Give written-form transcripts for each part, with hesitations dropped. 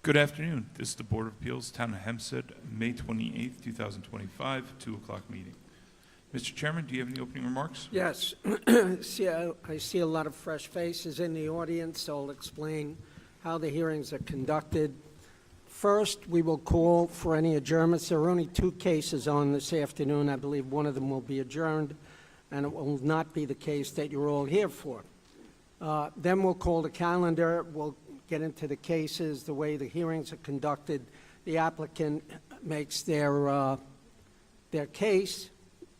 Good afternoon. This is the Board of Appeals, Town of Hempstead, May 28th, 2025, 2 o'clock meeting. Mr. Chairman, do you have any opening remarks? Yes. I see a lot of fresh faces in the audience, so I'll explain how the hearings are conducted. First, we will call for any adjournments. There are only 2 cases on this afternoon. I believe one of them will be adjourned, and it will not be the case that you're all here for. Then we'll call the calendar. We'll get into the cases, the way the hearings are conducted. The applicant makes their case.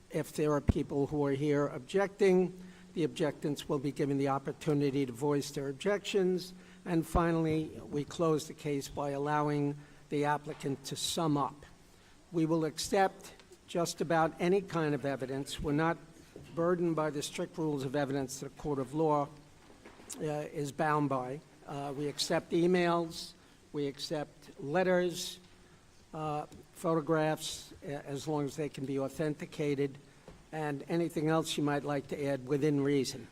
If there are people who are here objecting, the objectants will be given the opportunity to voice their objections. And finally, we close the case by allowing the applicant to sum up. We will accept just about any kind of evidence. We're not burdened by the strict rules of evidence that a court of law is bound by. We accept emails, we accept letters, photographs, as long as they can be authenticated, and anything else you might like to add within reason.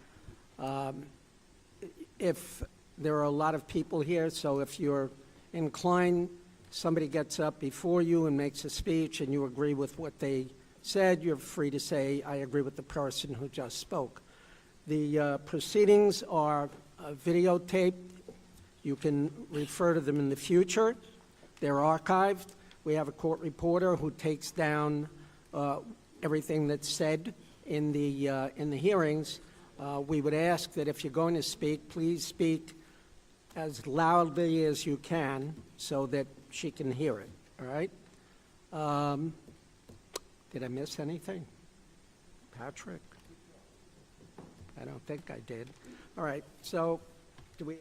If there are a lot of people here, so if you're inclined, somebody gets up before you and makes a speech and you agree with what they said, you're free to say, I agree with the person who just spoke. The proceedings are videotaped. You can refer to them in the future. They're archived. We have a court reporter who takes down everything that's said in the hearings. We would ask that if you're going to speak, please speak as loudly as you can so that she can hear it, all right? Did I miss anything? Patrick? I don't think I did. All right, so do we...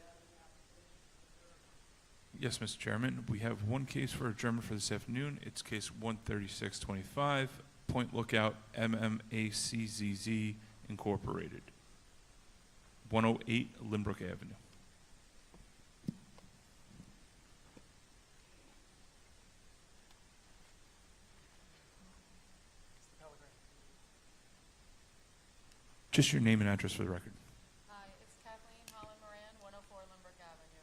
Yes, Mr. Chairman. We have one case for adjournment for this afternoon. It's case 13625, Point Lookout MMACZZ Incorporated, 108 Lynbrook Avenue. Just your name and address for the record. Hi, it's Kathleen Holland Moran, 104 Lynbrook Avenue.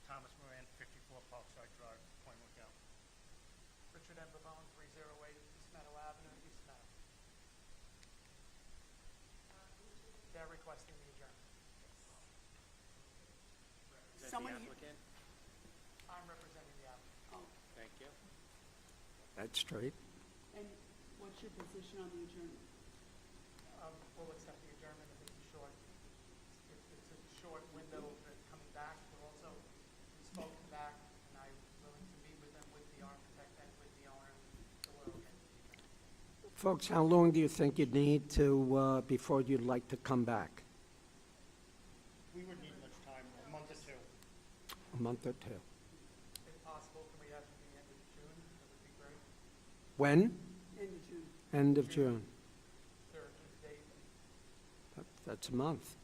Thomas Moran, 54 Parkside Drive, Point Lookout. Richard M. Babone, 308 East Meadow Avenue, East Meadow. They're requesting the adjournment. Someone the applicant? I'm representing the applicant. Thank you. That's straight. And what's your position on the adjournment? We'll accept the adjournment if it's a short window for coming back. We're also spoken back, and I'm willing to meet with them, with the architect and with the owner, so we're okay. Folks, how long do you think you'd need to, before you'd like to come back? We would need much time, a month or 2. A month or 2? If possible, can we have it the end of June? That would be great. When? End of June. End of June. Is there a good date? That's a month.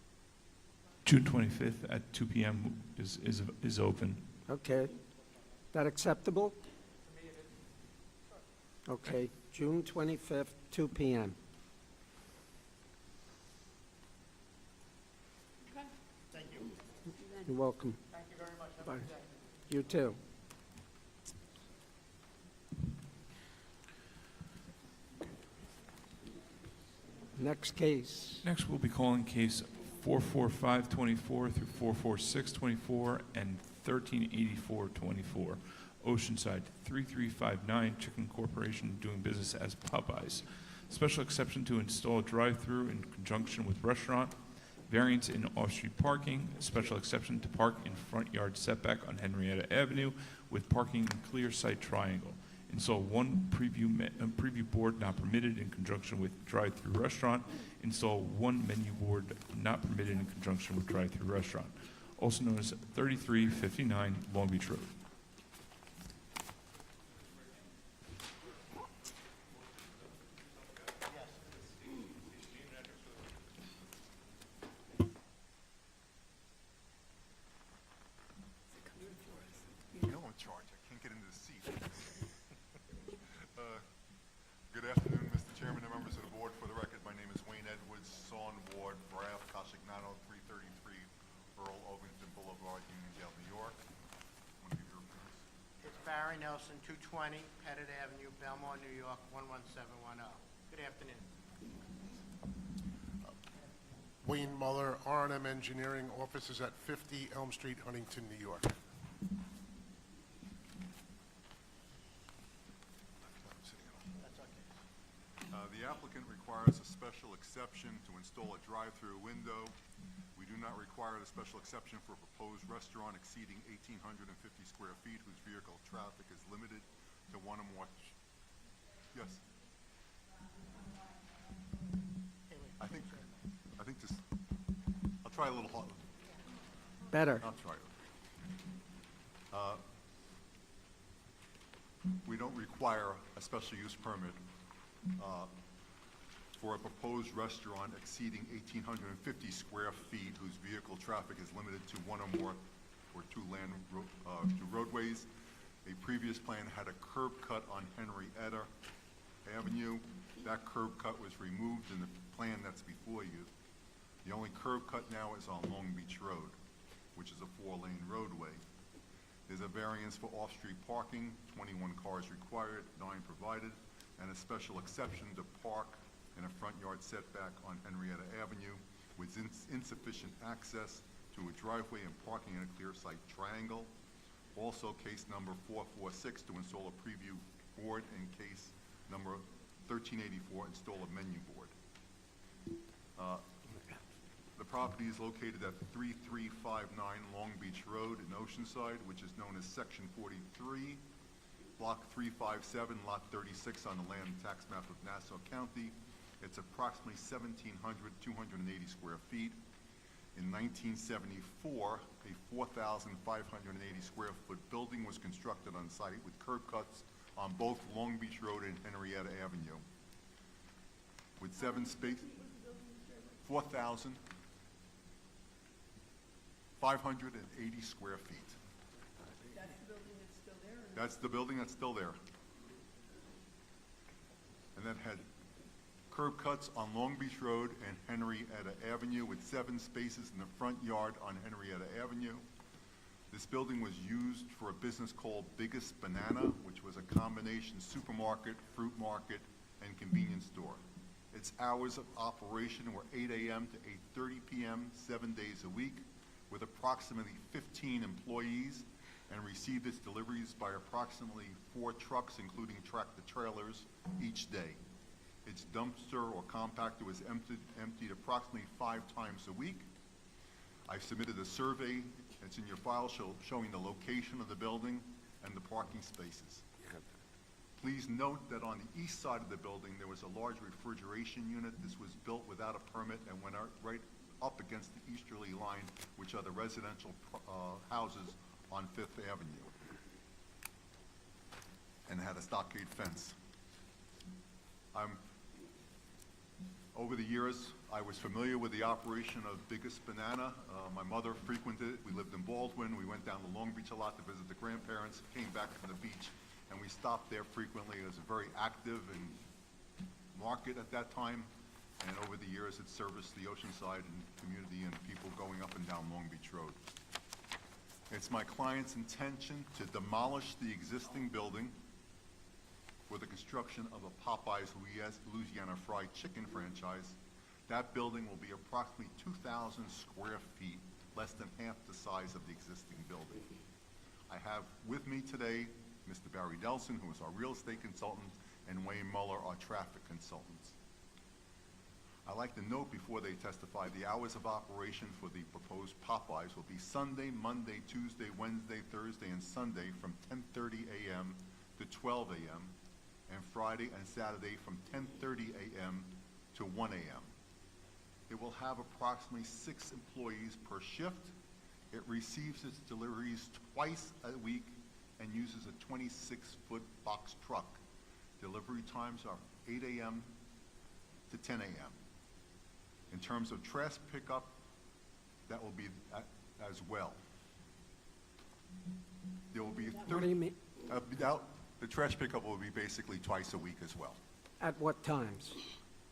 June 25th at 2 p.m. is open. Okay. That acceptable? To me, it is. Sure. Okay. June 25th, 2 p.m. Okay. Thank you. See you then. You're welcome. Thank you very much. Have a Bye. good day. You too. Next case. Next, we'll be calling case 44524 through 44624 and 138424. Oceanside 3359 Chicken Corporation doing business as Popeyes. Special exception to install a drive-through in conjunction with restaurant. Variance in off-street parking. Special exception to park in front yard setback on Henrietta Avenue with parking in clear sight triangle. Install one preview board not permitted in conjunction with drive-through restaurant. Install one menu board not permitted in conjunction with drive-through restaurant. Also known as 3359 Long Beach Road. You know I'm in charge. I can't get into the seat. Good afternoon, Mr. Chairman and members of the board. For the record, my name is Wayne Edwards, Sawn Ward, Braff, Cossack 90333, Earl, Ovington Boulevard, Uniondale, New York. Want to give your appearance? It's Barry Nelson, 220 Pettit Avenue, Belmont, New York, 11710. Good afternoon. Wayne Muller, R&M Engineering, offices at 50 Elm Street, Huntington, New York. That's okay. The applicant requires a special exception to install a drive-through window. We do not require the special exception for a proposed restaurant exceeding 1,850 square feet whose vehicle traffic is limited to one or more. Yes? Hey, wait, I think this, I'll try a little harder. Better. I'll try it. We don't require a special use permit for a proposed restaurant exceeding 1,850 square feet whose vehicle traffic is limited to one or more or two roadways. A previous plan had a curb cut on Henrietta Avenue. That curb cut was removed in the plan that's before you. The only curb cut now is on Long Beach Road, which is a 4-lane roadway. There's a variance for off-street parking, 21 cars required, 9 provided, and a special exception to park in a front yard setback on Henrietta Avenue with insufficient access to a driveway and parking in a clear sight triangle. Also, case number 446 to install a preview board, and case number 1384, install a menu board. The property is located at 3359 Long Beach Road in Oceanside, which is known as Section 43, Block 357, Lot 36 on the land tax map of Nassau County. It's approximately 1,280 square feet. In 1974, a 4,580 square foot building was constructed on site with curb cuts on both Long Beach Road and Henrietta Avenue. With 7 spaces, 4,580 square feet. That's the building that's still there, or That's the building that's still there. And that had curb cuts on Long Beach Road and Henrietta Avenue with 7 spaces in the front yard on Henrietta Avenue. This building was used for a business called Biggest Banana, which was a combination supermarket, fruit market, and convenience store. Its hours of operation were 8 a.m. to 8:30 p.m., 7 days a week, with approximately 15 employees, and received its deliveries by approximately 4 trucks, including tractor-trailers, each day. Its dumpster or compactor was emptied approximately 5 times a week. I've submitted a survey, it's in your file, showing the location of the building and the parking spaces. Please note that on the east side of the building, there was a large refrigeration unit. This was built without a permit and went out right up against the easterly line, which are the residential houses on Fifth Avenue, and had a stockade fence. Over the years, I was familiar with the operation of Biggest Banana. My mother frequented it. We lived in Baldwin. We went down to Long Beach a lot to visit the grandparents, came back from the beach, and we stopped there frequently. It was a very active and market at that time, and over the years, it serviced the Oceanside and community and people going up and down Long Beach Road. It's my client's intention to demolish the existing building for the construction of a Popeyes Louisiana Fried Chicken franchise. That building will be approximately 2,000 square feet, less than half the size of the existing building. I have with me today Mr. Barry Delson, who is our real estate consultant, and Wayne Muller, our traffic consultants. I'd like to note before they testify, the hours of operation for the proposed Popeyes will be Sunday, Monday, Tuesday, Wednesday, Thursday, and Sunday from 10:30 a.m. to 12 a.m., and Friday and Saturday from 10:30 a.m. to 1 a.m. It will have approximately 6 employees per shift. It receives its deliveries twice a week and uses a 26-foot box truck. Delivery times are 8 a.m. to 10 a.m. In terms of trash pickup, that will be as well. There will be What do you mean? The trash pickup will be basically twice a week as well, At what times?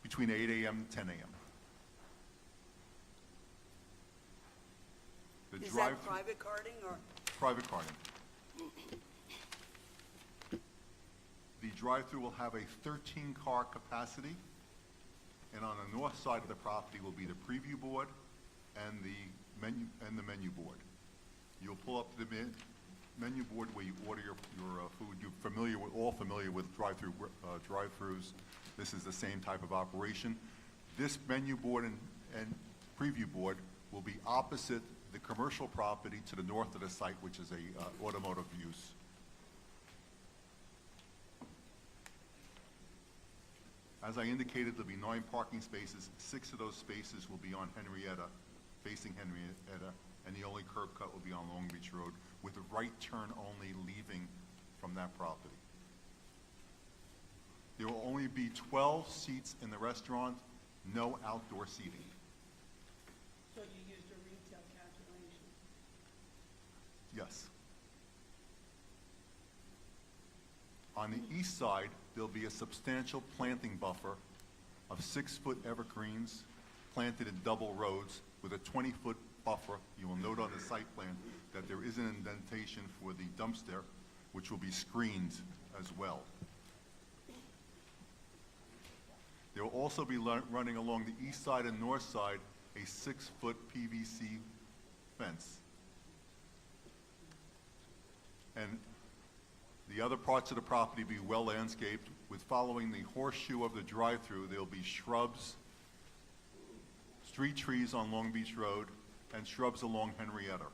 between 8 a.m. and 10 a.m. The Is that drive-through- private carding or? Private carding. The drive-through will have a 13-car capacity, and on the north side of the property will be the preview board and the menu board. You'll pull up to the menu board where you order your food. You're all familiar with drive-throughs. This is the same type of operation. This menu board and preview board will be opposite the commercial property to the north of the site, which is a automotive use. As I indicated, there'll be 9 parking spaces. 6 of those spaces will be on Henrietta, facing Henrietta, and the only curb cut will be on Long Beach Road, with a right turn only leaving from that property. There will only be 12 seats in the restaurant, no outdoor seating. So you used a retail calculation? Yes. On the east side, there'll be a substantial planting buffer of 6-foot evergreens planted in double rows with a 20-foot buffer. You will note on the site plan that there is an indentation for the dumpster, which will be screened as well. There will also be running along the east side and north side a 6-foot PVC fence. And the other parts of the property be well landscaped. With following the horseshoe of the drive-through, there'll be shrubs, street trees on Long Beach Road, and shrubs along Henrietta.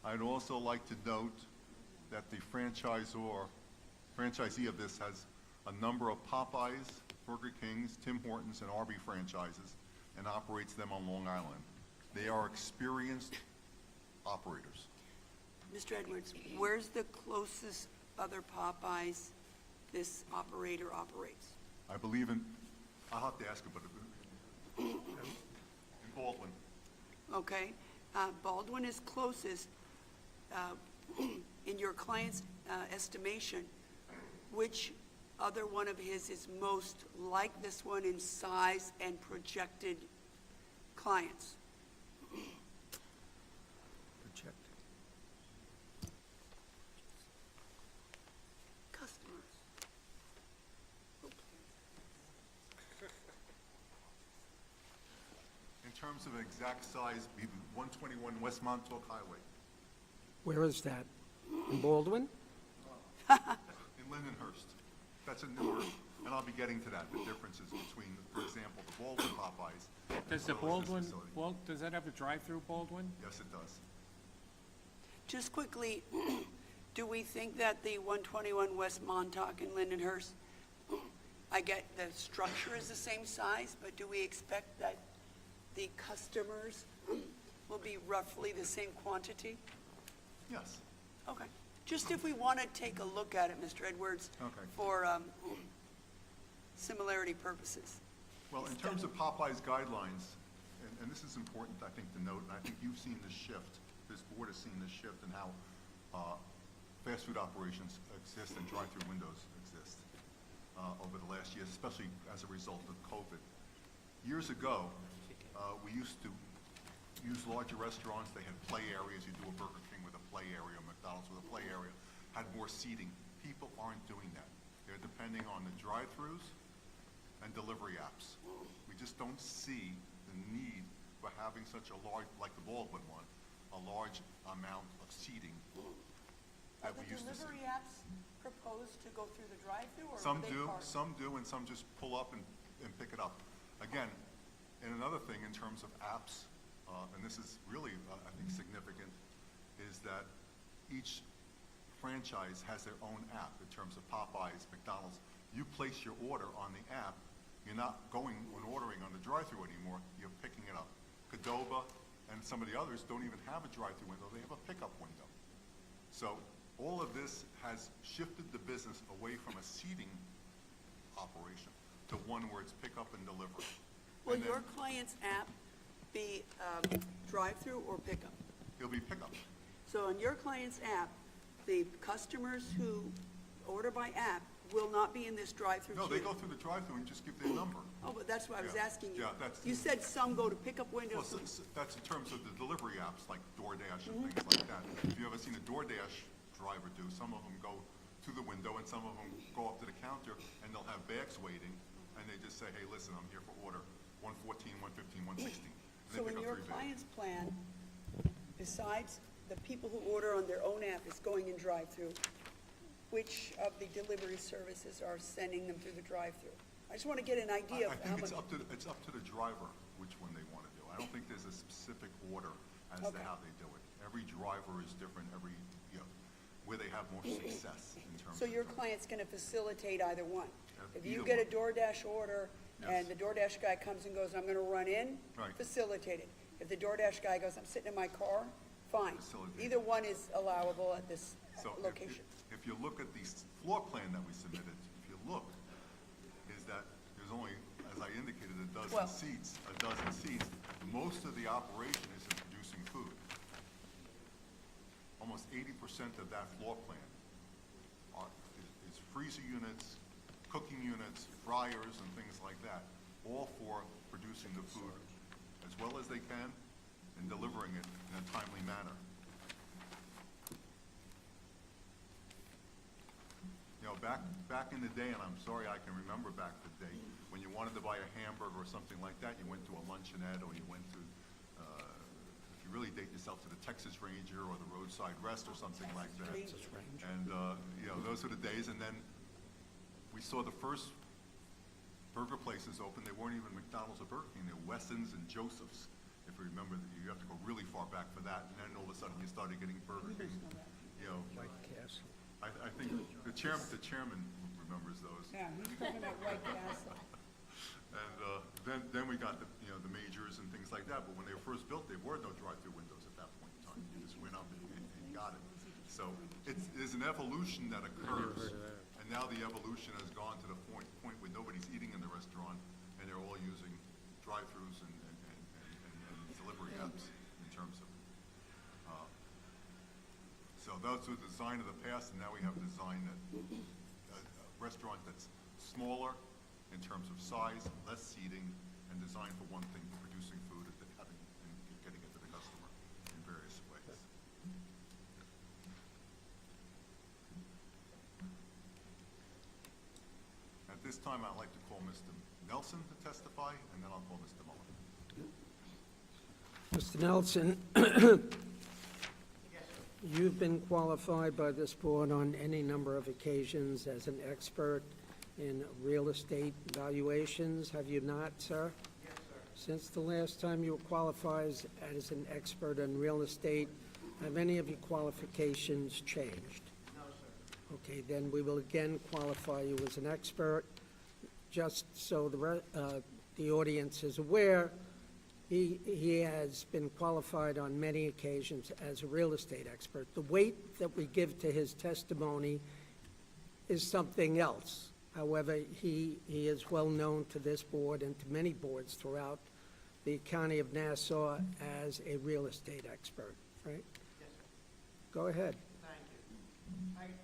I'd also like to note that the franchisee of this has a number of Popeyes, Burger Kings, Tim Hortons, and Arby franchises and operates them on Long Island. They are experienced operators. Mr. Edwards, where's the closest other Popeyes this operator operates? I believe in, I'll have to ask him, but in Baldwin. Okay, Baldwin is closest. In your client's estimation, which other one of his is most like this one in size and projected clients? Customers. In terms of exact size, be 121 West Montauk Highway Where is that? In Baldwin? in Lindenhurst. That's a newer, and I'll be getting to that, the differences between, for example, the Baldwin Popeyes. Does the as well as this Baldwin, facility. does that have a drive-through Baldwin? Yes, it does. Just quickly, do we think that the 121 West Montauk and Lindenhurst, I get the structure is the same size, but do we expect that the customers will be roughly the same quantity? Yes. Okay. Just if we want to take a look at it, Mr. Edwards, Okay. for similarity purposes. Well, in terms of Popeye's guidelines, and this is important, I think, to note, and I think you've seen this shift, this board has seen this shift in how fast food operations exist and drive-through windows exist over the last year, especially as a result of COVID. Years ago, we used to use larger restaurants. They had play areas. You do a Burger King with a play area, McDonald's with a play area, had more seating. People aren't doing that. They're depending on the drive-throughs and delivery apps. We just don't see the need for having such a large, like the Baldwin one, a large amount of seating Are that we the used to see. delivery apps proposed to go through the drive-through, or Some will they do, park? and some just pull up and pick it up. Again, and another thing in terms of apps, and this is really, I think, significant, is that each franchise has their own app in terms of Popeyes, McDonald's. You place your order on the app, you're not going and ordering on the drive-through anymore, you're picking it up. Qdoba and some of the others don't even have a drive-through window, they have a pickup window. So all of this has shifted the business away from a seating operation to one where it's pick up and delivery. Will And then your client's app be drive-through or pickup? it'll be pickup. So on your client's app, the customers who order by app will not be in this drive-through No, queue? they go through the drive-through and just give their number. Oh, but that's what I was Yeah. asking you. Yeah, that's- You said some go to pick up Well, windows. that's in terms of the delivery apps like DoorDash and things like that. If you ever seen a DoorDash driver do, some of them go to the window and some of them go up to the counter and they'll have bags waiting and they just say, hey, listen, I'm here for order 114, 115, 116. And they So pick in up your 3 bags. client's plan, besides the people who order on their own app is going in drive-through, which of the delivery services are sending them through the drive-through? I just want to get an idea I of how think much. it's up to the driver which one they want to do. I don't think there's a specific order as to Okay. how they do it. Every driver is different, where they have more success in terms So of. your client's going to facilitate either one? If you Either get a one. DoorDash order and Yes. the DoorDash guy comes and goes, I'm going to run in, Right. facilitate it. If the DoorDash guy goes, I'm sitting in my car, fine. Facilitate. Either one is allowable at this So location. if you look at the floor plan that we submitted, if you look, is that there's only, as I indicated, a dozen Well- seats. Most of the operation is in producing food. Almost 80% of that floor plan is freezer units, cooking units, fryers, and things like that, all for producing the food as well as they can and delivering it in a timely manner. You know, back in the day, and I'm sorry I can remember back in the day, when you wanted to buy a hamburger or something like that, you went to a luncheonette or you went to, if you really date yourself, to the Texas Ranger or the Roadside Rest or something like that. And, those were the days. And then we saw the first burger places open. They weren't even McDonald's or Burger King. They were Wessons and Joseph's. If you remember, you have to go really far back for that. And then all of a sudden you started getting Burger King, White Castle. I think the chairman remembers those. Yeah, he's talking about White Castle. And then we got the majors and things like that, but when they were first built, there were no drive-through windows at that point in time. You just went up and got it. So there's an evolution that occurs, and now the evolution has gone to the point where nobody's eating in the restaurant, and they're all using drive-throughs and delivery apps in terms of. So those were the design of the past, and now we have a design that, a restaurant that's smaller in terms of size, less seating, and designed for one thing, producing food and getting it to the customer in various ways. At this time, I'd like to call Mr. Nelson to testify, and then I'll call Mr. Muller. Mr. Nelson, you've been qualified by this board on any number of occasions as an expert in real estate valuations, have you not, sir? Yes, sir. Since the last time you were qualified as an expert in real estate, have any of your qualifications changed? No, sir. Okay, then we will again qualify you as an expert. Just so the audience is aware, he has been qualified on many occasions as a real estate expert. The weight that we give to his testimony is something else. However, he is well known to this board and to many boards throughout the county of Nassau as a real estate expert, right? Yes, sir. Go ahead. Thank you.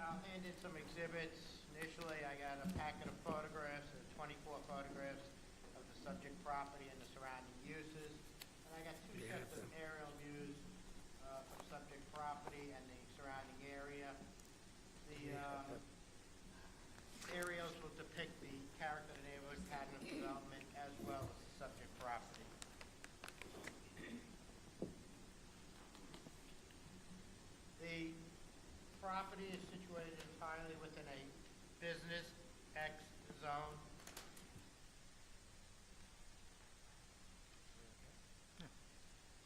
I'll hand in some exhibits. Initially, I got a packet of photographs, 24 photographs of the subject property and the surrounding uses. And I got two sets of aerial views of subject property and the surrounding area. The aerials will depict the character of the neighborhood, pattern of development, as well as the subject property. The property is situated entirely within a business X zone.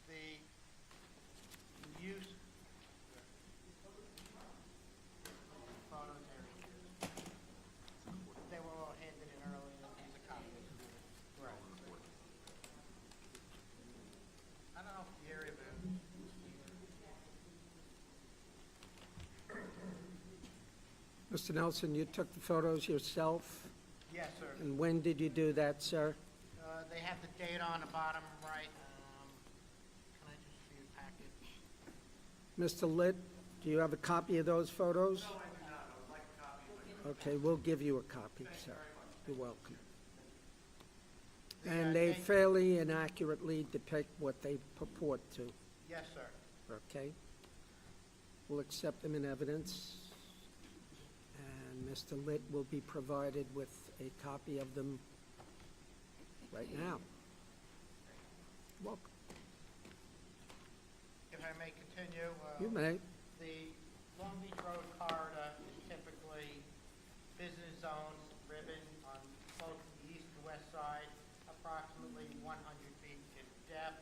The use. Photos here. They were all handed in earlier, these are copies. Right. I don't know if the area Mr. Nelson, you took the photos yourself? Yes, sir. And when did you do that, sir? They have the date on the bottom right. Can I just see the packet? Mr. Litt, do you have a copy of those photos? No, I do not. I would like a copy. Okay, we'll give you a copy, sir. You're welcome. And they fairly inaccurately depict what they purport to, Yes, sir. okay? We'll accept them in evidence, and Mr. Litt will be provided with a copy of them right now. Welcome. If I may continue. You may. The Long Beach Road corridor is typically business zones, ribbon on both the east and west side, approximately 100 feet in depth.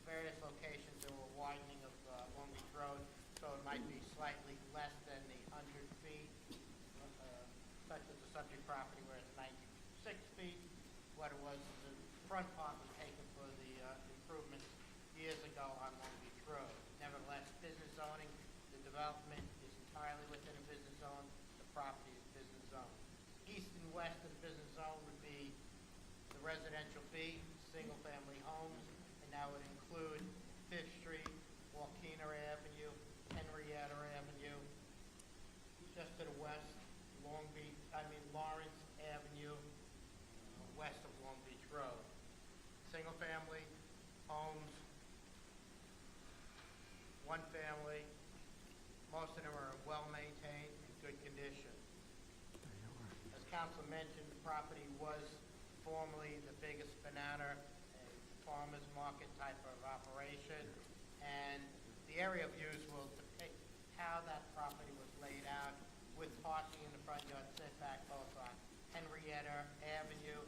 Various locations, there were widening of Long Beach Road, so it might be slightly less than the 100 feet, such as the subject property where it's 96 feet. What it was, the front part was taken for the improvements years ago on Long Beach Road. Nevertheless, business zoning, the development is entirely within a business zone, the property is business zone. East and west of the business zone would be the residential B, single-family homes, and that would include Fifth Street, Walkener Avenue, Henrietta Avenue. Just to the west, Lawrence Avenue, west of Long Beach Road. Single-family homes, one family, most of them are well-maintained, in good condition. As council mentioned, the property was formerly the biggest banana, a farmer's market type of operation, and the area of use will depict how that property was laid out with parking in the front yard setback both on Henrietta Avenue,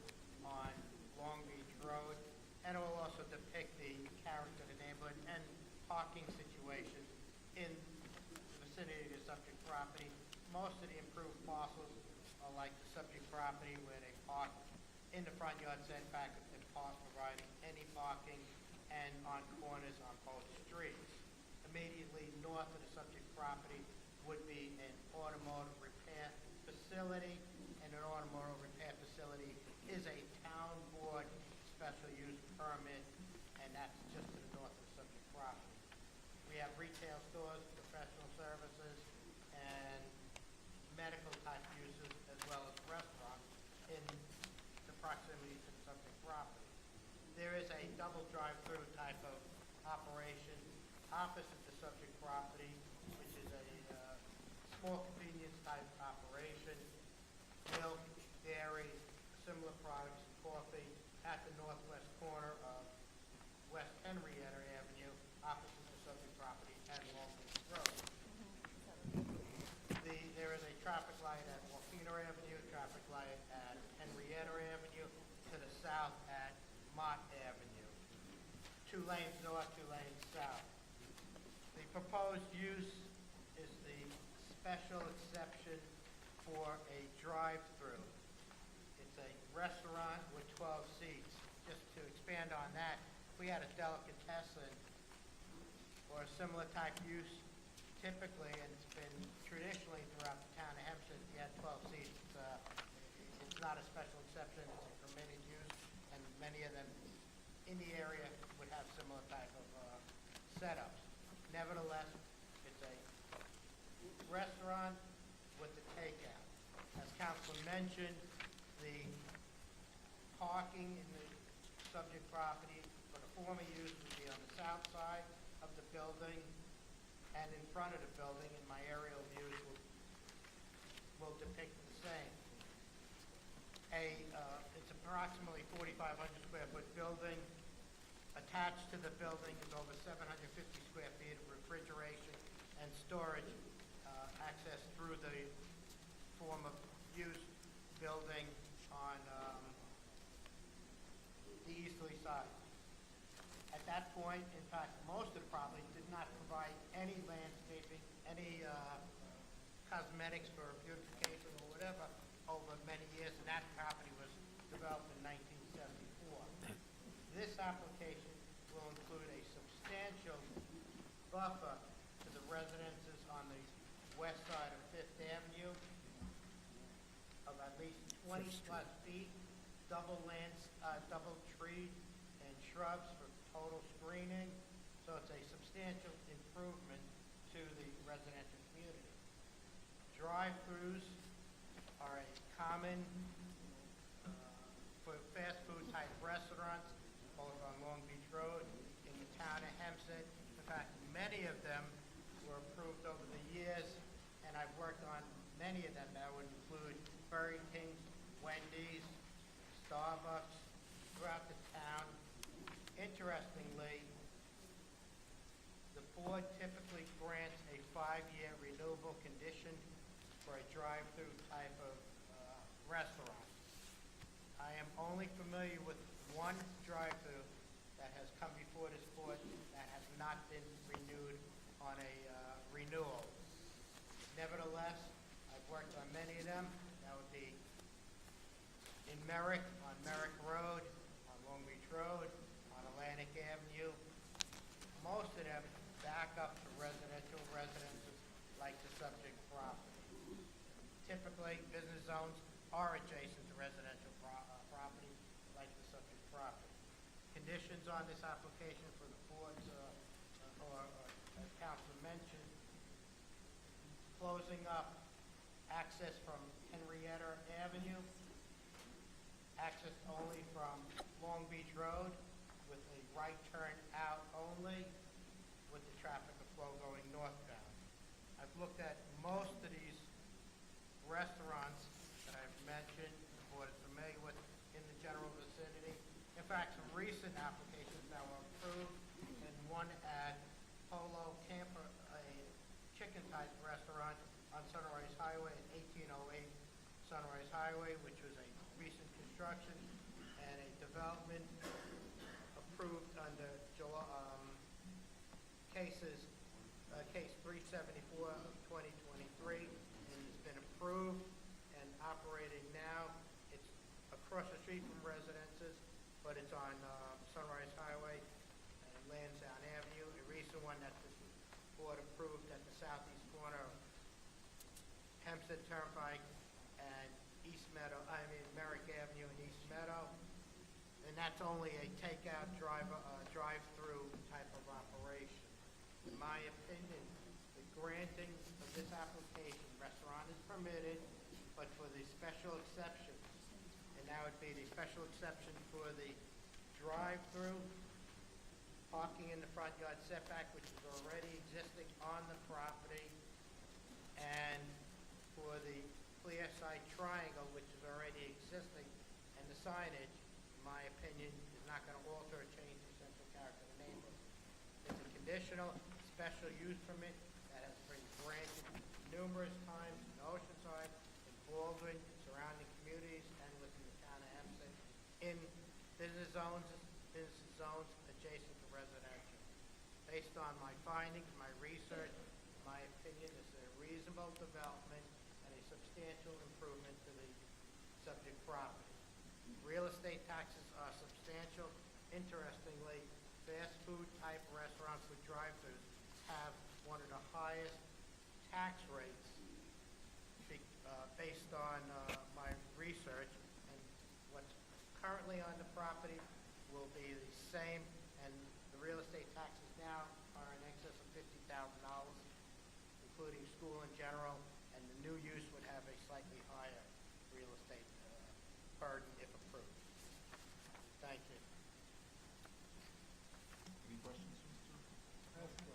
on Long Beach Road, and it will also depict the character of the neighborhood and parking situations in the vicinity of the subject property. Most of the improved parcels are like the subject property where they park in the front yard setback if they're providing any parking, and on corners on both streets. Immediately north of the subject property would be an automotive repair facility, and an automotive repair facility is a town board special use permit, and that's just to the north of the subject property. We have retail stores, professional services, and medical type uses, as well as restaurants in the proximity to the subject property. There is a double drive-through type of operation opposite the subject property, which is a small convenience type operation. Milk, dairy, similar products, coffee, at the northwest corner of West Henrietta Avenue, opposite the subject property and Long Beach Road. There is a traffic light at Walkener Avenue, traffic light at Henrietta Avenue, to the south at Mott Avenue. 2 lanes north, 2 lanes south. The proposed use is the special exception for a drive-through. It's a restaurant with 12 seats. Just to expand on that, if we had a delicatessen or a similar type use, typically, and it's been traditionally throughout the town of Hempstead, if you had 12 seats, it's not a special exception, it's a permitted use, and many of them in the area would have similar type of setups. Nevertheless, it's a restaurant with the takeout. As council mentioned, the parking in the subject property for the former use would be on the south side of the building and in front of the building, and my aerial views will depict the same. It's approximately 4,500 square foot building. Attached to the building is over 750 square feet of refrigeration and storage access through the former use building on the easterly side. At that point, in fact, most of the property did not provide any landscaping, any cosmetics for beautification or whatever over many years, and that property was developed in 1974. This application will include a substantial buffer to the residences on the west side of Fifth Avenue of at least 20 plus feet, double trees and shrubs for total screening. So it's a substantial improvement to the residential community. Drive-throughs are a common for fast food type restaurants. restaurants, both on Long Beach Road in the town of Hempstead. In fact, many of them were approved over the years, and I've worked on many of them. That would include Burger King, Wendy's, Starbucks, throughout the town. Interestingly, the board typically grants a 5-year renewable condition for a drive-through type of restaurant. I am only familiar with one drive-through that has come before this board that has not been renewed on a renewal. Nevertheless, I've worked on many of them. That would be in Merrick, on Merrick Road, on Long Beach Road, on Atlantic Avenue. Most of them back up to residential residences like the subject property. Typically, business zones are adjacent to residential property like the subject property. Conditions on this application for the board's, or as council mentioned, closing up access from Henrietta Avenue, access only from Long Beach Road with a right turn out only with the traffic flow going northbound. I've looked at most of these restaurants that I've mentioned, the board is familiar with in the general vicinity. In fact, some recent applications that were approved, and one at Polo Camper, a chicken-type restaurant on Sunrise Highway at 1808 Sunrise Highway, which was a recent construction, and a development approved under case 374 of 2023, and it's been approved and operating now. It's across the street from residences, but it's on Sunrise Highway and Lansdowne Avenue. A recent one that this board approved at the southeast corner of Hempstead Turnpike and Merrick Avenue and East Meadow. And that's only a takeout drive-through type of operation. In my opinion, the granting of this application, restaurant is permitted, but for the special exception, and that would be the special exception for the drive-through, parking in the front yard setback, which is already existing on the property, and for the clear side triangle, which is already existing, and the signage, in my opinion, is not going to alter or change the central character of the neighborhood. It's a conditional special use permit that has been granted numerous times in Oceanside, in Baldwin, in surrounding communities, and within the town of Hempstead, in business zones adjacent to residential. Based on my findings, my research, my opinion, this is a reasonable development and a substantial improvement to the subject property. Real estate taxes are substantial. Interestingly, fast food type restaurants with drive-thrus have one of the highest tax rates based on my research, and what's currently on the property will be the same, and the real estate taxes now are in excess of $50,000, including school in general, and the new use would have a slightly higher real estate burden if approved. Thank you. Any questions, Mr.?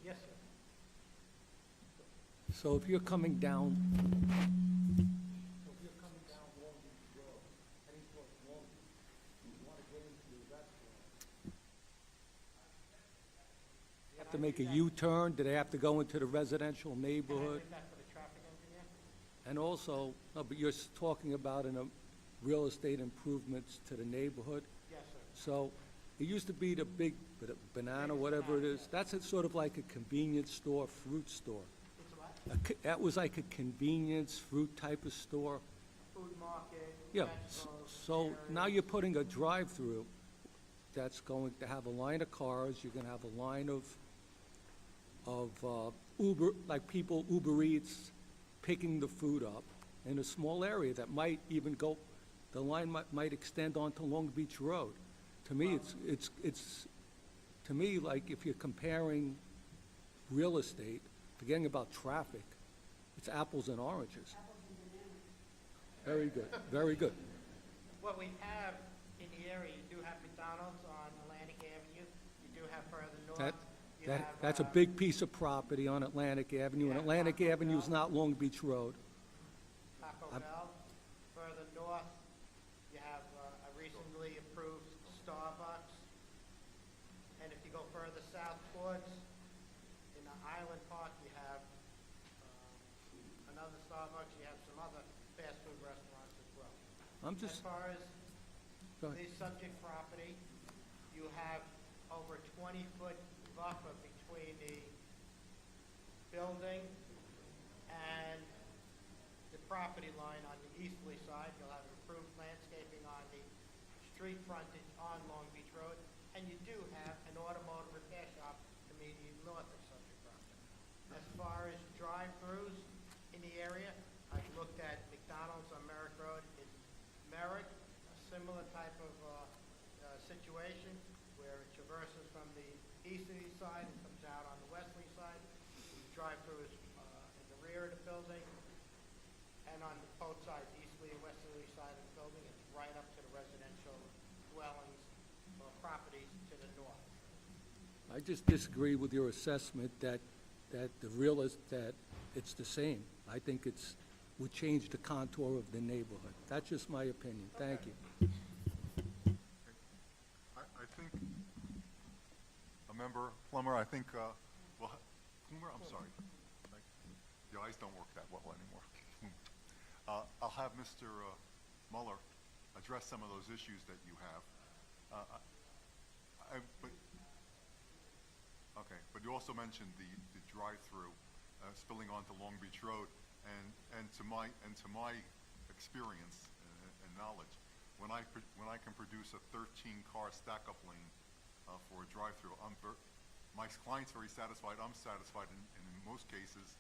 Yes, sir. So if you're coming down, you have to make a U-turn, do they have to go into the residential Can I neighborhood? leave that for the traffic engineer? And also, no, but you're talking about real estate improvements to the neighborhood. Yes, sir. So it used to be the big banana, whatever it is. That's sort of like a convenience store, fruit store. It's a what? That was like a convenience fruit type of store. Food market, Yeah, vegetables, so dairy. now you're putting a drive-through that's going to have a line of cars, you're gonna have a line of Uber, like people, Uber Eats, picking the food up in a small area that might even go, the line might extend onto Long Beach Road. To me, it's, to me, like, if you're comparing real estate, forgetting about traffic, it's apples and oranges. Very good, very good. What we have in the area, you do have McDonald's on Atlantic Avenue. You do have further north. You have, That's a big piece of property on Atlantic Avenue, and Yeah, Atlantic Taco Avenue is Bell. not Long Beach Road. Taco Bell. Further north, you have a recently approved Starbucks. And if you go further south towards, in the Island Park, you have another Starbucks. You have some other fast food restaurants as well. I'm As just, far as go ahead. the subject property, you have over 20-foot buffer between the building and the property line on the easterly side. You'll have improved landscaping on the street frontage on Long Beach Road, and you do have an automotive repair shop immediately north of subject property. As far as drive-throughs in the area, I've looked at McDonald's on Merrick Road in Merrick, a similar type of situation where it traverses from the easterly side and comes out on the westerly side. The drive-through is in the rear of the building, and on both sides, easterly and westerly side of the building, it's right up to the residential dwellings or properties to the north. I just disagree with your assessment that it's the same. I think would change the contour of the neighborhood. That's just my opinion. Thank you. I think, a member, Plummer, I think, Plummer, I'm sorry. The eyes don't work that well anymore. I'll have Mr. Muller address some of those issues that you have. But you also mentioned the drive-through spilling onto Long Beach Road, and to my experience and knowledge, when I can produce a 13-car stack-up lane for a drive-through, my client's very satisfied. I'm satisfied, and in most cases,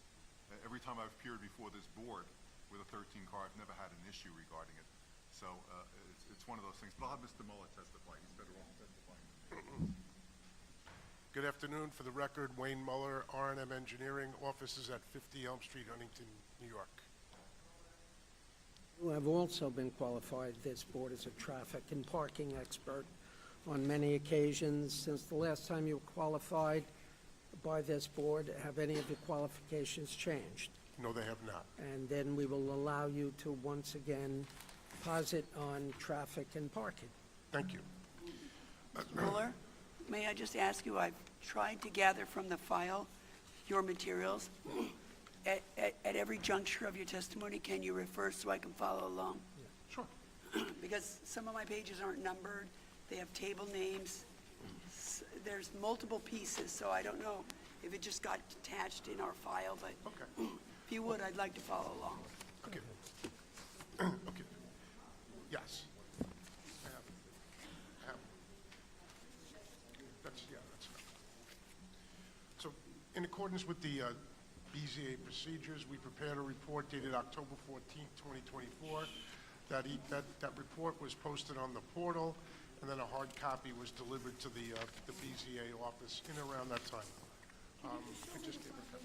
every time I've appeared before this board with a 13-car, I've never had an issue regarding it. So it's one of those things. But I'll have Mr. Muller testify. He's better off testifying than me. Good afternoon. For the record, Wayne Muller, R&M Engineering, offices at 50 Elm Street, Huntington, New York. You have also been qualified this board as a traffic and parking expert on many occasions. Since the last time you were qualified by this board, have any of your qualifications changed? No, they have not. And then we will allow you to once again posit on traffic and parking. Thank you. Mr. Mueller, may I just ask you, I've tried to gather from the file your materials. At every juncture of your testimony, can you refer so I can follow along? Sure. Because some of my pages aren't numbered, they have table names, there's multiple pieces, so I don't know if it just got detached in our file, but Okay. if you would, I'd like to follow along. Okay. Okay. Yes. I have. That's fine. So, in accordance with the BZA procedures, we prepared a report dated October 14th, 2024. That report was posted on the portal, and then a hard copy was delivered to the BZA office in around that time. I just gave a copy.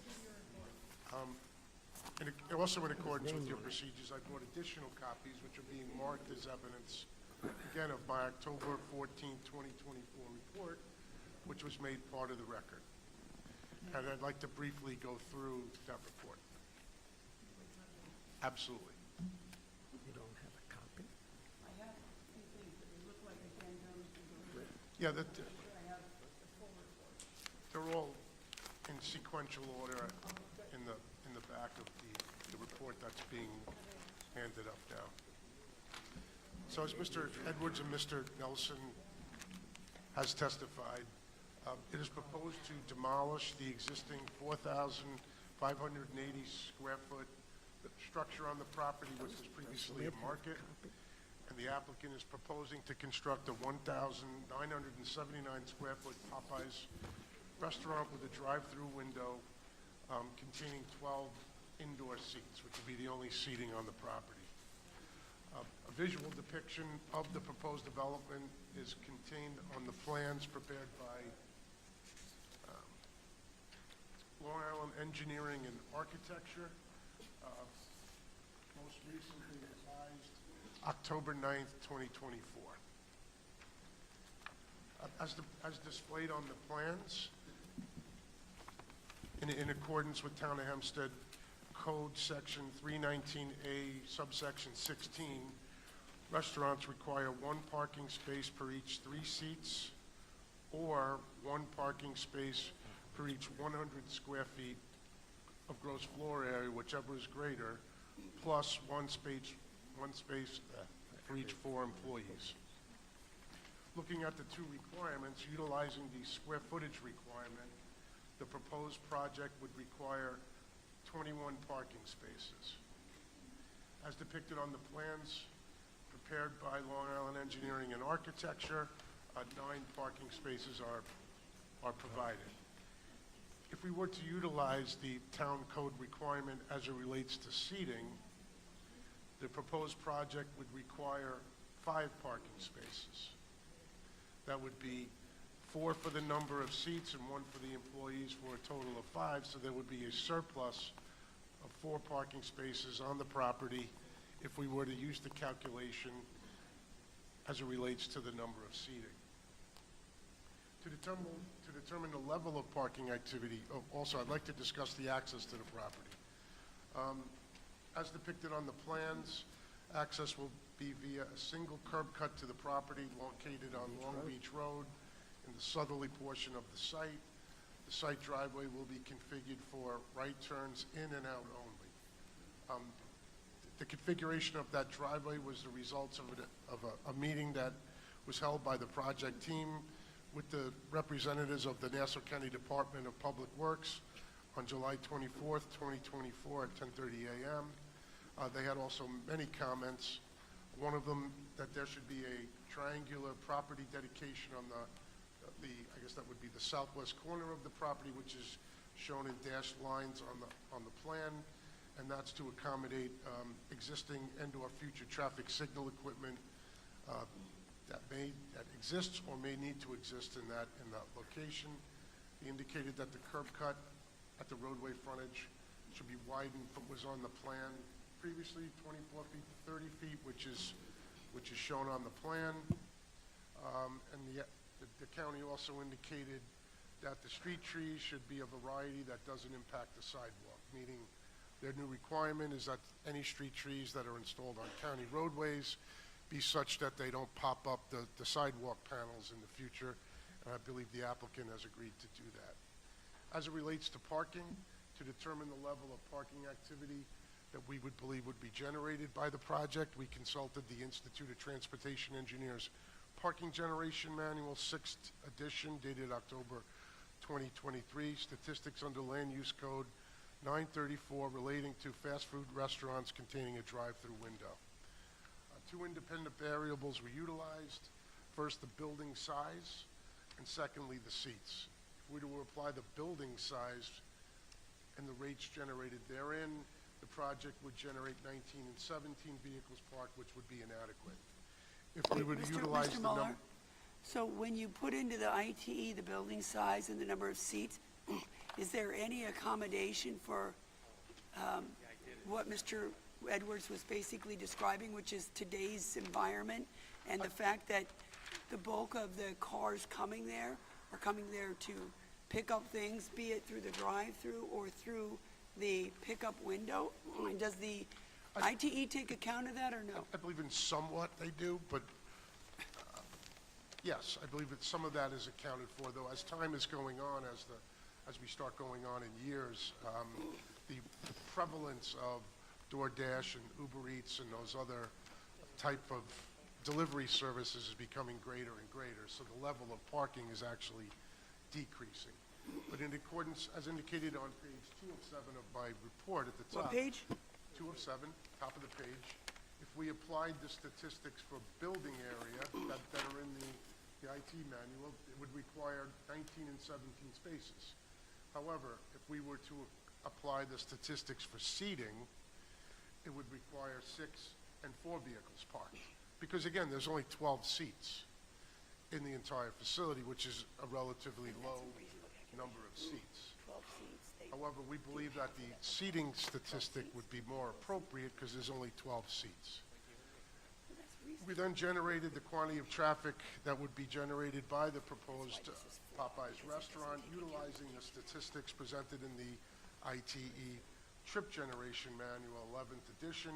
Also in accordance with your procedures, I brought additional copies which are being marked as evidence, again, of my October 14th, 2024 report, which was made part of the record. And I'd like to briefly go through that report. Absolutely. You don't have a copy? I have a few things that look like addendums. Yeah, they're all in sequential order in the back of the report that's being handed up now. So as Mr. Edwards and Mr. Nelson has testified, it is proposed to demolish the existing 4,580 square foot structure on the property, which was previously a market. And the applicant is proposing to construct a 1,979 square foot Popeyes restaurant with a drive-through window containing 12 indoor seats, which will be the only seating on the property. A visual depiction of the proposed development is contained on the plans prepared by Long Island Engineering and Architecture, most recently revised October 9th, 2024. As displayed on the plans, in accordance with Town of Hempstead Code Section 319A, subsection 16, restaurants require one parking space per each 3 seats, or one parking space per each 100 square feet of gross floor area, whichever is greater, plus one space for each 4 employees. Looking at the 2 requirements, utilizing the square footage requirement, the proposed project would require 21 parking spaces. As depicted on the plans prepared by Long Island Engineering and Architecture, 9 parking spaces are provided. If we were to utilize the town code requirement as it relates to seating, the proposed project would require 5 parking spaces. That would be 4 for the number of seats and 1 for the employees, for a total of 5, so there would be a surplus of 4 parking spaces on the property if we were to use the calculation as it relates to the number of seating. To determine the level of parking activity, also I'd like to discuss the access to the property. As depicted on the plans, access will be via a single curb cut to the property located on Long Beach Road in the southerly portion of the site. The site driveway will be configured for right turns in and out only. The configuration of that driveway was the result of a meeting that was held by the project team with the representatives of the Nassau County Department of Public Works on July 24th, 2024 at 10:30 a.m. They had also many comments. One of them, that there should be a triangular property dedication on the I guess that would be the southwest corner of the property, which is shown in dashed lines on the plan, and that's to accommodate existing and/or future traffic signal equipment that exists or may need to exist in that location. He indicated that the curb cut at the roadway frontage should be widened, but was on the plan previously 24 feet to 30 feet, which is shown on the plan. And the county also indicated that the street trees should be a variety that doesn't impact the sidewalk, meaning their new requirement is that any street trees that are installed on county roadways be such that they don't pop up the sidewalk panels in the future, and I believe the applicant has agreed to do that. As it relates to parking, to determine the level of parking activity that we would believe would be generated by the project, we consulted the Institute of Transportation Engineers Parking Generation Manual, 6th edition, dated October 2023, statistics under Land Use Code 934 relating to fast food restaurants containing a drive-through window. 2 independent variables were utilized. First, the building size, and secondly, the seats. If we were to apply the building size and the rates generated therein, the project would generate 19 and 17 vehicles parked, which would be inadequate. If we were to utilize Mr. the Muller, number... so when you put into the ITE, the building size and the number of seats, is there any accommodation for what Mr. Edwards was basically describing, which is today's environment, and the fact that the bulk of the cars coming there are coming there to pick up things, be it through the drive-through or through the pickup window? Does the ITE take account of that or no? I believe in somewhat they do, but yes, I believe that some of that is accounted for, though as time is going on, as we start going on in years, the prevalence of DoorDash and Uber Eats and those other type of delivery services is becoming greater and greater, so the level of parking is actually decreasing. But in accordance, as indicated on page 2 of 7 of my report at the top. What page? 2 of 7, top of the page. If we applied the statistics for building area that are in the IT manual, it would require 19 and 17 spaces. However, if we were to apply the statistics for seating, it would require 6 and 4 vehicles parked. Because again, there's only 12 seats in the entire facility, which is a relatively low number of seats. 12 seats. However, we believe that the seating statistic would be more appropriate because there's only 12 seats. That's We then generated the quantity of traffic that would be generated by the proposed Popeyes restaurant, utilizing the statistics presented in the ITE Trip Generation Manual 11th edition,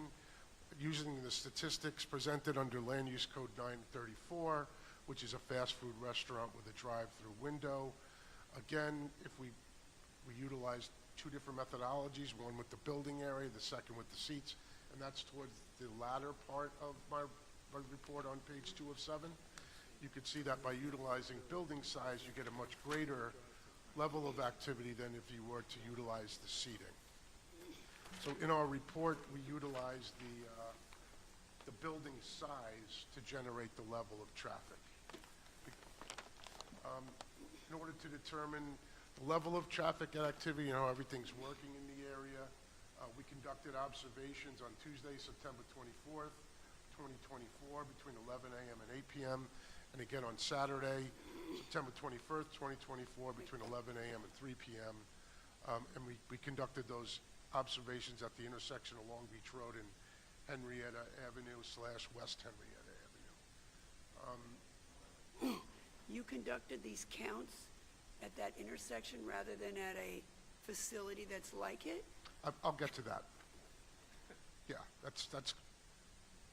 using the statistics presented under Land Use Code 934, which is a fast food restaurant with a drive-through window. Again, if we utilized two different methodologies, one with the building area, the second with the seats, and that's towards the latter part of my report on page 2 of 7. You could see that by utilizing building size, you get a much greater level of activity than if you were to utilize the seating. So in our report, we utilized the building size to generate the level of traffic. In order to determine the level of traffic activity and how everything's working in the area, we conducted observations on Tuesday, September 24th, 2024, between 11 a.m. and 8 p.m., and again on Saturday, September 21st, 2024, between 11 a.m. and 3 p.m. And we conducted those observations at the intersection of Long Beach Road and Henrietta Avenue / West Henrietta Avenue. You conducted these counts at that intersection rather than at a facility that's like it? I'll get to that. Yeah, that's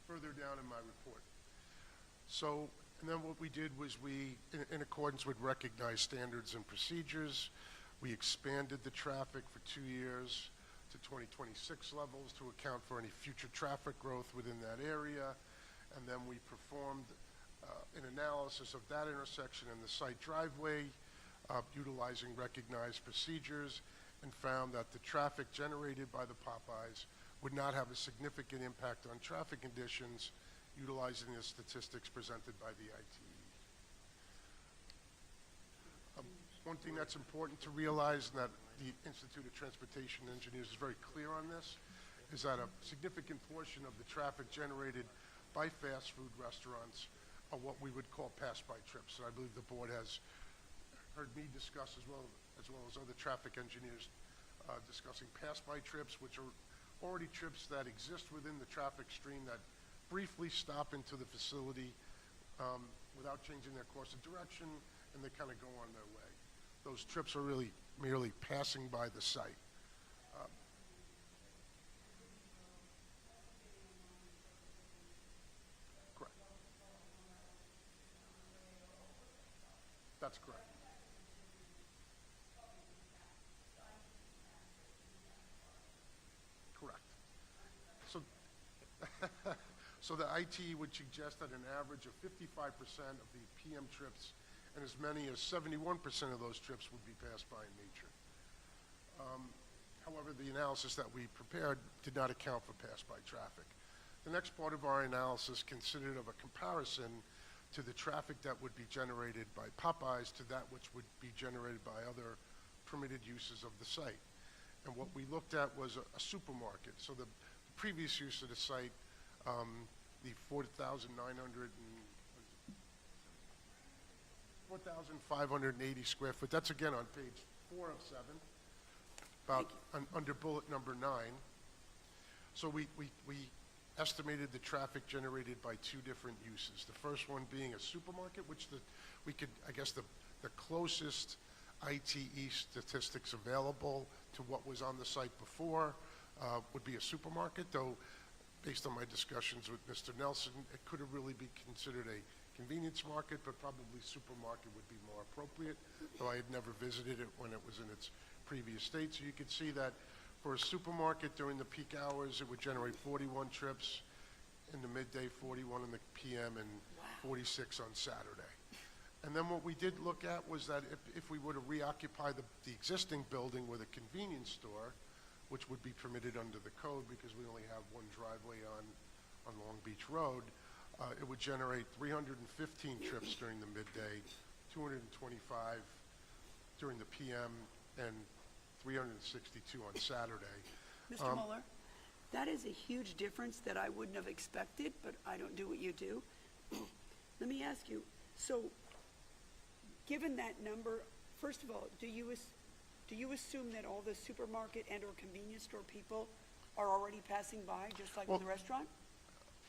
further down in my report. So, and then what we did was we, in accordance with recognized standards and procedures, we expanded the traffic for 2 years to 2026 levels to account for any future traffic growth within that area. And then we performed an analysis of that intersection and the site driveway, utilizing recognized procedures, and found that the traffic generated by the Popeyes would not have a significant impact on traffic conditions, utilizing the statistics presented by the ITE. One thing that's important to realize, and that the Institute of Transportation Engineers is very clear on this, is that a significant portion of the traffic generated by fast food restaurants are what we would call pass-by trips. And I believe the board has heard me discuss, as well as other traffic engineers, discussing pass-by trips, which are already trips that exist within the traffic stream that briefly stop into the facility without changing their course of direction, and they kind of go on their way. Those trips are really merely passing by the site. Correct. That's correct. Correct. So, so the IT would suggest that an average of 55% of the PM trips and as many as 71% of those trips would be passed by in nature. However, the analysis that we prepared did not account for pass-by traffic. The next part of our analysis consisted of a comparison to the traffic that would be generated by Popeyes to that which would be generated by other permitted uses of the site. And what we looked at was a supermarket. So the previous use of the site, the 4,580 square foot, that's again on page 4 of 7, about under bullet number 9. So we estimated the traffic generated by two different uses. The first one being a supermarket, which we could, I guess, the closest ITE statistics available to what was on the site before would be a supermarket, though based on my discussions with Mr. Nelson, it could have really be considered a convenience market, but probably supermarket would be more appropriate, though I had never visited it when it was in its previous state. So you could see that for a supermarket during the peak hours, it would generate 41 trips in the midday, 41 in the PM, and 46 on Saturday. And then what we did look at was that if we were to reoccupy the existing building with a convenience store, which would be permitted under the code because we only have one driveway on Long Beach Road, it would generate 315 trips during the midday, 225 during the PM, and 362 on Saturday. Mr. Mueller, that is a huge difference that I wouldn't have expected, but I don't do what you do. Let me ask you, so given that number, first of all, do you assume that all the supermarket and or convenience store people are already passing by, just like Well, the restaurant?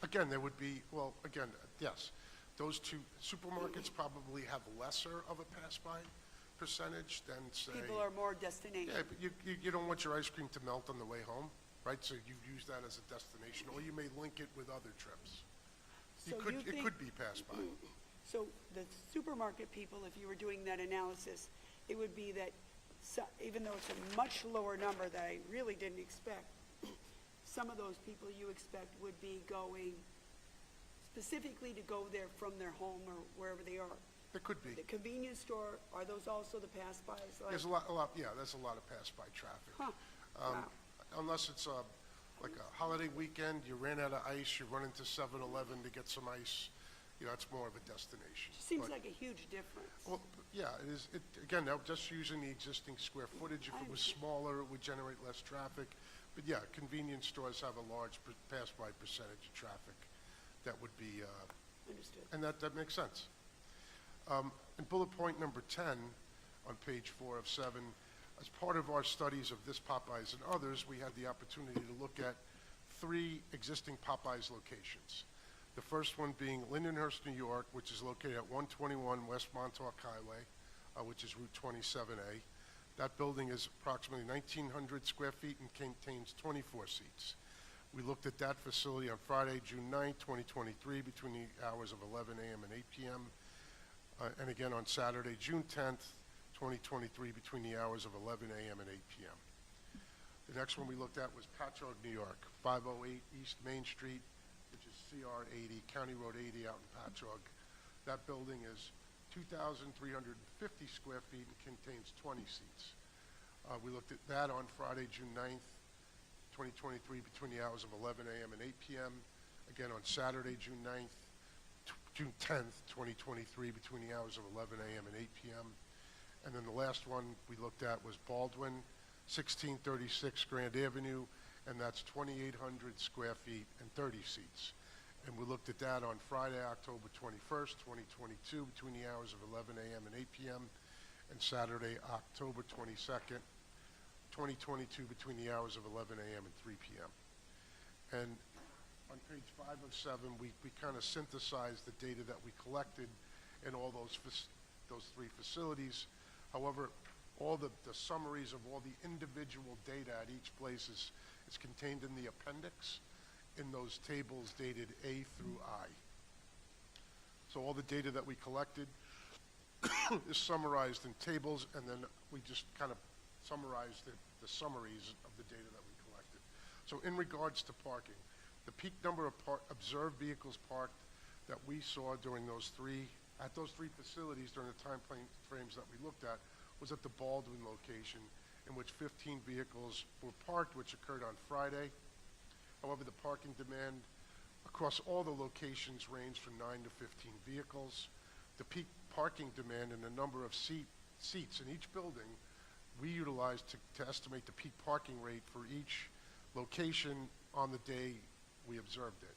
Again, there would be, well, again, yes, those two supermarkets probably have lesser of a pass-by percentage than, say... People are more destination. Yeah, but you don't want your ice cream to melt on the way home, right? So you use that as a destination, or you may link it with other trips. So you It think- could be pass-by. So the supermarket people, if you were doing that analysis, it would be that even though it's a much lower number that I really didn't expect, some of those people you expect would be going specifically to go there from their home or wherever they are. There could be. The convenience store, are those also the pass-bys? There's a lot, yeah, there's a lot of pass-by traffic. Huh, wow. Unless it's like a holiday weekend, you ran out of ice, you run into 7-Eleven to get some ice, you know, it's more of a destination. Seems But- like a huge difference. Well, yeah, it is, again, now just using the existing square footage, if it was smaller, it would generate less traffic. But yeah, convenience stores have a large pass-by percentage of traffic that would be, Understood. and that makes sense. In bullet point number 10 on page 4 of 7, as part of our studies of this Popeyes and others, we had the opportunity to look at 3 existing Popeyes locations. The first one being Lindenhurst, New York, which is located at 121 West Montauk Highway, which is Route 27A. That building is approximately 1,900 square feet and contains 24 seats. We looked at that facility on Friday, June 9, 2023, between the hours of 11 a.m. and 8 p.m., and again on Saturday, June 10th, 2023, between the hours of 11 a.m. and 8 p.m. The next one we looked at was Patchogue, New York, 508 East Main Street, which is CR 80, County Road 80 out in Patchogue. That building is 2,350 square feet and contains 20 seats. We looked at that on Friday, June 9th, 2023, between the hours of 11 a.m. and 8 p.m. Again on Saturday, June 10th, 2023, between the hours of 11 a.m. and 8 p.m. And then the last one we looked at was Baldwin, 1636 Grand Avenue, and that's 2,800 square feet and 30 seats. And we looked at that on Friday, October 21st, 2022, between the hours of 11 a.m. and 8 p.m., and Saturday, October 22nd, 2022, between the hours of 11 a.m. and 3 p.m. And on page 5 of 7, we kind of synthesized the data that we collected in all those 3 facilities. However, all the summaries of all the individual data at each place is contained in the appendix in those tables dated A through I. So all the data that we collected is summarized in tables, and then we just kind of summarized the summaries of the data that we collected. So in regards to parking, the peak number of observed vehicles parked that we saw during those 3 facilities during the time frames that we looked at was at the Baldwin location, in which 15 vehicles were parked, which occurred on Friday. However, the parking demand across all the locations ranged from 9 to 15 vehicles. The peak parking demand and the number of seats in each building we utilized to estimate the peak parking rate for each location on the day we observed it.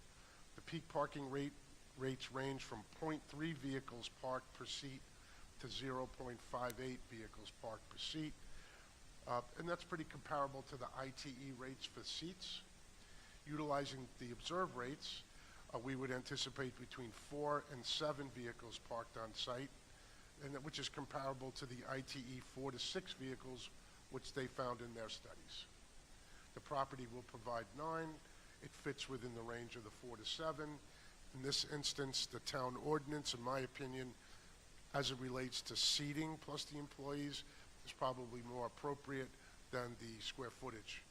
The peak parking rates range from 0.3 vehicles parked per seat to 0.58 vehicles parked per seat. And that's pretty comparable to the ITE rates for seats. Utilizing the observed rates, we would anticipate between 4 and 7 vehicles parked on site, which is comparable to the ITE 4 to 6 vehicles, which they found in their studies. The property will provide 9. It fits within the range of the 4 to 7. In this instance, the town ordinance, in my opinion, as it relates to seating plus the employees, is probably more appropriate than the square footage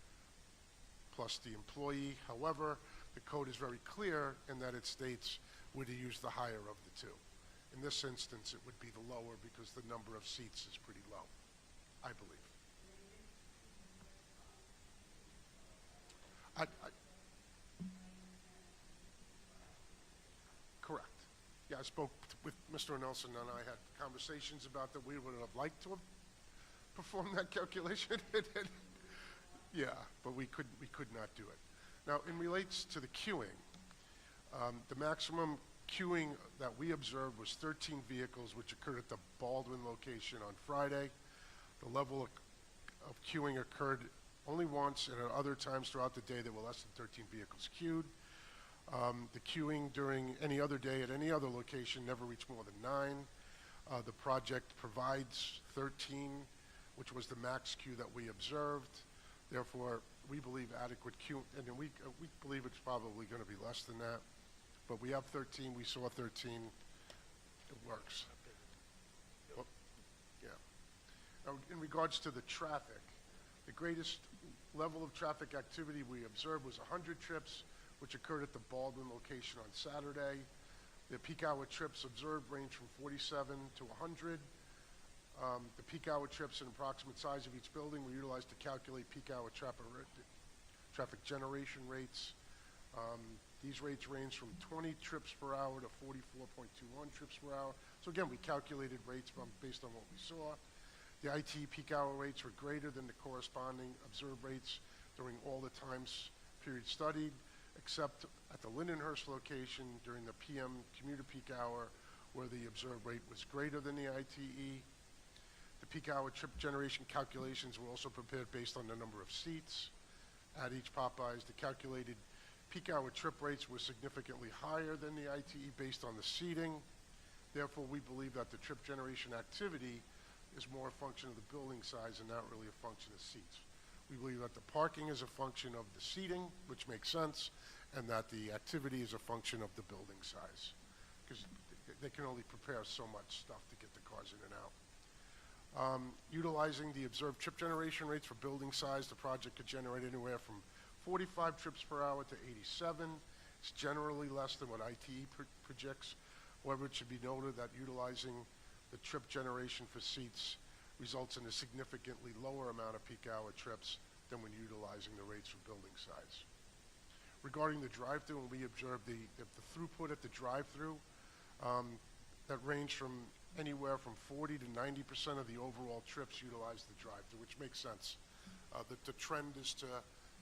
plus the employee. However, the code is very clear in that it states we're to use the higher of the 2. In this instance, it would be the lower because the number of seats is pretty low, I believe. Correct. Yeah, I spoke with Mr. Nelson, and I had conversations about that. We would have liked to have performed that calculation. Yeah, but we could not do it. Now, in relates to the queuing, the maximum queuing that we observed was 13 vehicles, which occurred at the Baldwin location on Friday. The level of queuing occurred only once, and at other times throughout the day, there were less than 13 vehicles queued. The queuing during any other day at any other location never reached more than 9. The project provides 13, which was the max queue that we observed. Therefore, we believe adequate queue, and then we believe it's probably going to be less than that. But we have 13, we saw 13, it works. Well, yeah. Now, in regards to the traffic, the greatest level of traffic activity we observed was 100 trips, which occurred at the Baldwin location on Saturday. The peak hour trips observed range from 47 to 100. The peak hour trips and approximate size of each building were utilized to calculate peak hour traffic generation rates. These rates range from 20 trips per hour to 44.21 trips per hour. So again, we calculated rates based on what we saw. The ITE peak hour rates were greater than the corresponding observed rates during all the times period studied, except at the Lindenhurst location during the PM commuter peak hour, where the observed rate was greater than the ITE. The peak hour trip generation calculations were also prepared based on the number of seats at each Popeyes. The calculated peak hour trip rates were significantly higher than the ITE based on the seating. Therefore, we believe that the trip generation activity is more a function of the building size and not really a function of seats. We believe that the parking is a function of the seating, which makes sense, and that the activity is a function of the building size, because they can only prepare so much stuff to get the cars in and out. Utilizing the observed trip generation rates for building size, the project could generate anywhere from 45 trips per hour to 87. It's generally less than what ITE projects. However, it should be noted that utilizing the trip generation for seats results in a significantly lower amount of peak hour trips than when utilizing the rates for building size. Regarding the drive-through, when we observed the throughput at the drive-through, that ranged from anywhere from 40 to 90% of the overall trips utilize the drive-through, which makes sense. The trend is to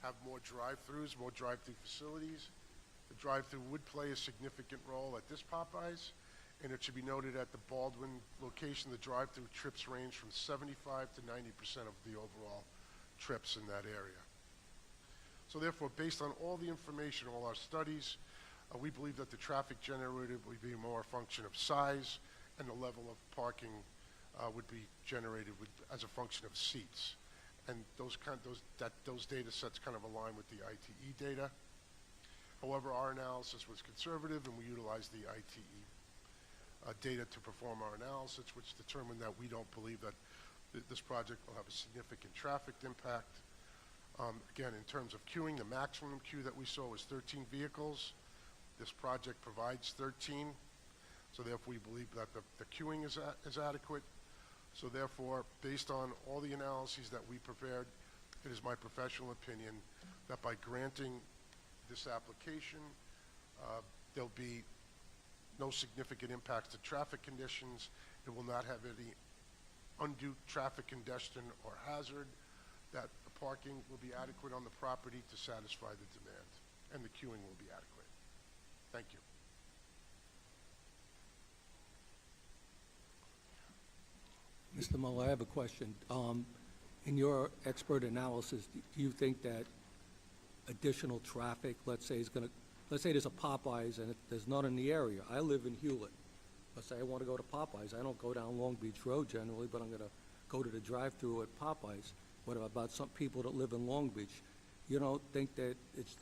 have more drive-throughs, more drive-through facilities. The drive-through would play a significant role at this Popeyes, and it should be noted at the Baldwin location, the drive-through trips range from 75 to 90% of the overall trips in that area. So therefore, based on all the information, all our studies, we believe that the traffic generated would be more a function of size, and the level of parking would be generated as a function of seats. And those data sets kind of align with the ITE data. However, our analysis was conservative, and we utilized the ITE data to perform our analysis, which determined that we don't believe that this project will have a significant traffic impact. Again, in terms of queuing, the maximum queue that we saw was 13 vehicles. This project provides 13, so therefore we believe that the queuing is adequate. So therefore, based on all the analyses that we prepared, it is my professional opinion that by granting this application, there'll be no significant impacts to traffic conditions. It will not have any undue traffic congestion or hazard, that the parking will be adequate on the property to satisfy the demand, and the queuing will be adequate. Thank you. Mr. Muller, I have a question. In your expert analysis, do you think that additional traffic, let's say there's a Popeyes and there's none in the area. I live in Hewlett. Let's say I want to go to Popeyes. I don't go down Long Beach Road generally, but I'm going to go to the drive-through at Popeyes. What about some people that live in Long Beach? You don't think that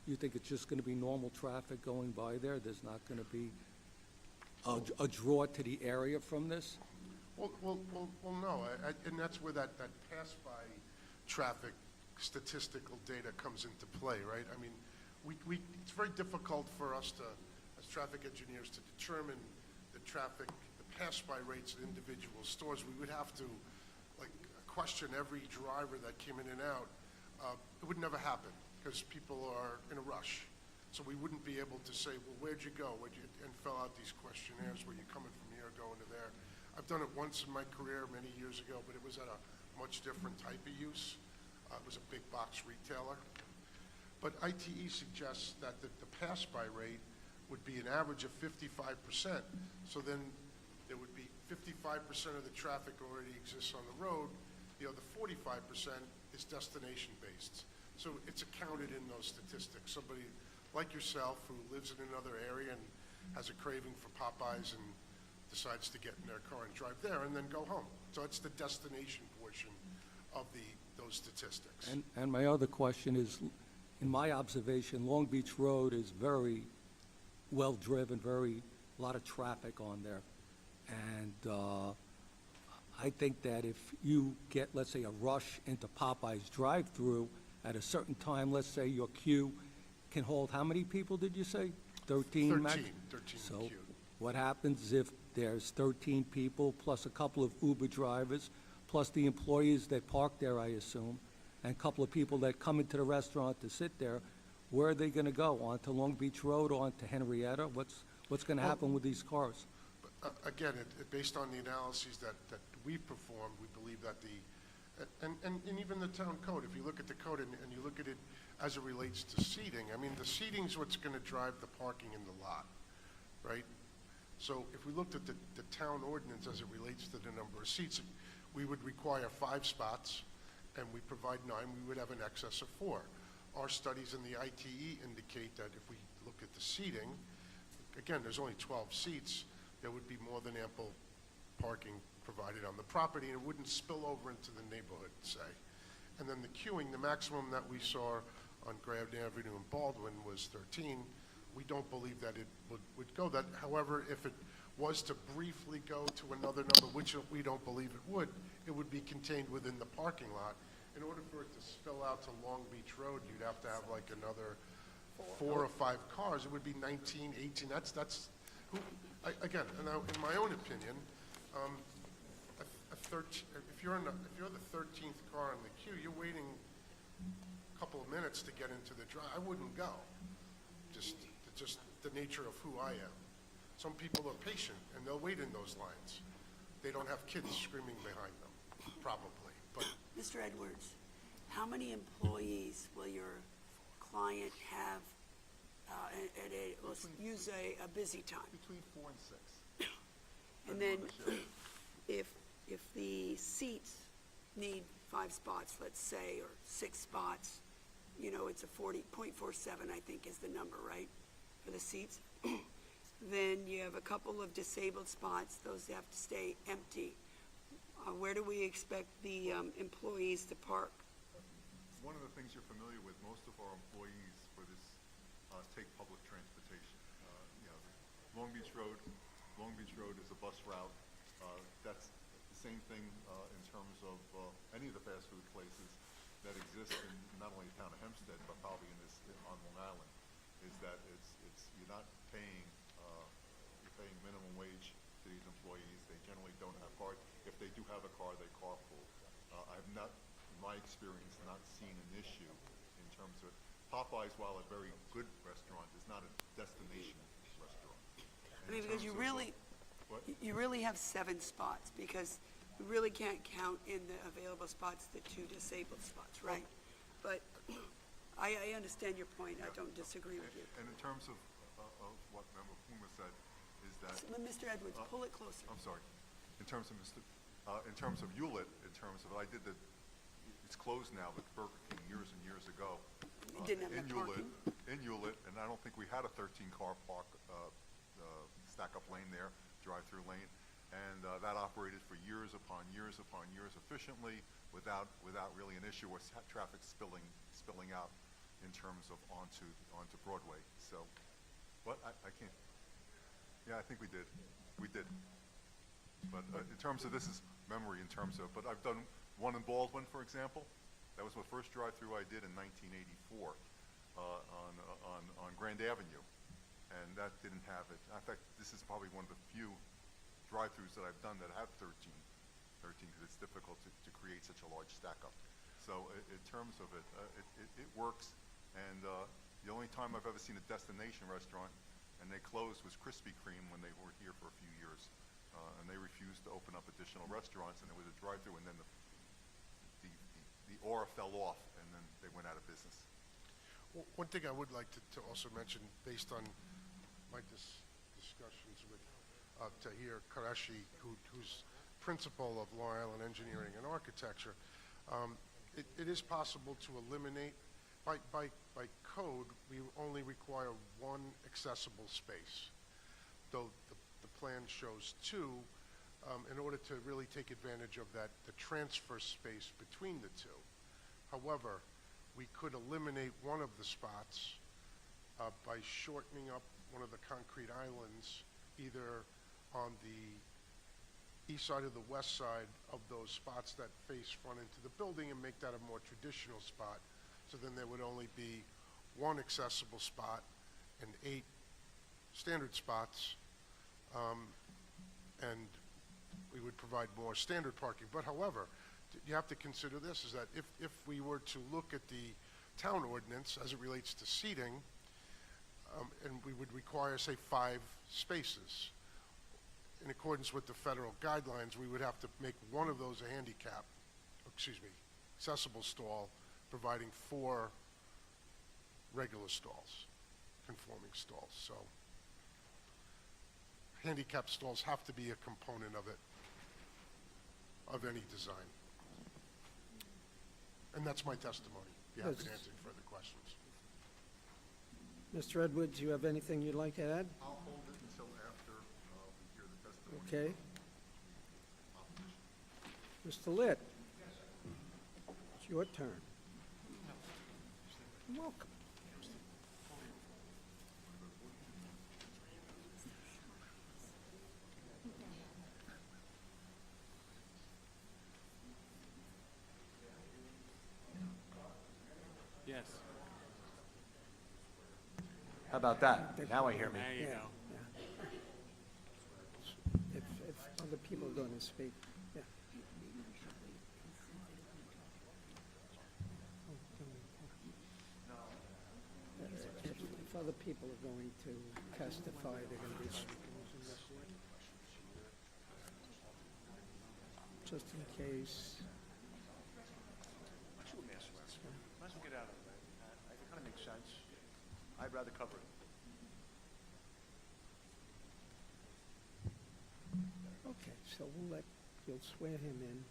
you think it's just going to be normal traffic going by there? There's not going to be a draw to the area from this? Well, no, and that's where that pass-by traffic statistical data comes into play, right? I mean, it's very difficult for us to, as traffic engineers, to determine the traffic, the pass-by rates at individual stores. We would have to, question every driver that came in and out. It would never happen, because people are in a rush. So we wouldn't be able to say, well, where'd you go? And fill out these questionnaires where you're coming from here, going to there. I've done it once in my career many years ago, but it was at a much different type of use. It was a big box retailer. But ITE suggests that the pass-by rate would be an average of 55%. So then there would be 55% of the traffic already exists on the road. The other 45% is destination-based. So it's accounted in those statistics. Somebody like yourself, who lives in another area and has a craving for Popeyes and decides to get in their car and drive there and then go home. So it's the destination portion of those statistics. And my other question is, in my observation, Long Beach Road is very well-driven, a lot of traffic on there. And I think that if you get, let's say, a rush into Popeye's drive-through at a certain time, let's say your queue can hold, how many people did you say? 13 max? 13 So queue. what happens if there's 13 people plus a couple of Uber drivers, plus the employees that park there, I assume, and a couple of people that come into the restaurant to sit there? Where are they going to go? Onto Long Beach Road, onto Henrietta? What's going to happen with these cars? Again, based on the analyses that we've performed, we believe that and even the town code, if you look at the code and you look at it as it relates to seating, I mean, the seating's what's going to drive the parking in the lot, right? So if we looked at the town ordinance as it relates to the number of seats, we would require 5 spots, and we provide 9, we would have an excess of 4. Our studies in the ITE indicate that if we look at the seating, again, there's only 12 seats, there would be more than ample parking provided on the property, and it wouldn't spill over into the neighborhood, say. And then the queuing, the maximum that we saw on Grand Avenue and Baldwin was 13. We don't believe that it would go that. However, if it was to briefly go to another number, which we don't believe it would be contained within the parking lot. In order for it to spill out to Long Beach Road, you'd have to have like another 4 or 5 cars. It would be 19, 18. Again, in my own opinion, if you're the 13th car in the queue, you're waiting a couple of minutes to get into the drive. I wouldn't go. Just the nature of who I am. Some people are patient and they'll wait in those lines. They don't have kids screaming behind them, probably. But Mr. Edwards, how many employees will your client have let's use a busy time? Between 4 and 6. And then if the seats need 5 spots, let's say, or 6 spots, it's a 40.47, I think is the number, right, for the seats? Then you have a couple of disabled spots, those have to stay empty. Where do we expect the employees to park? One of the things you're familiar with, most of our employees for this take public transportation. Long Beach Road is a bus route. That's the same thing in terms of any of the fast food places that exist in not only the town of Hempstead, but probably on Long Island, is that you're not paying you're paying minimum wage to these employees. They generally don't have cars. If they do have a car, they carpool. I've not, in my experience, not seen an issue in terms of Popeyes, while a very good restaurant, is not a destination restaurant. I mean, because you really have 7 spots, because you really can't count in the available spots the 2 disabled spots, right? But I understand your point. I don't disagree with you. And in terms of what Member Puma said, is that Mr. Edwards, pull it closer. I'm sorry. In terms of Hewlett, it's closed now, but Burger King years and years ago. It didn't have enough parking. In Hewlett, and I don't think we had a 13-car park stack-up lane there, drive-through lane, and that operated for years upon years efficiently, without really an issue with traffic spilling out in terms of onto Broadway. So, what I can't. Yeah, I think we did. But in terms of, this is memory in terms of, but I've done one in Baldwin, for example. That was the first drive-through I did in 1984 on Grand Avenue, and that didn't have it. In fact, this is probably one of the few drive-throughs that I've done that have 13, because it's difficult to create such a large stack-up. So in terms of it, it works, and the only time I've ever seen a destination restaurant and they closed was Krispy Kreme when they were here for a few years, and they refused to open up additional restaurants, and there was a drive-through, and then the aura fell off, and then they went out of business. one thing I would like to also mention, based on my discussions with Tahir Qureshi, who's principal of Long Island Engineering and Architecture, it is possible to eliminate By code, we only require one accessible space, though the plan shows two, in order to really take advantage of the transfer space between the two. However, we could eliminate one of the spots by shortening up one of the concrete islands, either on the east side or the west side of those spots that face front into the building, and make that a more traditional spot. So then there would only be one accessible spot and 8 standard spots, and we would provide more standard parking. But however, you have to consider this, is that if we were to look at the town ordinance as it relates to seating, and we would require, say, 5 spaces, in accordance with the federal guidelines, we would have to make one of those accessible stall, providing 4 regular stalls, conforming stalls. So handicap stalls have to be a component of it, of any design. And that's my testimony. Be happy to Yes. answer any further questions. Mr. Edwards, you have anything you'd like to add? I'll hold it until after we hear the testimony. Okay. Opposition. Mr. Litt? It's your turn. You're welcome. Yes, How about that? Now I hear me. there you Yeah, go. yeah. If other people are going to speak, yeah. If other people are going to testify, they're going to be speaking. Just in case. Might as well get out of it. It kind of makes sense. I'd rather cover it. Okay, so you'll swear him in,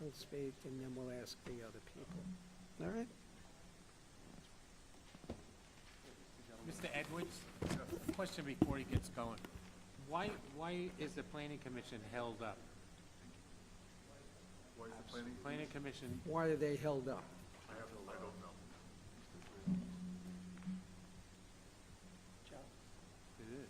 he'll speak, and then we'll ask the other people. All right? Mr. Edwards, a question before he gets going. Why is the planning commission held up? Why is the planning? Planning commission, Why are they held up? I don't know. it is.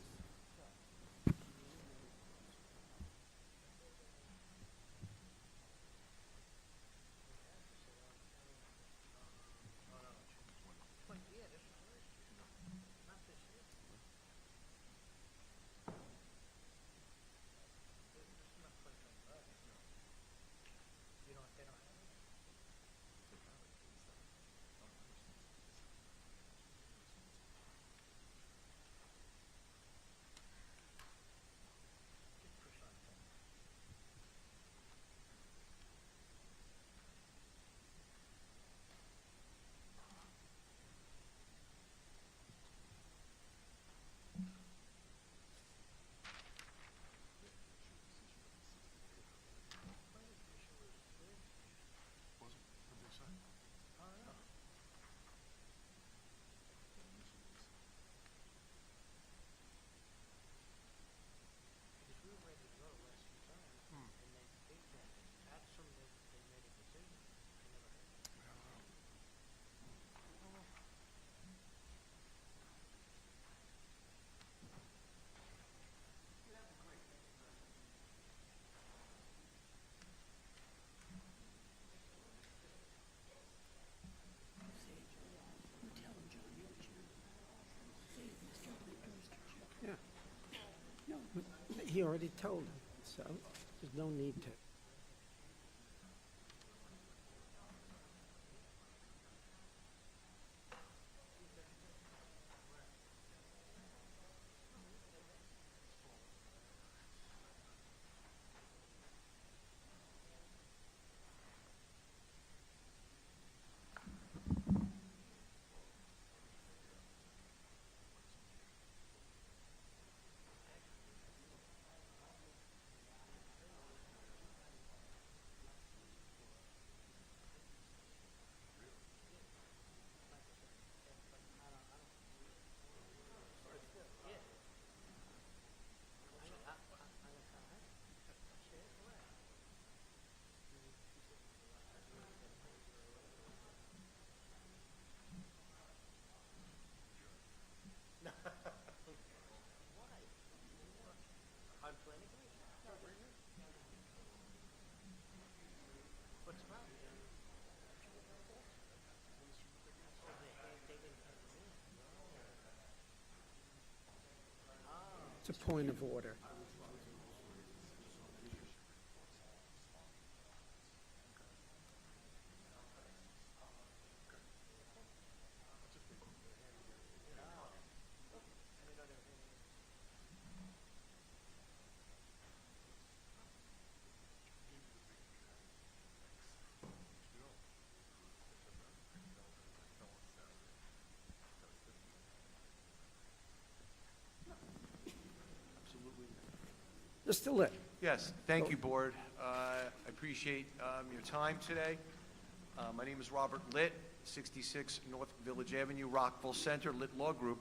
He already told him, so there's no need to. It's a point of order. Mr. Litt. Yes, thank you, Board. I appreciate your time today. My name is Robert Litt, 66 North Village Avenue, Rockville Center, Litt Law Group.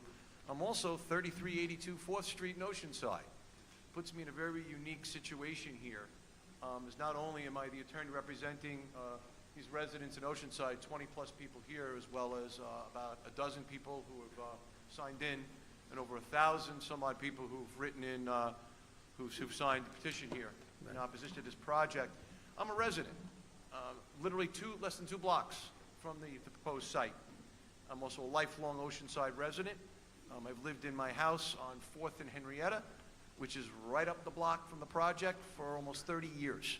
I'm also 3382 4th Street in Oceanside. Puts me in a very unique situation here, as not only am I the attorney representing these residents in Oceanside, 20-plus people here, as well as about a dozen people who have signed in, and over 1,000 some odd people who've written in, who've signed the petition here in opposition to this project. I'm a resident, literally less than 2 blocks from the proposed site. I'm also a lifelong Oceanside resident. I've lived in my house on 4th and Henrietta, which is right up the block from the project, for almost 30 years.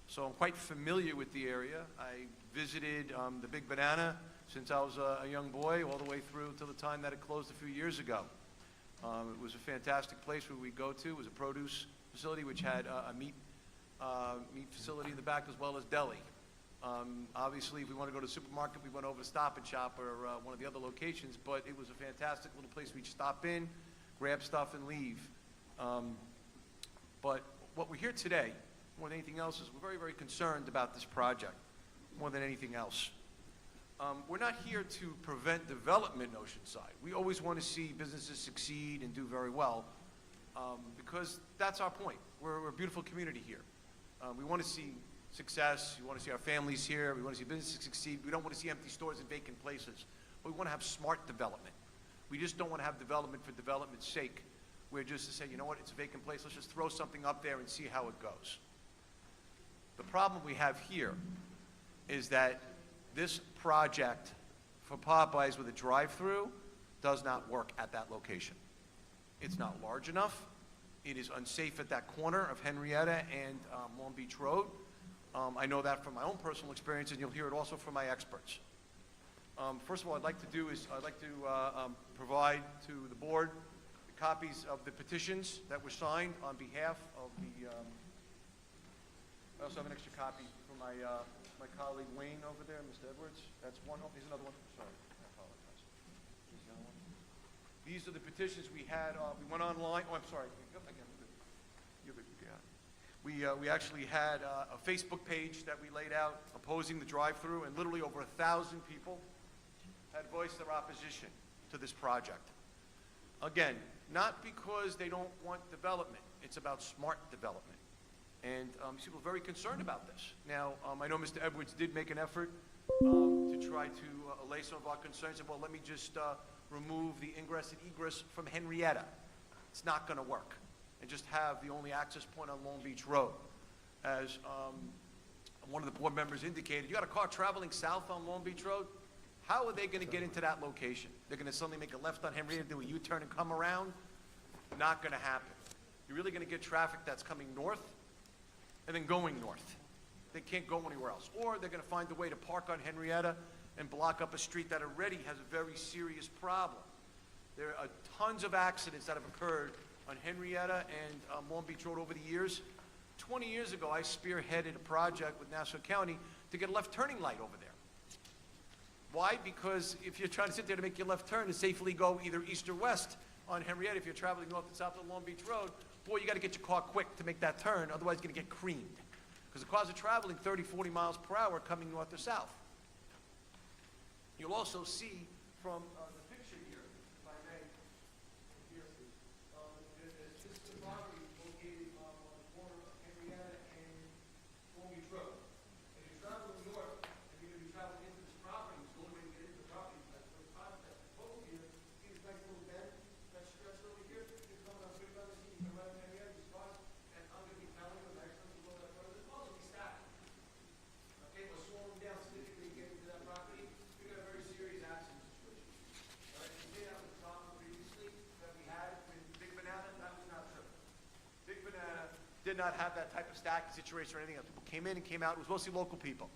So I'm quite familiar with the area. I visited the Big Banana since I was a young boy, all the way through to the time that it closed a few years ago. It was a fantastic place where we go to. It was a produce facility which had a meat facility in the back, as well as deli. Obviously, if we want to go to the supermarket, we went over to Stop and Shop or one of the other locations, but it was a fantastic little place. We'd stop in, grab stuff, and leave. But what we're here today, more than anything else, is we're very, very concerned about this project, more than anything else. We're not here to prevent development in Oceanside. We always want to see businesses succeed and do very well, because that's our point. We're a beautiful community here. We want to see success. We want to see our families here. We want to see businesses succeed. We don't want to see empty stores and vacant places. But we want to have smart development. We just don't want to have development for development's sake. We're just to say, you know what, it's a vacant place. Let's just throw something up there and see how it goes. The problem we have here is that this project for Popeyes with a drive-through does not work at that location. It's not large enough. It is unsafe at that corner of Henrietta and Long Beach Road. I know that from my own personal experience, and you'll hear it also from my experts. First of all, I'd like to provide to the board the copies of the petitions that were signed on behalf of the, I also have an extra copy for my colleague Wayne over there, Mr. Edwards. That's one. Oh, here's another one. Sorry, I apologize. Here's the other one. These are the petitions we had. We went online. Oh, I'm sorry. Again, you're good. You got it. We actually had a Facebook page that we laid out opposing the drive-through, and literally over 1,000 people had voiced their opposition to this project. Again, not because they don't want development. It's about smart development. And these people are very concerned about this. Now, I know Mr. Edwards did make an effort to try to allay some of our concerns. And, well, let me just remove the ingress and egress from Henrietta. It's not going to work. And just have the only access point on Long Beach Road. As one of the board members indicated, you got a car traveling south on Long Beach Road, how are they going to get into that location? They're going to suddenly make a left on Henrietta, do a U-turn and come around? Not going to happen. You're really going to get traffic that's coming north and then going north. They can't go anywhere else. Or they're going to find a way to park on Henrietta and block up a street that already has a very serious problem. There are tons of accidents that have occurred on Henrietta and Long Beach Road over the years. 20 years ago, I spearheaded a project with Nassau County to get a left turning light over there. Why? Because if you're trying to sit there to make your left turn to safely go either east or west on Henrietta, if you're traveling north and south of Long Beach Road, boy, you got to get your car quick to make that turn, otherwise you're going to get creamed. Because the cars are traveling 30, 40 miles per hour coming north or south. You'll also see from the picture here, if I may, here, this is the property located on the corner of Henrietta and Long Beach Road. As you're traveling north, and you're going to be traveling into this property, it's the only way to get into the property. That's the project that's proposed here. See this nice little bend that's stretched over here? You're coming on Good Brothers, you can run in Henrietta, these cars, and I'm going to be telling you the next time you go that far, there's supposed to be static. Okay, we'll slow them down significantly to get into that property. You're going to have a very serious accident situation. All right, you see that was the problem previously that we had with Big Banana? That was not did not have that type of stacking situation or anything else. People came in and came out. It was mostly local people.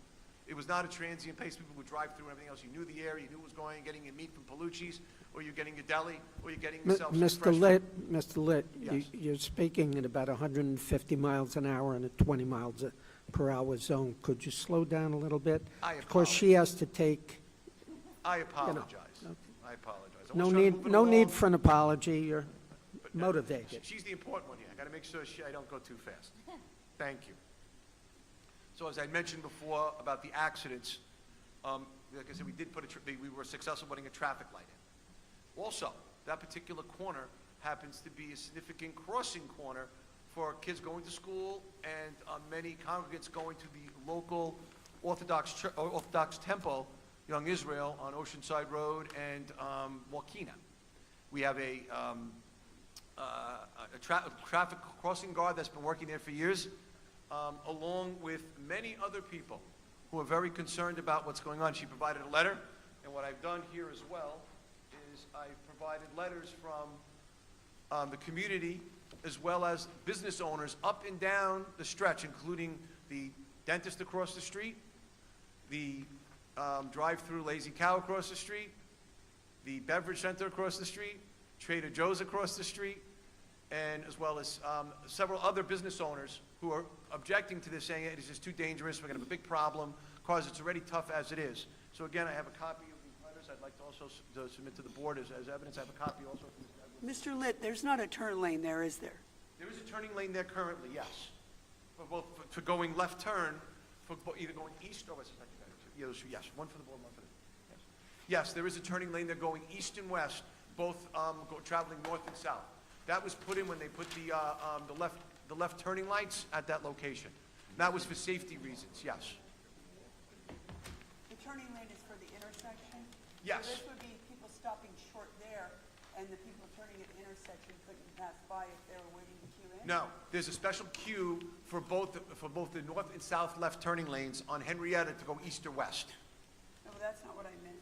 It was not a transient place. People would drive through and everything else. You knew the area. You knew what was going on, getting your meat from Palucci's, or you're getting your deli, or you're getting yourself some fresh Mr. fruit. Litt, Yes. you're speaking at about 150 miles an hour in a 20 miles per hour zone. Could you slow down a little bit? I Of course, she has to take, I apologize. okay. I apologize. I no was trying to need, move it no need along, for an apology. You're but, motivated. She's the important one here. I got to make sure I don't go too fast. Thank you. So as I mentioned before about the accidents, like I said, we were successful putting a traffic light in. Also, that particular corner happens to be a significant crossing corner for kids going to school and many congregants going to the local Orthodox temple, Young Israel, on Oceanside Road and Wakina. We have a traffic crossing guard that's been working there for years, along with many other people who are very concerned about what's going on. She provided a letter, and what I've done here as well is I've provided letters from the community as well as business owners up and down the stretch, including the dentist across the street, the drive-through Lazy Cow across the street, the beverage center across the street, Trader Joe's across the street, and as well as several other business owners who are objecting to this, saying it is just too dangerous, we're going to have a big problem, because it's already tough as it is. So again, I have a copy of these letters I'd like to also submit to the board as evidence. I have a copy also from Mr. Edwards. Mr. Litt, there's not a turn lane there, is there? There is a turning lane there currently, yes. For going left turn, either going east or west. Yes, one for the board, one for the, yes. Yes, there is a turning lane there going east and west, both traveling north and south. That was put in when they put the left turning lights at that location. That was for safety reasons, yes. The turning lane is for the intersection? Yes. So this would be people stopping short there, and the people turning at the intersection couldn't pass by if they were waiting to queue in? No, there's a special queue for both the north and south left turning lanes on Henrietta to go east or west. No, but that's not what I meant.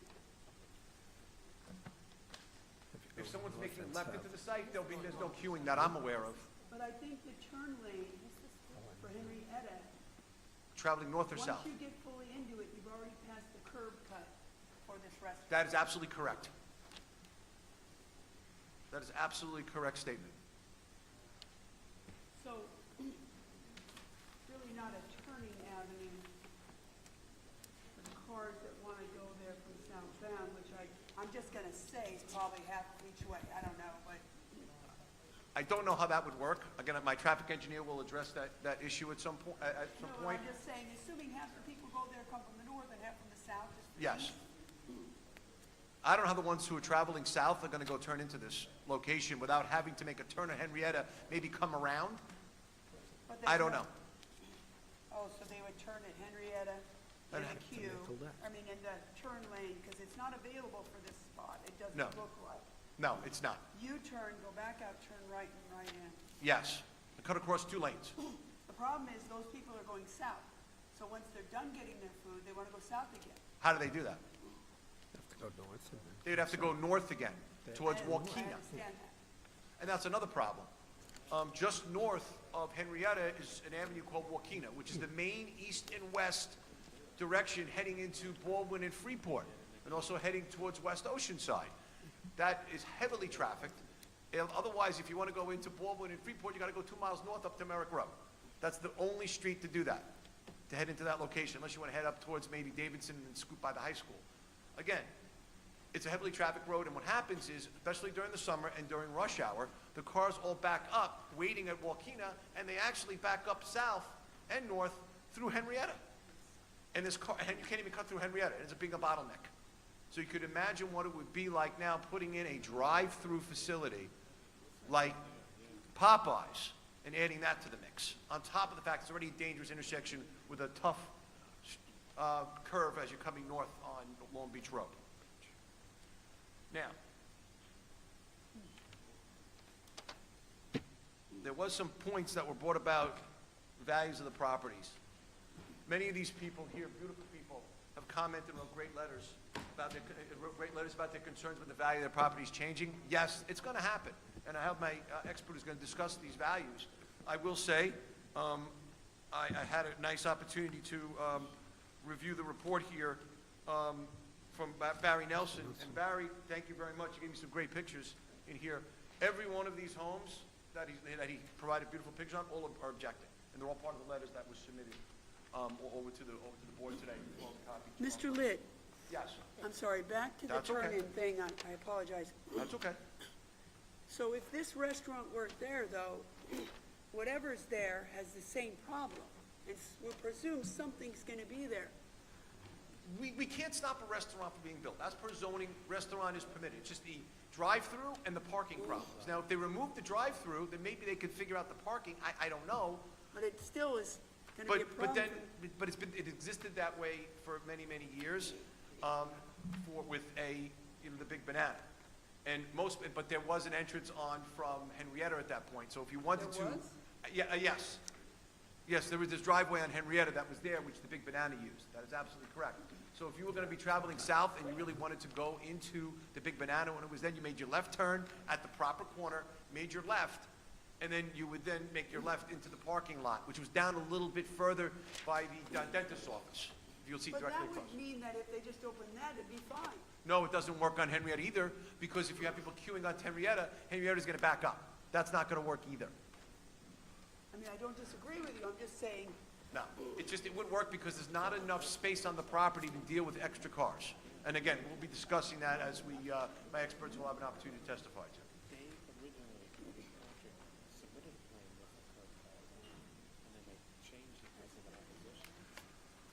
If someone's making a left into the site, there's no queuing that I'm aware of. But I think the turn lane for Henrietta, Traveling north or once south. you get fully into it, you've already passed the curb cut for this restaurant. That is absolutely correct. That is absolutely correct statement. So, really not a turning avenue for the cars that want to go there from southbound, which I'm just going to say is probably half each way. I don't know, but I don't know how that would work. Again, my traffic engineer will address that issue at some point. no, but I'm just saying, assuming half the people go there come from the north and half from the south. Is the Yes. east. I don't know how the ones who are traveling south are going to go turn into this location without having to make a turn at Henrietta, maybe come around. But I there's don't no- know. Oh, so they would turn at Henrietta in And the have queue, make a left. I mean, in the turn lane, because it's not available for this spot. It doesn't No. look like. No, it's not. U-turn, go back out, turn right and right in. Yes. Cut across 2 lanes. The problem is those people are going south. So once they're done getting their food, they want to go south again. How do they do that? Have to go north and then- They'd have to go north again, towards I Wakina. understand that. And that's another problem. Just north of Henrietta is an avenue called Wakina, which is the main east and west direction heading into Baldwin and Freeport, and also heading towards West Oceanside. That is heavily trafficked. And otherwise, if you want to go into Baldwin and Freeport, you got to go 2 miles north up to Merrick Road. That's the only street to do that, to head into that location, unless you want to head up towards maybe Davidson and scoot by the high school. Again, it's a heavily trafficked road, and what happens is, especially during the summer and during rush hour, the cars all back up, waiting at Wakina, and they actually back up south and north through Henrietta. And and you can't even cut through Henrietta. It ends up being a bottleneck. So you could imagine what it would be like now putting in a drive-through facility like Popeyes and adding that to the mix, on top of the fact it's already a dangerous intersection with a tough curve as you're coming north on Long Beach Road. Now, there was some points that were brought about, values of the properties. Many of these people here, beautiful people, have commented and wrote great letters about their concerns with the value of their properties changing. Yes, it's going to happen, and I have my expert who's going to discuss these values. I will say, I had a nice opportunity to review the report here from Barry Nelson. And Barry, thank you very much. You gave me some great pictures in here. Every one of these homes that he provided beautiful pictures on, all are objecting. And they're all part of the letters that was submitted over to the board today. Mr. Litt, Yes, I'm sorry, back to the That's okay. turn-in thing, I apologize. that's okay. So if this restaurant weren't there, though, whatever's there has the same problem. And we presume something's gonna be there. We can't stop a restaurant from being built. As per zoning, restaurant is permitted. It's just the drive-through and the parking problems. Now, if they remove the drive-through, then maybe they could figure out the parking. I don't know. But it still is gonna be a But problem. then, but it existed that way for many, many years, with the Big Banana. And but there was an entrance on from Henrietta at that point, so if you wanted to. There was? Yes. Yes, there was this driveway on Henrietta that was there, which the Big Banana used. That is absolutely correct. So if you were gonna be traveling south and you really wanted to go into the Big Banana, when it was then, you made your left turn at the proper corner, made your left, and then you would then make your left into the parking lot, which was down a little bit further by the dentist's office. You'll see But directly that across. would mean that if they just opened that, it'd be fine. No, it doesn't work on Henrietta either, because if you have people queuing on Henrietta, Henrietta's gonna back up. That's not gonna work either. I mean, I don't disagree with you, I'm just saying, No, it wouldn't work because there's not enough space on the property to deal with extra cars. And again, we'll be discussing that as my experts will have an opportunity to testify to.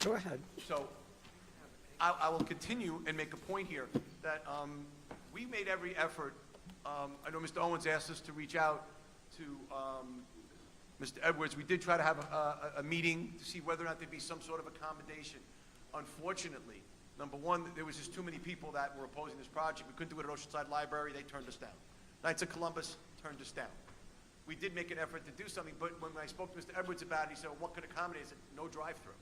Go ahead. So, I will continue and make a point here that we made every effort. I know Mr. Owens asked us to reach out to Mr. Edwards. We did try to have a meeting to see whether or not there'd be some sort of accommodation. Unfortunately, number one, there was just too many people that were opposing this project. We couldn't do it at Oceanside Library. They turned us down. Knights of Columbus turned us down. We did make an effort to do something, but when I spoke to Mr. Edwards about it, he said, well, what could accommodate? I said, no drive-through.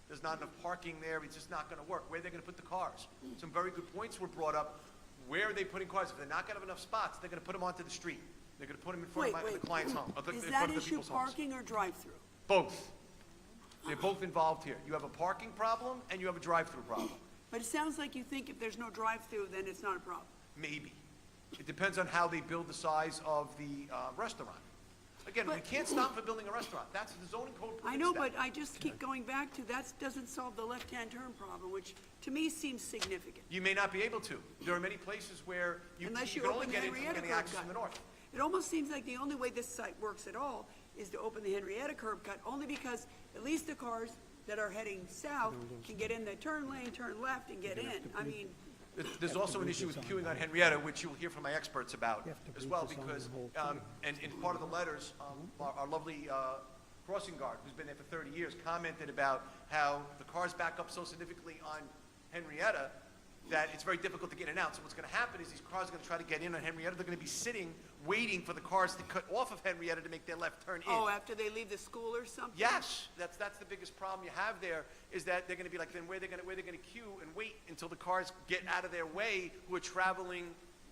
There's not enough parking there. It's just not going to work. Where are they going to put the cars? Some very good points were brought up. Where are they putting cars? If they're not going to have enough spots, they're going to put them onto the street. They're going to put them in front wait, of the client's home. is in that front of the issue people's homes. parking or drive-through? Both. They're both involved here. You have a parking problem and you have a drive-through problem. But it sounds like you think if there's no drive-through, then it's not a problem. Maybe. It depends on how they build the size of the restaurant. Again, we But- can't stop for building a restaurant. That's the zoning code permits I know, that. but I just keep going back to, that doesn't solve the left-hand turn problem, which to me seems significant. You may not be able to. There are many places where you Unless can you only open get the in from Henrietta getting curb access cut. from the north. It almost seems like the only way this site works at all is to open the Henrietta curb cut, only because at least the cars that are heading south can get in the turn lane, turn left, and get in. I mean, There's also an issue with queuing on Henrietta, which you'll hear from my experts about as well, because, and in part of the letters, our lovely crossing guard, who's been there for 30 years, commented about how the cars back up so significantly on Henrietta that it's very difficult to get in and out. So what's going to happen is these cars are going to try to get in on Henrietta. They're going to be sitting, waiting for the cars to cut off of Henrietta to make their left turn in. oh, after they leave the school or something? Yes, that's the biggest problem you have there, is that they're gonna be like, then where they're gonna queue and wait until the cars get out of their way, who are traveling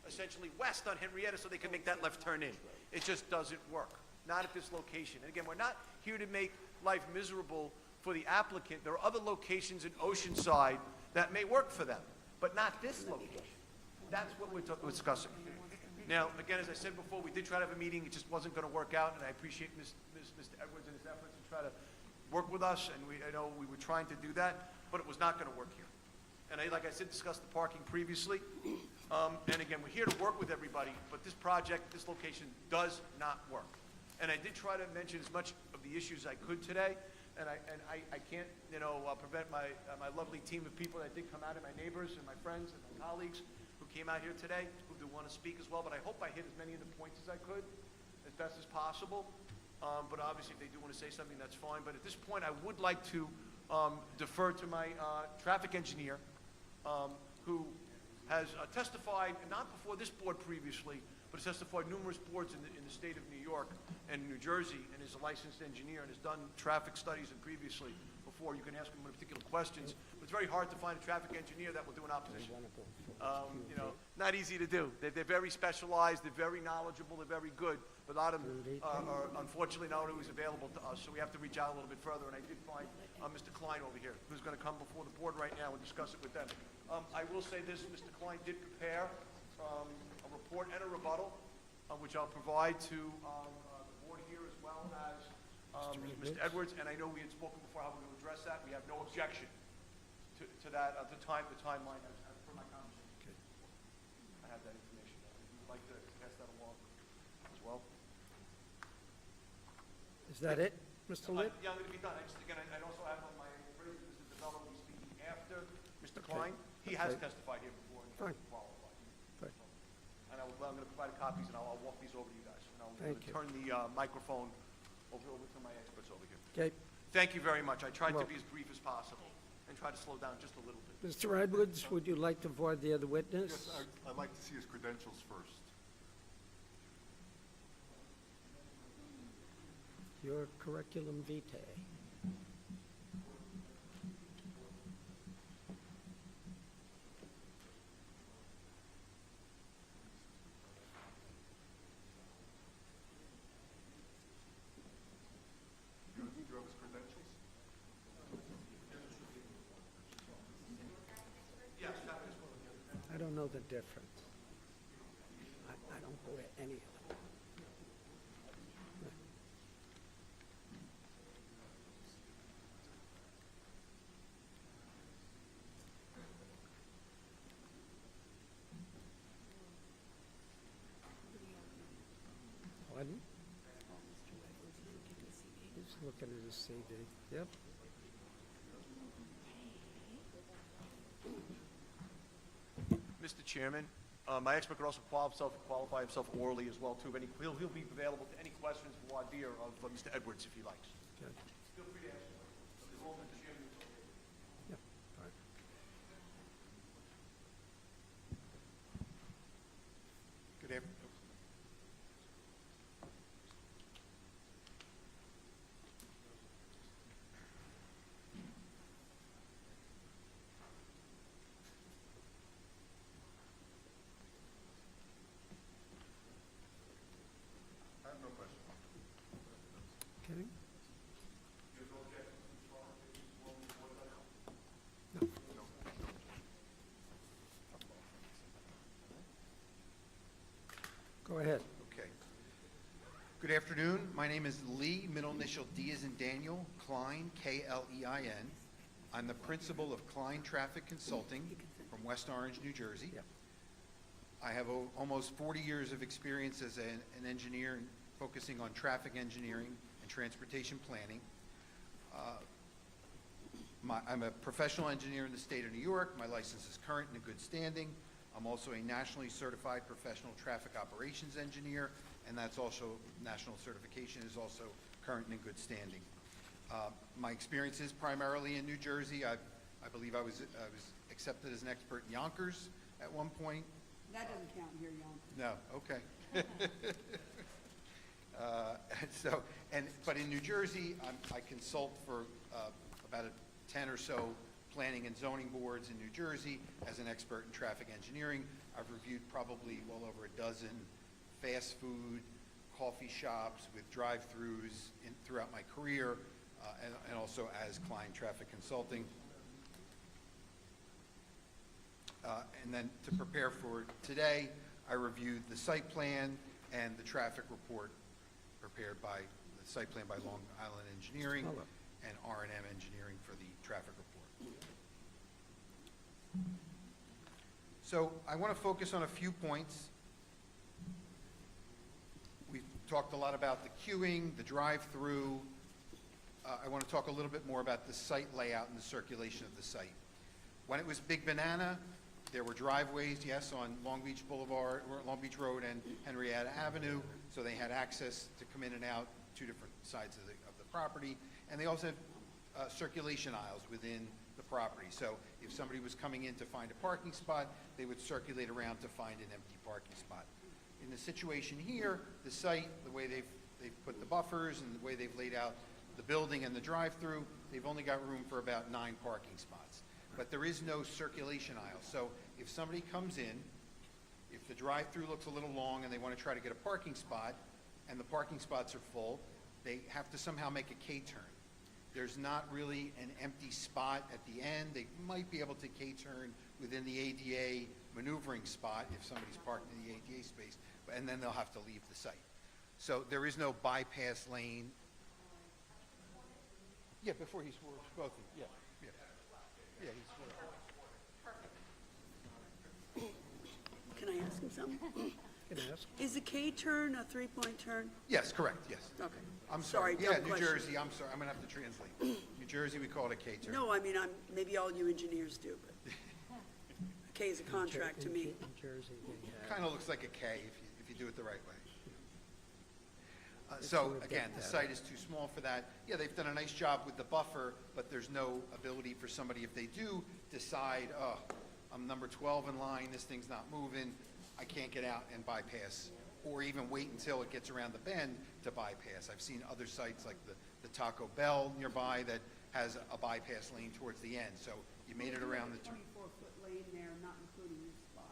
essentially west on Henrietta, so they can make that left turn in. It just doesn't work, not at this location. And again, we're not here to make life miserable for the applicant. There are other locations in Oceanside that may work for them, but not this location. That's what we're discussing. Now, again, as I said before, we did try to have a meeting, it just wasn't gonna work out, and I appreciate Mr. Edwards and his efforts to try to work with us, and I know we were trying to do that, but it was not gonna work here. And like I said, discussed the parking previously, and again, we're here to work with everybody, but this project, this location does not work. And I did try to mention as much of the issues I could today, and I can't, prevent my lovely team of people that did come out, and my neighbors and my friends and my colleagues who came out here today, who do want to speak as well, but I hope I hit as many of the points as I could, as best as possible. But obviously, if they do want to say something, that's fine. But at this point, I would like to defer to my traffic engineer, who has testified, not before this board previously, but has testified numerous boards in the state of New York and New Jersey, and is a licensed engineer and has done traffic studies and previously before. You can ask him particular questions, but it's very hard to find a traffic engineer that will do an opposition. not easy to do. They're very specialized, they're very knowledgeable, they're very good, but a lot of them are unfortunately not always available to us, so we have to reach out a little bit further, and I did find Mr. Klein over here, who's going to come before the board right now and discuss it with them. I will say this, Mr. Klein did prepare a report and a rebuttal, which I'll provide to the board here as well as Mr. Edwards, and I know we had spoken before how we're going to address that. We have no objection to that, the timeline as per my conversation. I have that information. I'd like to pass that along as well. Is that it, Mr. Litt? Yeah, I'm going to be done. I'd also have on my appraisal, Mr. Development will be speaking after Mr. Klein. He has testified here before and he Fine. doesn't qualify. Fine. And I'm going to provide copies and I'll walk these over to you guys. And I'll Thank you. turn the microphone over to my experts over here. Okay. Thank you very much. I tried to Well- be as brief as possible and try to slow down just a little bit. Mr. Edwards, would you like to void the other witness? Yes, I'd like to see his credentials first. Your curriculum vitae. Do you have his credentials? I don't know the difference. I don't go to any of them. Pardon? He's looking at his CV. Yep. Mr. Chairman, my expert could also qualify himself orally as well, too, but he'll be available to any questions for Wadir of Mr. Edwards if he likes. Okay. Feel free to ask him. As long as Mr. Chairman is okay. Yeah. Fine. Good afternoon. I have no question. Okay. Go ahead. Okay. Good afternoon. My name is Lee, middle initial D as in Daniel, Klein, K-L-E-I-N. I'm the principal of Klein Traffic Consulting from West Orange, New Jersey. Yep. I have almost 40 years of experience as an engineer focusing on traffic engineering and transportation planning. I'm a professional engineer in the state of New York. My license is current and in good standing. I'm also a nationally certified professional traffic operations engineer, and that's also, national certification is also current and in good standing. My experience is primarily in New Jersey. I believe I was accepted as an expert in Yonkers at one point. That doesn't count here, Jan. No, okay. But in New Jersey, I consult for about 10 or so planning and zoning boards in New Jersey as an expert in traffic engineering. I've reviewed probably well over a dozen fast food, coffee shops with drive-throughs throughout my career, and also as Klein Traffic Consulting. And then to prepare for today, I reviewed the site plan and the traffic report prepared by the site plan by Long Island Engineering Hello. and R&M Engineering for the traffic report. So I want to focus on a few points. We've talked a lot about the queuing, the drive-through. I want to talk a little bit more about the site layout and the circulation of the site. When it was Big Banana, there were driveways, yes, on Long Beach Boulevard, or Long Beach Road and Henrietta Avenue, so they had access to come in and out two different sides of the property. And they also had circulation aisles within the property. So if somebody was coming in to find a parking spot, they would circulate around to find an empty parking spot. In the situation here, the site, the way they've put the buffers and the way they've laid out the building and the drive-through, they've only got room for about 9 parking spots. But there is no circulation aisle. So if somebody comes in If the drive-through looks a little long and they want to try to get a parking spot, and the parking spots are full, they have to somehow make a K-turn. There's not really an empty spot at the end. They might be able to K-turn within the ADA maneuvering spot if somebody's parked in the ADA space, and then they'll have to leave the site. So there is no bypass lane. Yeah, before he swore, both of them, yeah, yeah. Yeah, he swore. Can I ask him something? You can ask. Is a K-turn a three-point turn? Yes, correct, yes. Okay. I'm sorry. dumb Yeah, New question. Jersey, I'm sorry, I'm gonna have to translate. New Jersey, we call it a K-turn. No, I mean, maybe all you engineers do, but a K is a contract to me. In Jersey, they have. Kind of looks like a K if you do it the right way. So again, the site is too small for that. Yeah, they've done a nice job with the buffer, but there's no ability for somebody, if they do decide, oh, I'm number 12 in line, this thing's not moving, I can't get out and bypass, or even wait until it gets around the bend to bypass. I've seen other sites like the Taco Bell nearby that has a bypass lane towards the end. So you made it around the turn. 24-foot lane there, not including these spots.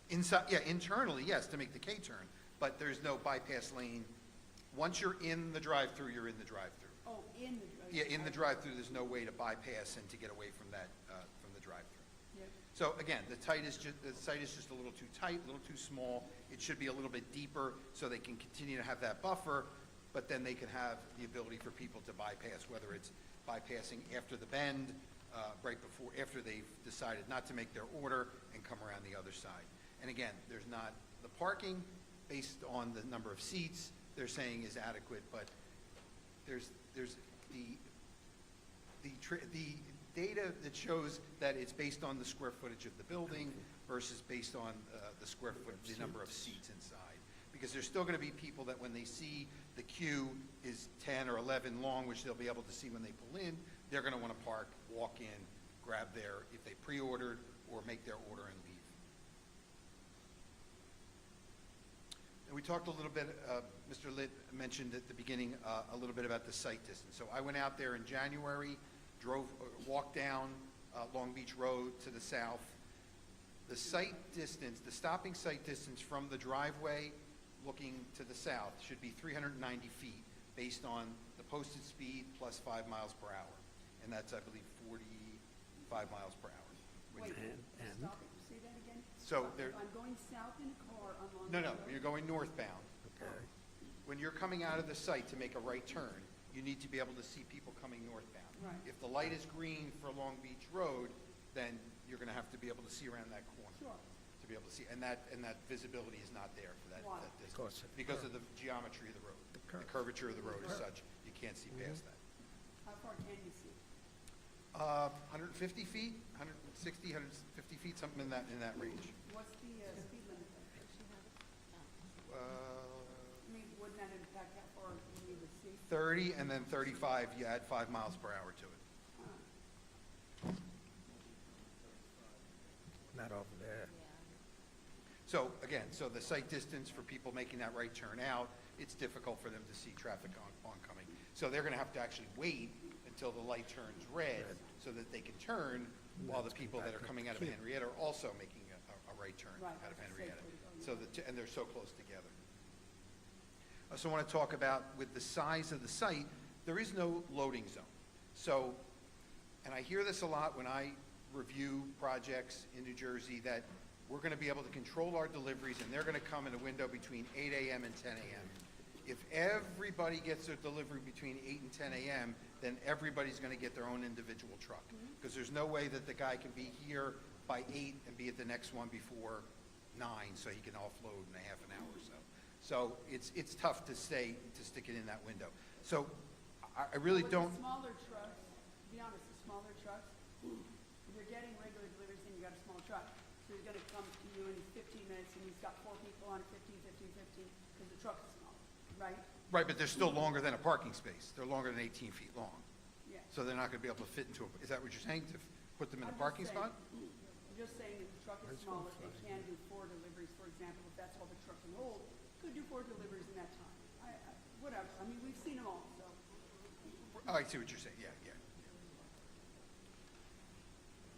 Inside, yeah, internally, yes, to make the K-turn, but there's no bypass lane. Once you're in the drive-through, you're in the drive-through. Oh, in the. Yeah, in the drive-through, there's no way to bypass and to get away from that, from the drive-through. Yep. So again, the site is just a little too tight, a little too small. It should be a little bit deeper so they can continue to have that buffer, but then they can have the ability for people to bypass, whether it's bypassing after the bend, right before, after they've decided not to make their order and come around the other side. And again, there's not, the parking based on the number of seats they're saying is adequate, but there's the data that shows that it's based on the square footage of the building versus based on the square foot, the number of seats inside. Because there's still going to be people that when they see the queue is 10 or 11 long, which they'll be able to see when they pull in, they're going to want to park, walk in, grab their, if they pre-ordered, or make their order and leave. And we talked a little bit, Mr. Litt mentioned at the beginning a little bit about the site distance. So I went out there in January, walked down Long Beach Road to the south. The site distance, the stopping site distance from the driveway looking to the south should be 390 feet based on the posted speed plus 5 miles per hour. And that's, I believe, 45 miles per hour. Wait, And- stop it, say that again? So there, If I'm going south in a car, I'm on. no, the no, road. you're going northbound. Okay. When you're coming out of the site to make a right turn, you need to be able to see people coming northbound. Right. If the light is green for Long Beach Road, then you're going to have to be able to see around that corner. Sure. To be able to see, and that visibility is not there for that, Why? that distance. Because Because of of the the geometry of the road. The curve. curvature of the road is such, you can't see past that. How far can you see? 150 feet, 160, 150 feet, something in that range. What's the speed limit there? Uh, I mean, wouldn't that impact how far you need to see? 30 and then 35, you add 5 miles per hour to it. Not over there. So again, so the site distance for people making that right turn out, it's difficult for them to see traffic oncoming. So they're going to have to actually wait until the light turns red so that they can turn while the people that are coming out of Henrietta are also making a right turn Right, out of that's the Henrietta. safe way to go, So and they're so close together. I also want to talk about with the size of the site, there is no loading zone. So, and I hear this a lot when I review projects in New Jersey, that we're going to be able to control our deliveries and they're going to come in a window between 8 a.m. and 10 a.m. If everybody gets their delivery between 8 and 10 a.m., then everybody's going to get their own individual truck. Because there's no way that the guy can be here by 8 and be at the next one before 9 so he can offload in a half an hour or so. So it's tough to stick it in that window. So I really With don't. the smaller trucks, to be honest, the smaller trucks, if you're getting regular deliveries and you got a small truck, so he's gonna come to you in 15 minutes and he's got 4 people on 15, because the truck is smaller, right? Right, but they're still longer than a parking space. They're longer than 18 feet long. Yeah. So they're not going to be able to fit into a, is that what you're saying, to put them in a I'm just parking saying- spot? I'm just saying if the truck is smaller, it can do 4 deliveries, for example, if that's all the truck can hold, could do 4 deliveries in that time. Whatever, I mean, we've seen them all, so. Oh, I see what you're saying, yeah.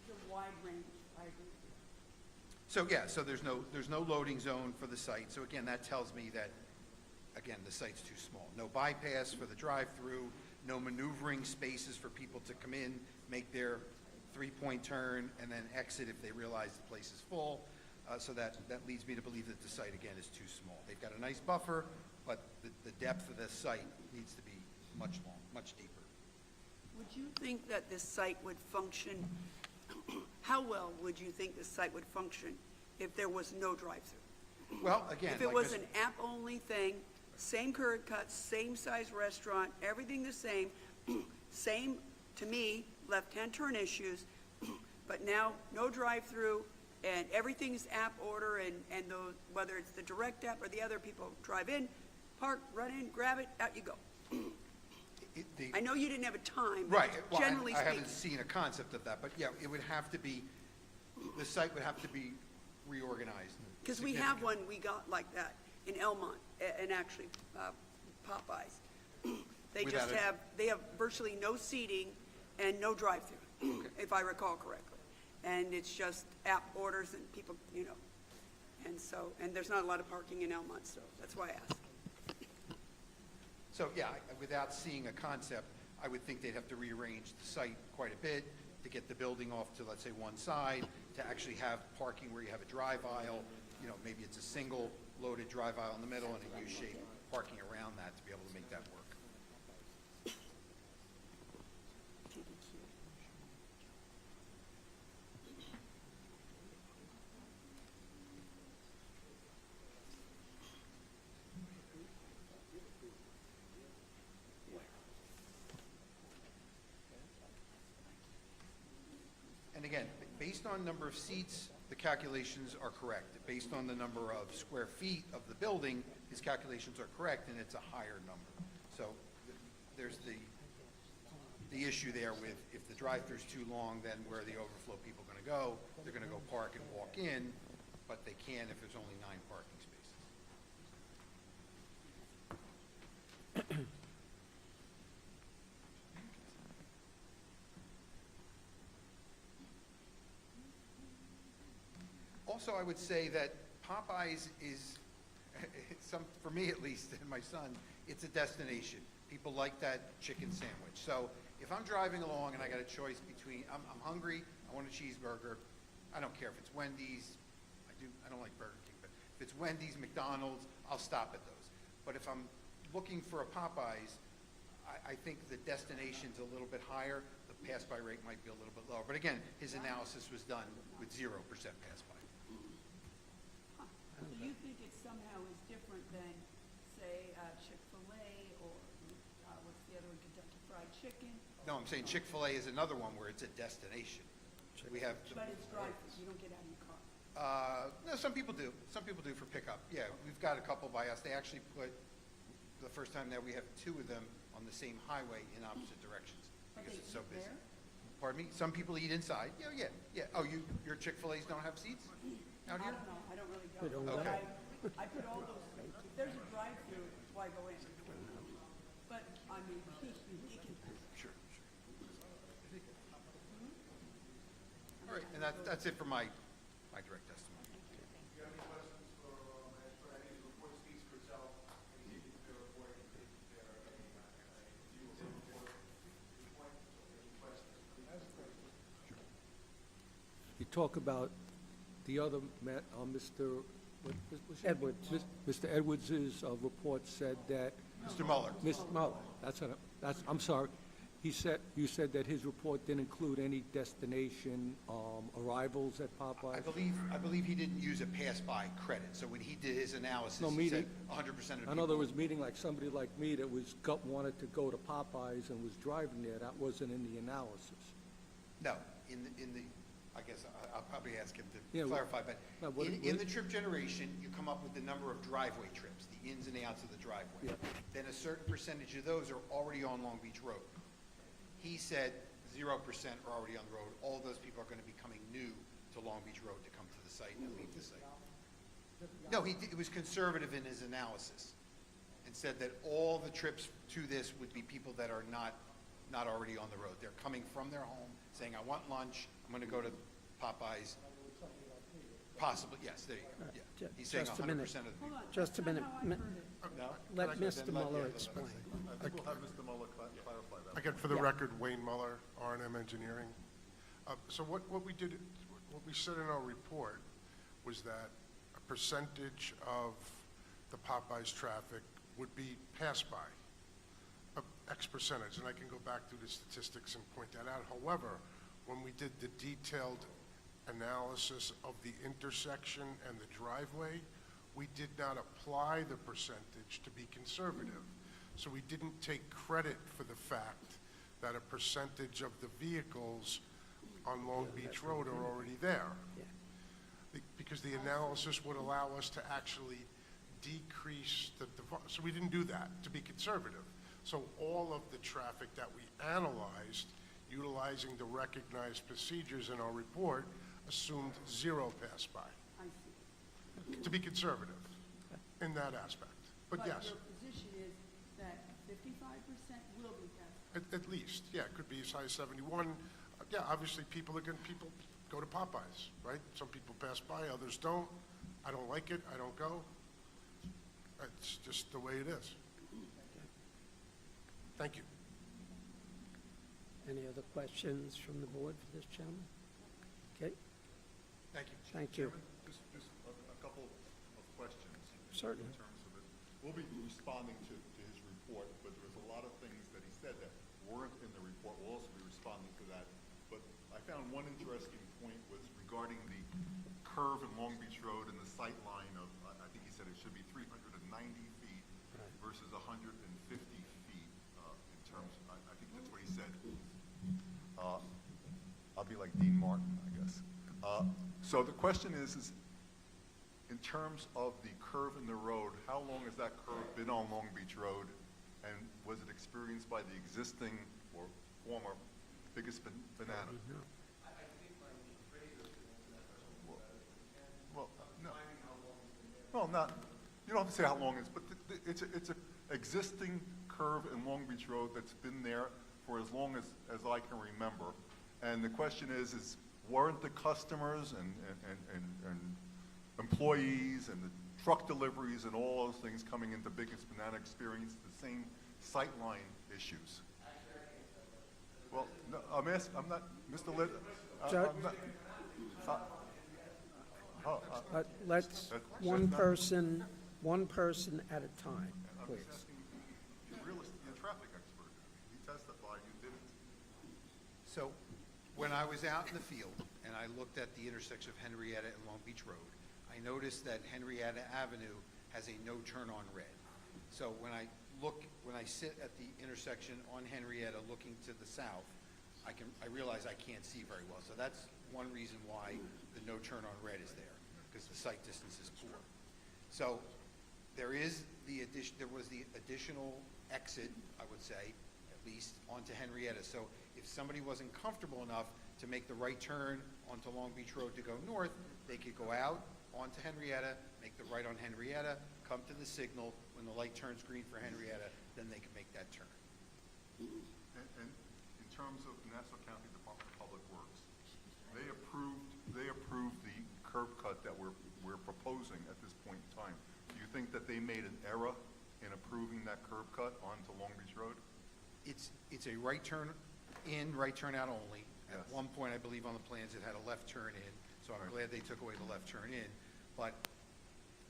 It's a wide range, I agree with you. So, yeah, so there's no loading zone for the site. So again, that tells me that, again, the site's too small. No bypass for the drive-through, no maneuvering spaces for people to come in, make their three-point turn, and then exit if they realize the place is full. So that leads me to believe that the site, again, is too small. They've got a nice buffer, but the depth of the site needs to be much deeper. Would you think that this site would function, how well would you think this site would function if there was no drive-through? Well, again, If it like was Mr. an app-only thing, same curb cut, same size restaurant, everything the same, same, to me, left-hand turn issues, but now no drive-through, and everything's app order, and whether it's the direct app or the other, people drive in, park, run in, grab it, out you go. I know you didn't have a time, but Right, well, generally I speaking. haven't seen a concept of that, but yeah, it would have to be, the site would have to be reorganized. Because we have one we got like that in Elmont, and actually Popeyes. They Without just a- have, they have virtually no seating and no drive-through, if I recall correctly. And it's just app orders and people, you know. And so, and there's not a lot of parking in Elmont, so that's why I asked. So, yeah, without seeing a concept, I would think they'd have to rearrange the site quite a bit to get the building off to, let's say, one side, to actually have parking where you have a drive aisle, you know, maybe it's a single loaded drive aisle in the middle and a U-shaped parking around that to be able to make that work. And again, based on number of seats, the calculations are correct. Based on the number of square feet of the building, his calculations are correct, and it's a higher number. So there's the issue there with, if the drive-through's too long, then where are the overflow people going to go? They're going to go park and walk in, but they can if there's only 9 parking spaces. Also, I would say that Popeyes is, for me at least, and my son, it's a destination. People like that chicken sandwich. So if I'm driving along and I got a choice between, I'm hungry, I want a cheeseburger, I don't care if it's Wendy's, I don't like Burger King, but if it's Wendy's, McDonald's, I'll stop at those. But if I'm looking for a Popeyes, I think the destination's a little bit higher, the pass-by rate might be a little bit lower. But again, his analysis was done with 0% pass-by. Do you think it somehow is different than, say, Chick-fil-A or what's the other one, Kentucky Fried Chicken? No, I'm saying Chick-fil-A is another one where it's a destination. We have, But it's drive-through, you don't get out of your car. no, some people do. Some people do for pickup. Yeah, we've got a couple by us. They actually put, the first time that we have 2 of them on the same highway in opposite directions because it's so busy. Pardon me? Some people eat inside. Yeah. Oh, your Chick-fil-A's don't have seats out I here? don't know, I don't really go. We don't But know. I put all those, if there's a drive-through, why go in? But, I mean, he can, Sure. All right, and that's it for my direct testimony. Do you have any questions for my expert? I think the report speaks for itself. I think it's their report. I think they're a view of the report. Point, so any questions? You talk about the other, Mr. Edwards. Mr. Edwards's report said that, Mr. Mueller. Mr. Mueller, I'm sorry. You said that his report didn't include any destination arrivals at Popeyes? I believe he didn't use a pass-by credit, so when he did his analysis, No, he said meaning- 100% of people. In other words, meaning like somebody like me that wanted to go to Popeyes and was driving there, that wasn't in the analysis. No, in the, I guess I'll probably ask him Yeah, to well, clarify, but no, what- in the trip generation, you come up with the number of driveway trips, the ins and outs of the driveway. Yeah. Then a certain percentage of those are already on Long Beach Road. He said 0% are already on the road. All of those people are going to be coming new to Long Beach Road to come to the site and leave the site. No, it was conservative in his analysis and said that all the trips to this would be people that are not already on the road. They're coming from their home, saying, I want lunch, I'm going to go to Popeyes. Possibly, yes, there you go, yeah. Ju- He's saying just a minute. 100% of the people. Just a minute. No? Let Can I- Mr. Mueller explain. I think we'll have Mr. Mueller clarify that. Again, for the Yeah. record, Wayne Muller, R&M Engineering. So what we did, what we said in our report was that a percentage of the Popeyes traffic would be passed by, X percentage, and I can go back through the statistics and point that out. However, when we did the detailed analysis of the intersection and the driveway, we did not apply the percentage to be conservative. So we didn't take credit for the fact that a percentage of the vehicles on Long Beach Road are already there. Because the analysis would allow us to actually decrease so we didn't do that, to be conservative. So all of the traffic that we analyzed, utilizing the recognized procedures in our report, assumed zero pass-by, to be conservative in that aspect. But yes, your position is that 55% will be passed. at least, yeah, it could be size 71. Yeah, obviously, people go to Popeyes, right? Some people pass by, others don't. I don't like it, I don't go. It's just the way it is. Thank you. Any other questions from the board for this gentleman? Okay, Thank you. thank you. Chairman, just a couple of questions. Certainly. In terms of it. We'll be responding to his report, but there was a lot of things that he said that weren't in the report. We'll also be responding to that. But I found one interesting point was regarding the curve in Long Beach Road and the sight line of, I think he said it should be 390 feet versus 150 feet in terms, I think that's what he said. I'll be like Dean Martin, I guess. So the question is in terms of the curve in the road, how long has that curve been on Long Beach Road? And was it experienced by the existing or former biggest banana? Well, no. Well, not, you don't have to say how long it is, but it's a existing curve in Long Beach Road that's been there for as long as I can remember. And the question is weren't the customers and employees and the truck deliveries and all those things coming into Biggest Banana experience the same sightline issues? Well, no, I'm not, Mr. Litt, Judge? I'm not, Let's, That's one not- person at a time, I'm please. just asking your traffic expert. He testified, you didn't. So, when I was out in the field and I looked at the intersection of Henrietta and Long Beach Road, I noticed that Henrietta Avenue has a no turn on red. So when I sit at the intersection on Henrietta looking to the south, I realize I can't see very well. So that's one reason why the no turn on red is there, because the sight distance is poor. So there was the additional exit, I would say, at least onto Henrietta. So if somebody wasn't comfortable enough to make the right turn onto Long Beach Road to go north, they could go out onto Henrietta, make the right on Henrietta, come to the signal. When the light turns green for Henrietta, then they can make that turn. And in terms of Nassau County Department of Public Works, they approved the curb cut that we're proposing at this point in time. Do you think that they made an error in approving that curb cut onto Long Beach Road? It's a right turn in, right turn out only. At Yes. one point, I believe on the plans, it had a left turn in, so I'm glad they took away the left turn in. But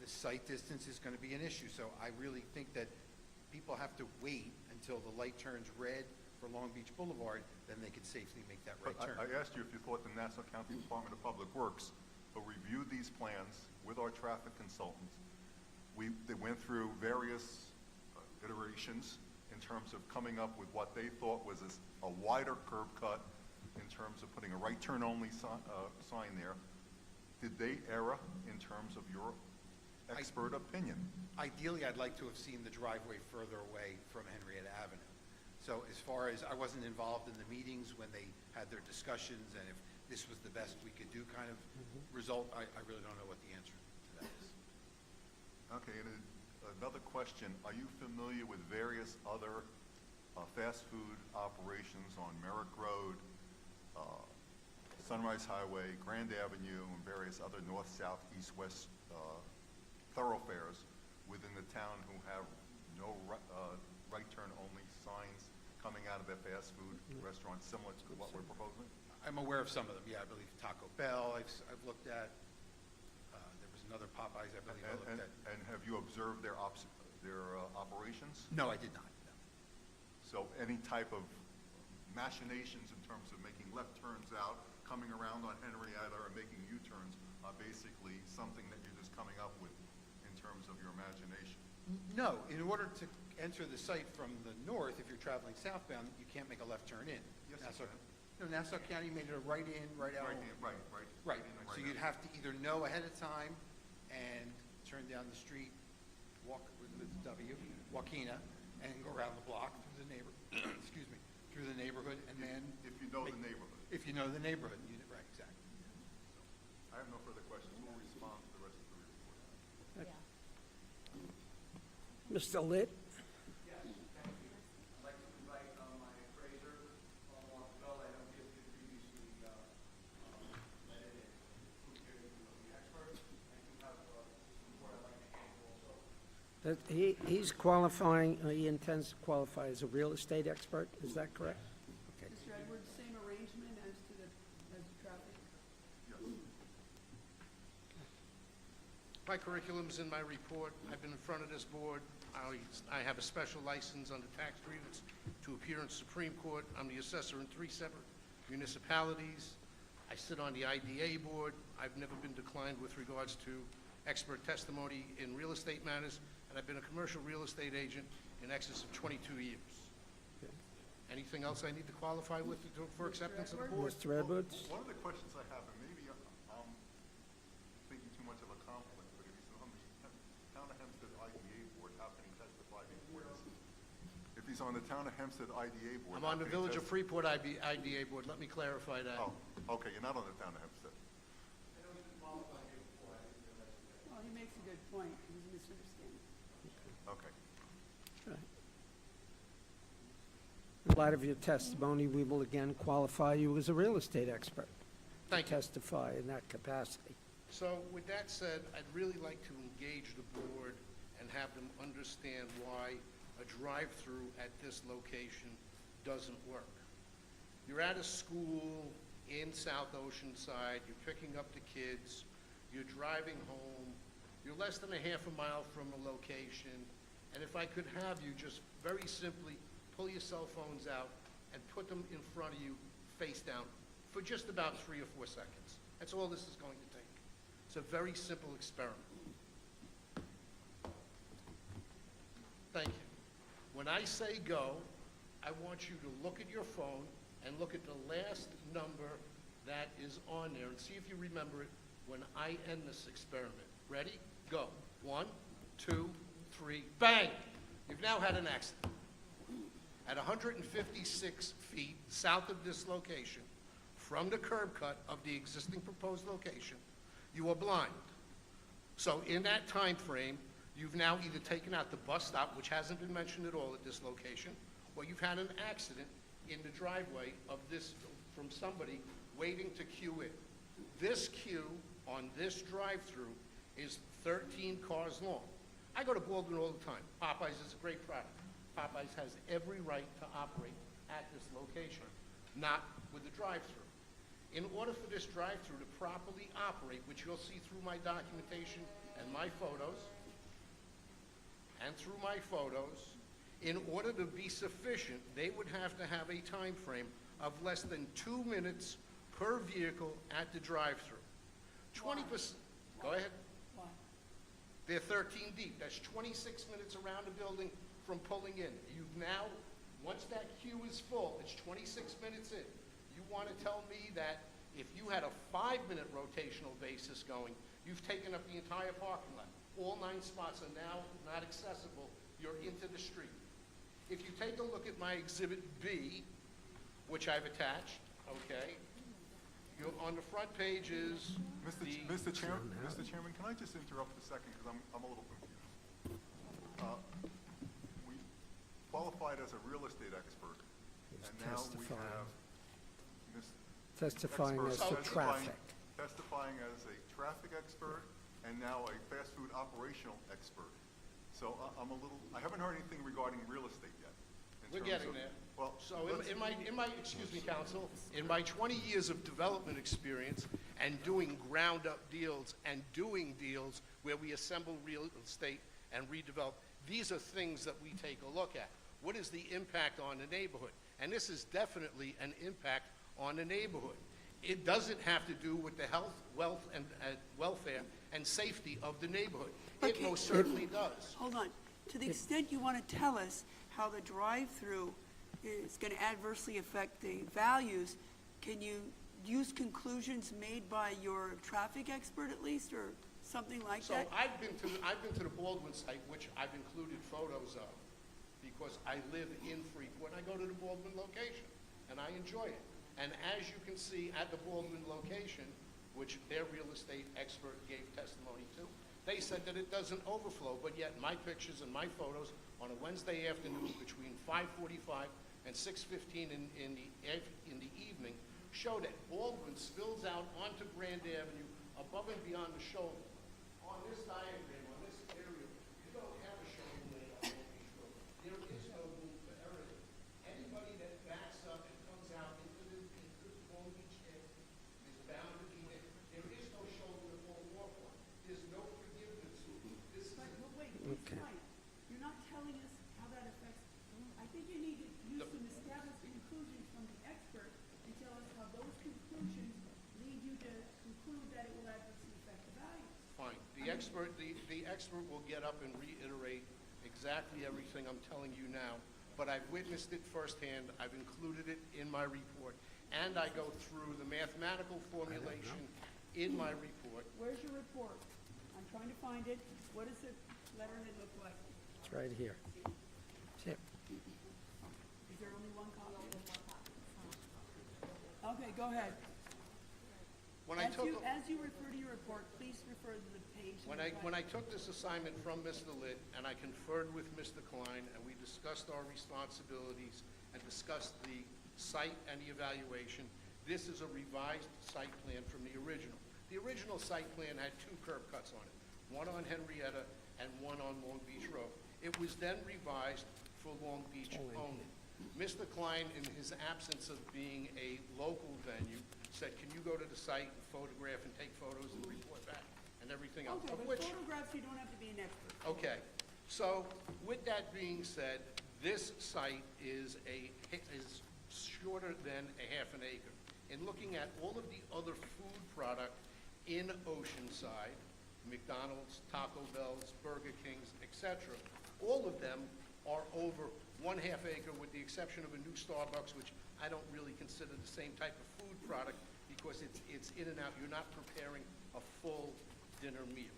the sight distance is going to be an issue, so I really think that people have to wait until the light turns red for Long Beach Boulevard, then they can safely make that right But turn. I asked you if you thought the Nassau County Department of Public Works reviewed these plans with our traffic consultants. They went through various iterations in terms of coming up with what they thought was a wider curb cut in terms of putting a right turn only sign there. Did they err in terms of your expert opinion? Ideally, I'd like to have seen the driveway further away from Henrietta Avenue. So as far as, I wasn't involved in the meetings when they had their discussions, and if this was the best we could do kind of result, I really don't know what the answer to that is. Okay, and another question, are you familiar with various other fast food operations on Merrick Road, Sunrise Highway, Grand Avenue, and various other north, south, east, west thoroughfares within the town who have no right turn only signs coming out of their fast food restaurants similar to what we're proposing? I'm aware of some of them, yeah, I believe Taco Bell, I've looked at, there was another Popeyes, I believe I looked at. And have you observed their operations? No, I did not, no. So any type of machinations in terms of making left turns out, coming around on Henrietta, or making U-turns are basically something that you're just coming up with in terms of your imagination? No, in order to enter the site from the north, if you're traveling southbound, you can't make a left turn in. Yes, you Nassau- can. No, Nassau County made it a right in, right out. Right, right. Right, in and so right you'd out. have to either know ahead of time and turn down the street, walk with the W, Joaquina, and go around the block through the excuse me, through the neighborhood, and then. If you know the neighborhood. If you know the neighborhood, right, exactly. I have no further questions. We'll respond to the rest of the report. Mr. Litt? Yes, thank you. I'd like to invite my appraiser, Paul Martell. I know he has been previously vetted and food security the expert. I do have some report I'd like to hand also. He's qualifying, he intends to qualify as a real estate expert, is that correct? Okay. Mr. Edwards, same arrangement as to the traffic? My curriculum's in my report. I've been in front of this board. I have a special license under tax grievance to appear in Supreme Court. I'm the assessor in 3 separate municipalities. I sit on the IDA board. I've never been declined with regards to expert testimony in real estate matters, and I've been a commercial real estate agent in excess of 22 years. Anything else I need to qualify with for acceptance of the board? Mr. Edwards? One of the questions I have, and maybe I'm thinking too much of a conflict, but if he's on the Town of Hempstead IDA board, how can he testify before this? If he's on the Town of Hempstead IDA board. I'm on the Village of Freeport IDA board. Let me clarify that. Oh, okay, you're not on the Town of Hempstead. Well, he makes a good point. It was a misunderstanding. Okay. In light of your testimony, we will again qualify you as a real estate expert. Thank you. Testify in that capacity. So with that said, I'd really like to engage the board and have them understand why a drive-through at this location doesn't work. You're at a school in South Oceanside, you're picking up the kids, you're driving home, you're less than a half a mile from a location, and if I could have you just very simply pull your cell phones out and put them in front of you face down for just about 3 or 4 seconds. That's all this is going to take. It's a very simple experiment. Thank you. When I say go, I want you to look at your phone and look at the last number that is on there and see if you remember it when I end this experiment. Ready? Go. 1, 2, 3, bang! You've now had an accident. At 156 feet south of this location, from the curb cut of the existing proposed location, you are blind. So in that time frame, you've now either taken out the bus stop, which hasn't been mentioned at all at this location, or you've had an accident in the driveway of this, from somebody waiting to queue in. This queue on this drive-through is 13 cars long. I go to Baldwin all the time. Popeyes is a great product. Popeyes has every right to operate at this location, not with the drive-through. In order for this drive-through to properly operate, which you'll see through my documentation and my photos, in order to be sufficient, they would have to have a time frame of less than 2 minutes per vehicle at the drive-through. 20%, go ahead. Why? They're 13 deep. That's 26 minutes around the building from pulling in. You've now, once that queue is full, it's 26 minutes in. You want to tell me that if you had a 5-minute rotational basis going, you've taken up the entire parking lot. All 9 spots are now not accessible. You're into the street. If you take a look at my Exhibit B, which I've attached, okay, you're on the front page is Mr. Chairman, can I just interrupt a second, because I'm a little confused. We qualified as a real estate expert, and now we testifying. have testifying expert, as to traffic. testifying as a traffic expert and now a fast food operational expert. So I'm a little, I haven't heard anything regarding real estate yet. in We're terms getting of- there. Well, So let's- excuse me, counsel, in my 20 years of development experience and doing ground-up deals and doing deals where we assemble real estate and redevelop, these are things that we take a look at. What is the impact on the neighborhood? And this is definitely an impact on the neighborhood. It doesn't have to do with the health, wealth, and welfare and safety of the neighborhood. It Okay. most certainly does. Hold on. To the extent you want to tell us how the drive-through is going to adversely affect the values, can you use conclusions made by your traffic expert at least, or something like So that? I've been to the Baldwin site, which I've included photos of, because I live in Freeport, and I go to the Baldwin location, and I enjoy it. And as you can see at the Baldwin location, which their real estate expert gave testimony to, they said that it doesn't overflow, but yet my pictures and my photos on a Wednesday afternoon between 5:45 and 6:15 in the evening show that Baldwin spills out onto Grand Avenue above and beyond the shoulder. On this diagram, on this area, you don't have a shoulder laid up on Beach Road. There is no room for error. Anybody that backs up and comes out into the Long Beach area is bound to be there. There is no shoulder to fall off on. There's no forgiveness. This is But wait, it's right. You're not telling us how that affects, I think you need to use some established conclusions from the expert and tell us how those conclusions lead you to conclude that it will adversely affect the values. fine. The expert will get up and reiterate exactly everything I'm telling you now, but I've witnessed it firsthand. I've included it in my report, and I go through the mathematical formulation in my report. Where's your report? I'm trying to find it. What does the letterhead look like? It's right here. Here. Is there only one copy? Okay, go ahead. When I took, As you refer to your report, please refer to the page. in the when I back. took this assignment from Mr. Litt, and I conferred with Mr. Klein, and we discussed our responsibilities and discussed the site and the evaluation, this is a revised site plan from the original. The original site plan had two curb cuts on it, one on Henrietta and one on Long Beach Road. It was then revised for Long Beach only. Mr. Klein, in his absence of being a local venue, said, can you go to the site and photograph and take photos and report back and everything else? Okay, Of but which, photographs, you don't have to be an expert. okay, so with that being said, this site is shorter than a half an acre. In looking at all of the other food product in Oceanside, McDonald's, Taco Bell's, Burger King's, etc., all of them are over 1/2 acre with the exception of a new Starbucks, which I don't really consider the same type of food product because it's in and out. You're not preparing a full dinner meal,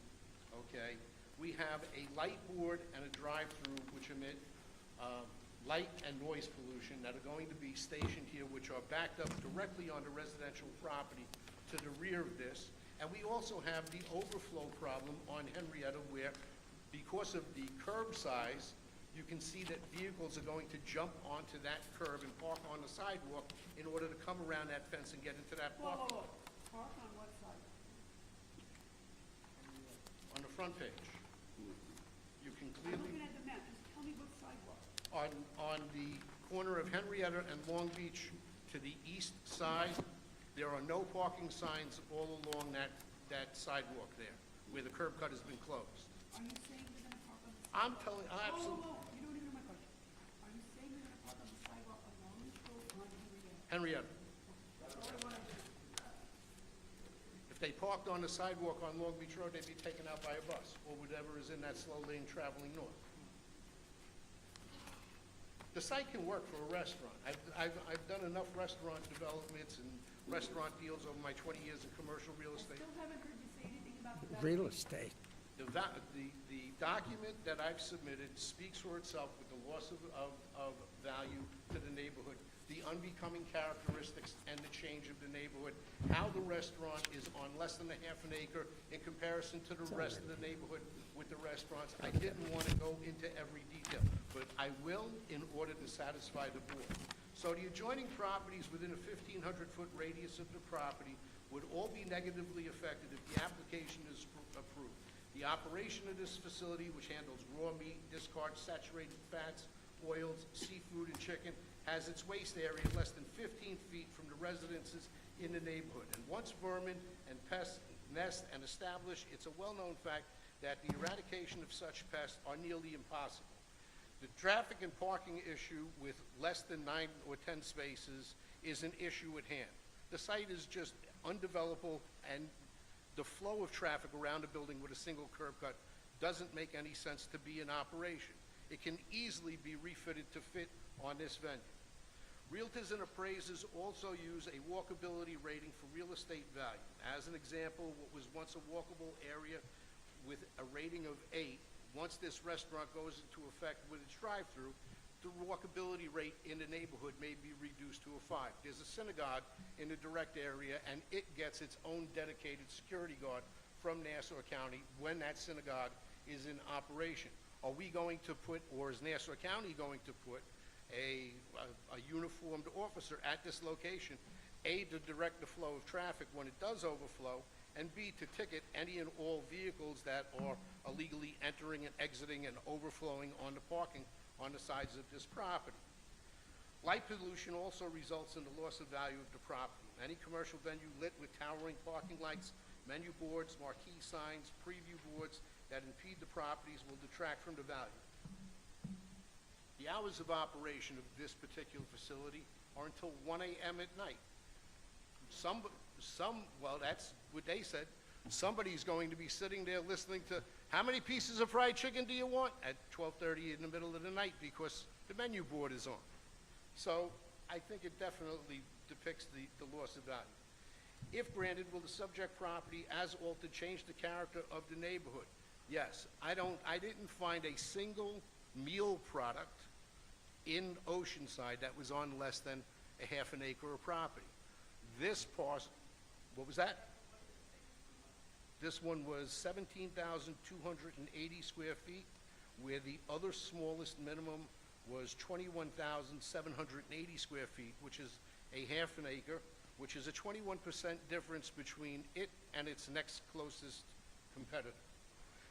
okay? We have a light board and a drive-through which emit light and noise pollution that are going to be stationed here, which are backed up directly onto residential property to the rear of this. And we also have the overflow problem on Henrietta where, because of the curb size, you can see that vehicles are going to jump onto that curb and park on the sidewalk in order to come around that fence and get into that Whoa, parking whoa, lot. whoa. Park on what side? On the front page. You can I'm clearly, looking at the map. Just tell me what sidewalk. on the corner of Henrietta and Long Beach to the east side, there are no parking signs all along that sidewalk there, where the curb cut has been closed. Are you saying you're gonna park on the I'm telling, Whoa, absolutely, whoa, whoa, you don't even know my question. Are you saying you're gonna park on the sidewalk along this road on Henrietta? Henrietta. That's all I wanna do. If they parked on the sidewalk on Long Beach Road, they'd be taken out by a bus, or whatever is in that slow lane traveling north. The site can work for a restaurant. I've done enough restaurant developments and restaurant deals over my 20 years in commercial real I estate. still haven't heard you say anything about the Real valuation. estate. The document that I've submitted speaks for itself with the loss of value to the neighborhood, the unbecoming characteristics and the change of the neighborhood, how the restaurant is on less than a half an acre in comparison to the rest of the neighborhood with the restaurants. I didn't want to go into every detail, but I will in order to satisfy the board. So the adjoining properties within a 1,500-foot radius of the property would all be negatively affected if the application is approved. The operation of this facility, which handles raw meat, discards saturated fats, oils, seafood, and chicken, has its waste area less than 15 feet from the residences in the neighborhood. And once vermin and pests nest and establish, it's a well-known fact that the eradication of such pests are nearly impossible. The traffic and parking issue with less than 9 or 10 spaces is an issue at hand. The site is just undevelopable, and the flow of traffic around a building with a single curb cut doesn't make any sense to be in operation. It can easily be refitted to fit on this venue. Realtors and appraisers also use a walkability rating for real estate value. As an example, what was once a walkable area with a rating of 8, once this restaurant goes into effect with its drive-through, the walkability rate in the neighborhood may be reduced to a 5. There's a synagogue in the direct area, and it gets its own dedicated security guard from Nassau County when that synagogue is in operation. Are we going to put, or is Nassau County going to put, a uniformed officer at this location, A, to direct the flow of traffic when it does overflow, and B, to ticket any and all vehicles that are illegally entering and exiting and overflowing on the parking on the sides of this property. Light pollution also results in the loss of value of the property. Any commercial venue lit with towering parking lights, menu boards, marquee signs, preview boards that impede the properties will detract from the value. The hours of operation of this particular facility are until 1 a.m. at night. Well, that's what they said. Somebody's going to be sitting there listening to, how many pieces of fried chicken do you want? At 12:30 in the middle of the night because the menu board is on. So I think it definitely depicts the loss of value. If granted, will the subject property as altered change the character of the neighborhood? Yes. I didn't find a single meal product in Oceanside that was on less than a half an acre of property. This parcel, what was that? This one was 17,280 square feet, where the other smallest minimum was 21,780 square feet, which is a half an acre, which is a 21% difference between it and its next closest competitor.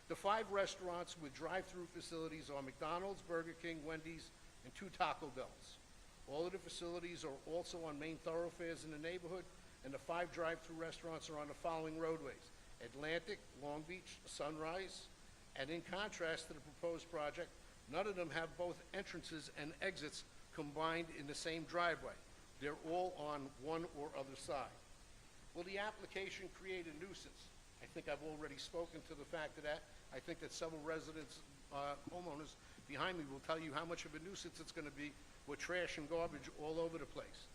The 5 restaurants with drive-through facilities are McDonald's, Burger King, Wendy's, and 2 Taco Bells. All of the facilities are also on main thoroughfares in the neighborhood, and the 5 drive-through restaurants are on the following roadways: Atlantic, Long Beach, Sunrise, and in contrast to the proposed project, none of them have both entrances and exits combined in the same driveway. They're all on one or other side. Will the application create a nuisance? I think I've already spoken to the fact of that. I think that several residents, homeowners behind me will tell you how much of a nuisance it's going to be with trash and garbage all over the place.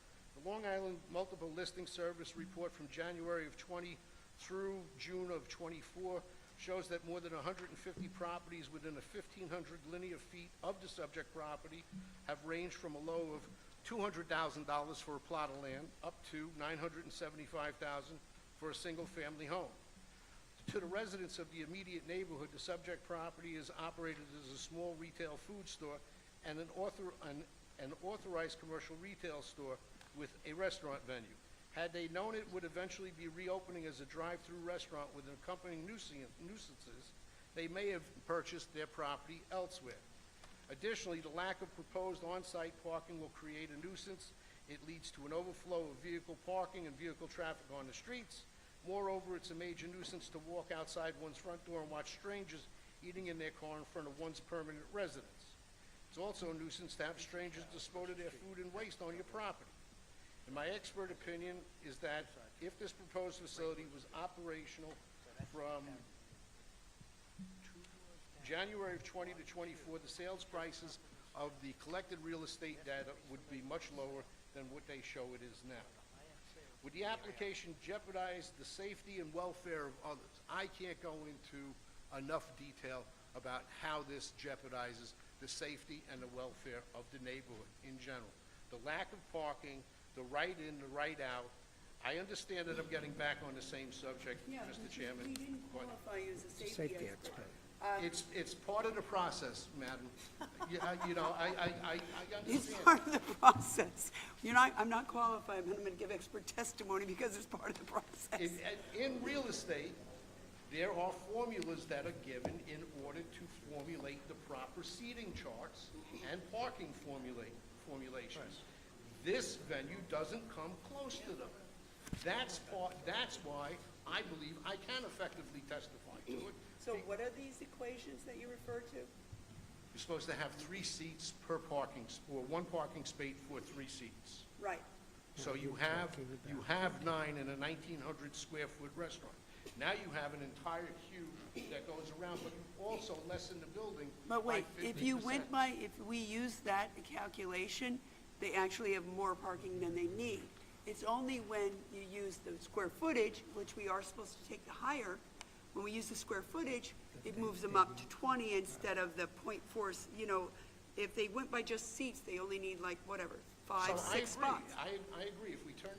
The Long Island Multiple Listing Service report from January of 20 through June of 24 shows that more than 150 properties within a 1,500 linear feet of the subject property have ranged from a low of $200,000 for a plot of land up to $975,000 for a single-family home. To the residents of the immediate neighborhood, the subject property is operated as a small retail food store and an authorized commercial retail store with a restaurant venue. Had they known it would eventually be reopening as a drive-through restaurant with accompanying nuisances, they may have purchased their property elsewhere. Additionally, the lack of proposed on-site parking will create a nuisance. It leads to an overflow of vehicle parking and vehicle traffic on the streets. Moreover, it's a major nuisance to walk outside one's front door and watch strangers eating in their car in front of one's permanent residence. It's also a nuisance to have strangers dispose of their food and waste on your property. And my expert opinion is that if this proposed facility was operational from January of 20 to 24, the sales prices of the collected real estate data would be much lower than what they show it is now. Would the application jeopardize the safety and welfare of others? I can't go into enough detail about how this jeopardizes the safety and the welfare of the neighborhood in general. The lack of parking, the right in, the right out. I understand that I'm getting back on the same subject, Yeah, Mr. because Chairman. we didn't but- qualify you as a Safety safety expert. expert. It's part of the process, madam. You know, I It's understand. part of the process. I'm not qualified, but I'm going to give expert testimony because it's part of the process. In real estate, there are formulas that are given in order to formulate the proper seating charts and parking formulations. This venue doesn't come close to them. That's why I believe I can effectively testify to it. So what are these equations that you refer to? You're supposed to have 3 seats per or 1 parking space for 3 seats. Right. So you have 9 in a 1,900 square foot restaurant. Now you have an entire queue that goes around, but you also lessen the building But by wait, 50%. if we use that calculation, they actually have more parking than they need. It's only when you use the square footage, which we are supposed to take the higher, when we use the square footage, it moves them up to 20 instead of the .4, you know, if they went by just seats, they only need like, whatever, 5, 6 spots. I agree. If we turn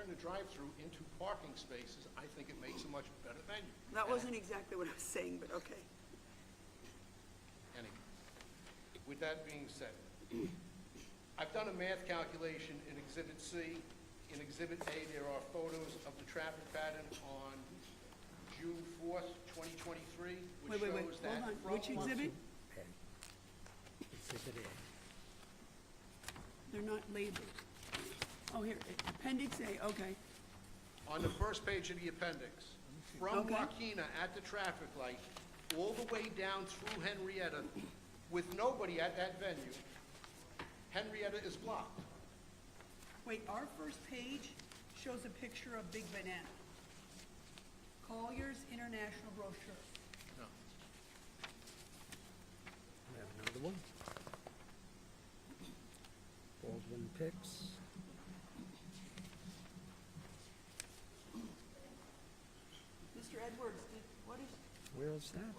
the drive-through into parking spaces, I think it makes a much better venue. That wasn't exactly what I was saying, but okay. Anyway, with that being said, I've done a math calculation in Exhibit C. In Exhibit A, there are photos of the traffic pattern on June 4th, 2023, which Wait, shows that hold on, from which exhibit? Exhibit A. They're not labeled. Oh, here, Appendix A, okay. On the first page of the appendix, from Okay. Joaquina at the traffic light, all the way down through Henrietta, with nobody at that venue, Henrietta is blocked. Wait, our first page shows a picture of Big Banana. Collier's International Brochure. No. We have another one. Baldwin Picks. Mr. Edwards, what is, Where is that?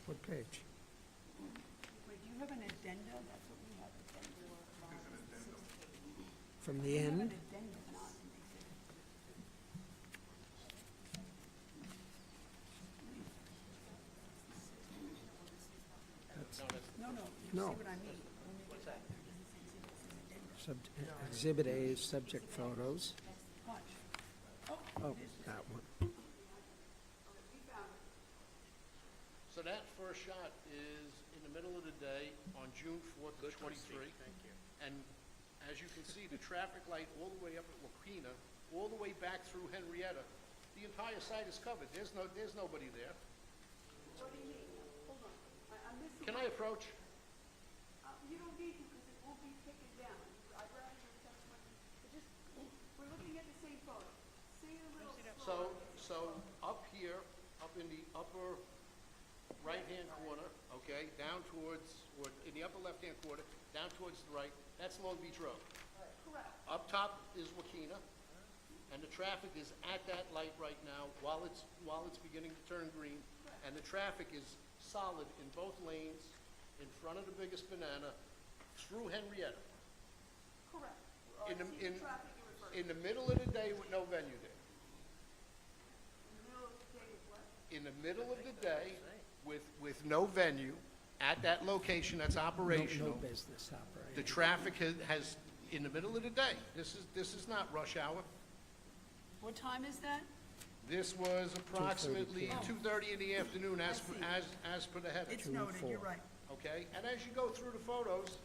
What page? wait, do you have an addenda? That's what we have, addenda. From the We have an end? addenda, not an exhibit. No, no, you No. see what I mean? What's that? Exhibit A is subject photos. Watch. Oh, that one. So that first shot is in the middle of the day on June 4th of '23. Thank you. And as you can see, the traffic light all the way up at Joaquina, all the way back through Henrietta, the entire site is covered. There's nobody there. What do you mean? Hold on, I'm missing. Can I approach? You don't need to, because it won't be taken down. I'd rather your testimony, but just, we're looking at the same photo. Say it a little slower. So up here, up in the upper right-hand corner, okay, down towards, or in the upper left-hand corner, down towards the right, that's Long Beach Road. Correct. Up top is Joaquina, and the traffic is at that light right now while it's beginning to turn green, and the traffic is solid in both lanes, in front of the Biggest Banana, through Henrietta. Correct. In the, See in, the traffic you referred to. in the middle of the day with no venue there. In the middle of the day with what? In the middle of the day with no venue at that location that's No operational. business operating. The traffic has, in the middle of the day, this is not rush hour. What time is that? This was approximately 2:30 2:30 in the afternoon as I see. as per the header, It's June noted, you're 4. right. okay? And as you go through the photos,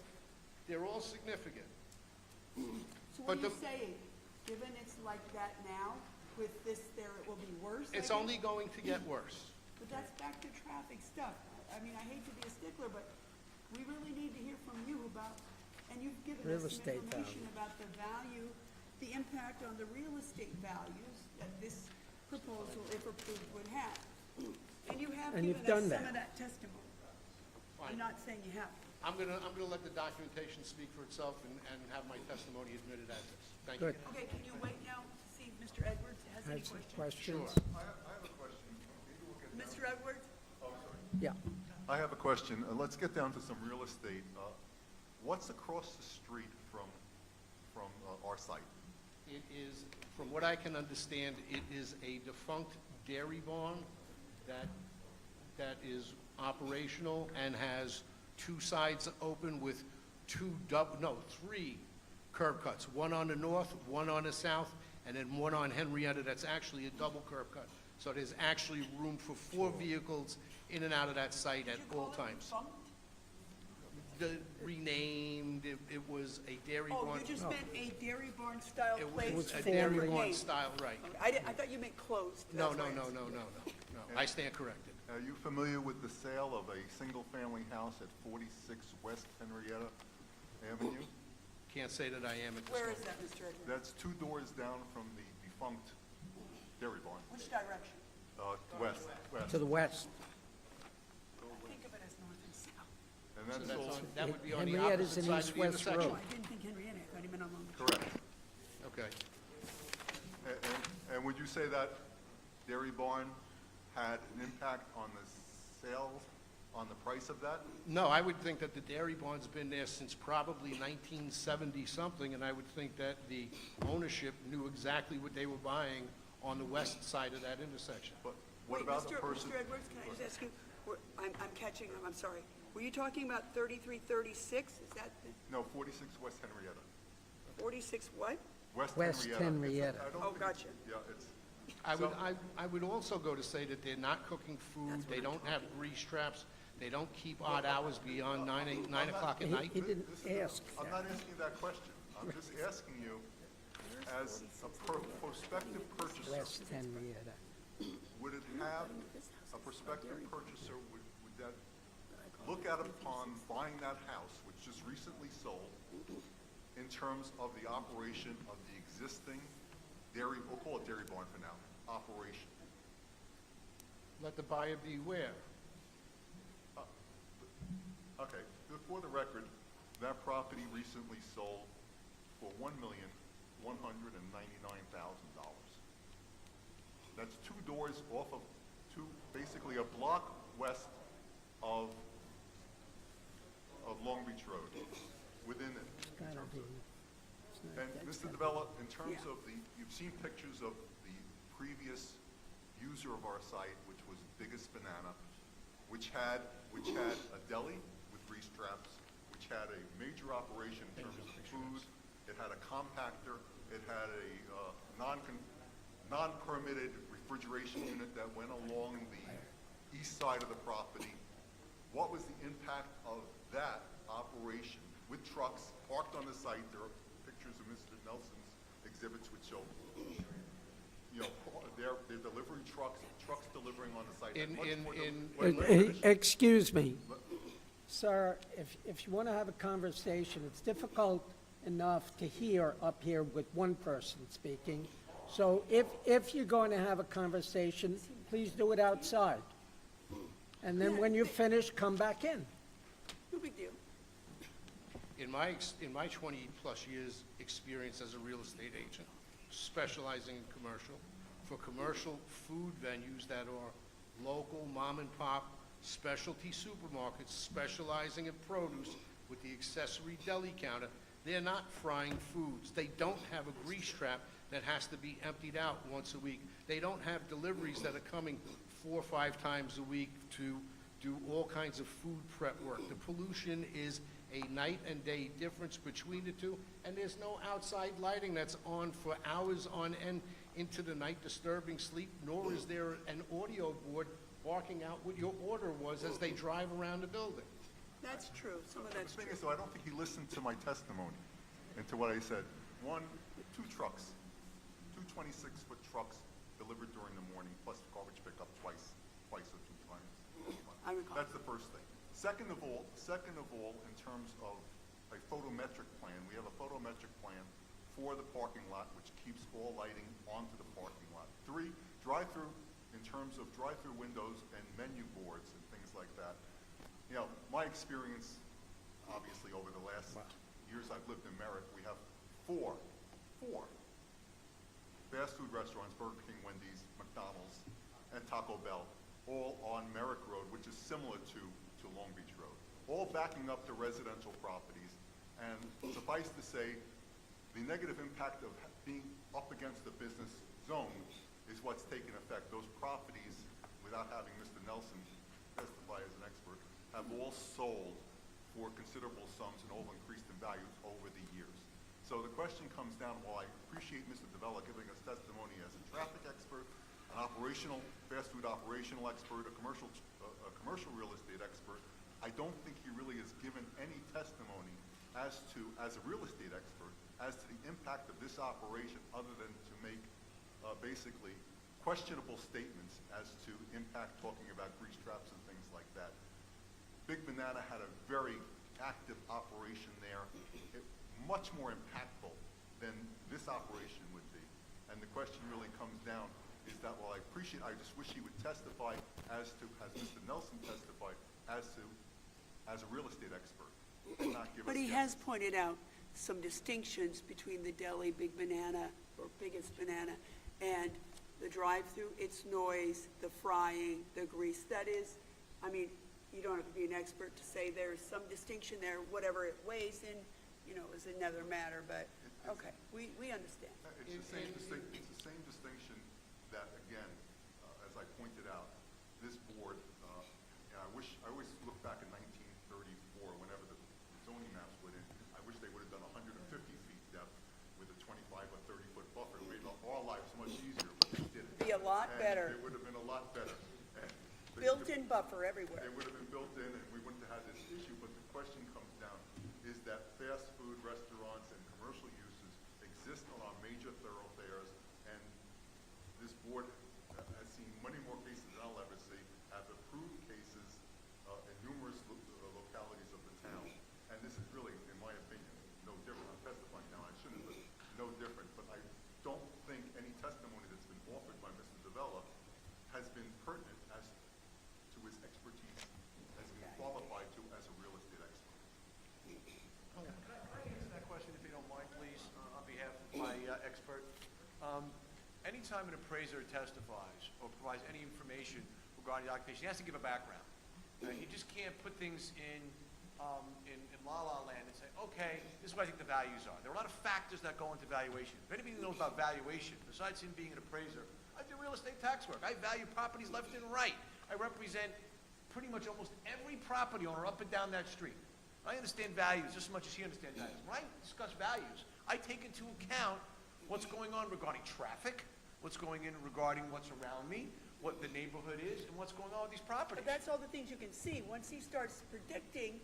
they're all significant. So But what are you the- saying? Given it's like that now, with this there, it will be worse? I It's guess? only going to get worse. But that's back to traffic stuff. I mean, I hate to be a stickler, but we really need to hear from you about, and you've given Real us some estate information value. about the value, the impact on the real estate values that this proposal, if approved, would have. And you have And given you've us done some that. of that testimony. I'm Fine. not saying you haven't. I'm gonna let the documentation speak for itself and have my testimony admitted as is. Thank you. Good. Okay, can you wait now to see if Mr. Edwards has any Has some questions? questions? I have a question. Maybe we'll get down Mr. Edwards? Yeah. I have a question. Let's get down to some real estate. What's across the street from our site? It is, from what I can understand, it is a defunct dairy barn that that is operational and has two sides open with three curb cuts, one on the north, one on the south, and then one on Henrietta that's actually a double curb cut. So there's actually room for 4 vehicles in and out of that site at all times. Renamed, it was a dairy Oh, barn. you just meant a dairy barn style It place? was a with dairy a barn name. style, right. Okay, I thought you meant closed. No, That's no, why I no, asked. no, no, no, no. I stand corrected. Are you familiar with the sale of a single-family house at 46 West Henrietta Avenue? Can't say that I am at this Where moment. is that, Mr. Edwards? That's 2 doors down from the defunct dairy barn. Which direction? West. To the west. Think of it as north and south. And So that's that's all, on, that would be on the Henrietta's opposite an side of the east-west intersection. road. I didn't think Henrietta, I thought he meant on Long Beach. correct. Okay. And would you say that dairy barn had an impact on the sales, on the price of that? No, I would think that the dairy barn's been there since probably 1970-something, and I would think that the ownership knew exactly what they were buying on the west side of that intersection. But what Wait, about the Mr. person? Mr. Edwards, can I just ask you, I'm catching up, I'm sorry. Were you talking about 3336? Is that the No, 46 West Henrietta. 46 what? West Henrietta. Henrietta. I don't Oh, think gotcha. Yeah, it's, I would also go to say that they're not cooking food, they don't have grease traps, they don't keep odd hours beyond 9 o'clock at night. He didn't ask I'm that. not asking you that question. I'm just asking you, as a prospective purchaser, West Henrietta. would it have, a prospective purchaser, would that look at upon buying that house, which just recently sold, in terms of the operation of the existing dairy, we'll call it dairy barn for now, operation? Let the buyer beware. Okay, for the record, that property recently sold for $1,199,000. That's 2 doors off of basically a block west of Long Beach Road, within it. in Gotta terms be. of- It's not- And that's Mr. gotta- DeBella, in terms Yeah. of you've seen pictures of the previous user of our site, which was Biggest Banana, which had a deli with grease traps, which had a major operation in terms of food. It had a compactor. It had a non-permitted refrigeration unit that went along the east side of the property. What was the impact of that operation with trucks parked on the site? There are pictures of Mr. Nelson's exhibits which show, their delivery trucks delivering on the site. Excuse me. Sir, if you want to have a conversation, it's difficult enough to hear up here with one person speaking. So if you're going to have a conversation, please do it outside. And then when you're finished, come back in. No big deal. In my 20-plus years' experience as a real estate agent, specializing in commercial, for commercial food venues that are local mom-and-pop specialty supermarkets specializing in produce with the accessory deli counter, they're not frying foods. They don't have a grease trap that has to be emptied out once a week. They don't have deliveries that are coming 4 or 5 times a week to do all kinds of food prep work. The pollution is a night and day difference between the two, and there's no outside lighting that's on for hours on end into the night disturbing sleep, nor is there an audio board barking out what your order was as they drive around the building. That's true, some of that's The thing true. is, though, I don't think he listened to my testimony and to what I said. 2 trucks, 2 26-foot trucks delivered during the morning, plus garbage pickup twice or 2 times. I recall. That's the first thing. Second of all, in terms of a photometric plan, we have a photometric plan for the parking lot, which keeps all lighting onto the parking lot. 3, drive-through, in terms of drive-through windows and menu boards and things like that. My experience, obviously, over the last years I've lived in Merritt, we have four fast food restaurants, Burger King, Wendy's, McDonald's, and Taco Bell, all on Merrick Road, which is similar to Long Beach Road, all backing up to residential properties. And suffice to say, the negative impact of being up against the business zone is what's taken effect. Those properties, without having Mr. Nelson testify as an expert, have all sold for considerable sums and all increased in value over the years. So the question comes down, while I appreciate Mr. DeVella giving us testimony as a traffic expert, an operational, fast food operational expert, a commercial real estate expert, I don't think he really has given any testimony as a real estate expert, as to the impact of this operation, other than to make basically questionable statements as to impact, talking about grease traps and things like that. Big Banana had a very active operation there, much more impactful than this operation would be. And the question really comes down is that, while I just wish he would testify as Mr. Nelson testified, as a real estate expert, and not give us But he guesses. has pointed out some distinctions between the deli, Big Banana, or Biggest Banana, and the drive-through, its noise, the frying, the grease. That is, I mean, you don't have to be an expert to say there's some distinction there. Whatever it weighs in, is another matter, but, okay, we understand. It's the same distinction that, again, as I pointed out, this board, and I always look back in 1934, whenever the zoning maps went in, I wish they would have done 150 feet depth with a 25 or 30-foot buffer. It made our lives much easier, but they didn't. Be a lot better. It would have been a lot better. And Built-in buffer everywhere. They would have been built in, and we wouldn't have had this issue, but the question comes down, is that fast food restaurants and commercial uses exist on our major thoroughfares, and this board has seen many more cases than I'll ever see, have approved cases in numerous localities of the town. And this is really, in my opinion, no different. I'm testifying now, I shouldn't, but no different. But I don't think any testimony that's been offered by Mr. DeVella has been pertinent as to his expertise, as he's qualified to as a real estate expert. Can I answer that question, if you don't mind, please, on behalf of my expert? Anytime an appraiser testifies or provides any information regarding the occupation, he has to give a background. He just can't put things in la-la land and say, okay, this is what I think the values are. There are a lot of factors that go into valuation. If anybody knows about valuation, besides him being an appraiser, I do real estate tax work. I value properties left and right. I represent pretty much almost every property owner up and down that street. I understand values just as much as he understands values. When I discuss values, I take into account what's going on regarding traffic, what's going in regarding what's around me, what the neighborhood is, and what's going on with these properties. But that's all the things you can see. Once he starts predicting,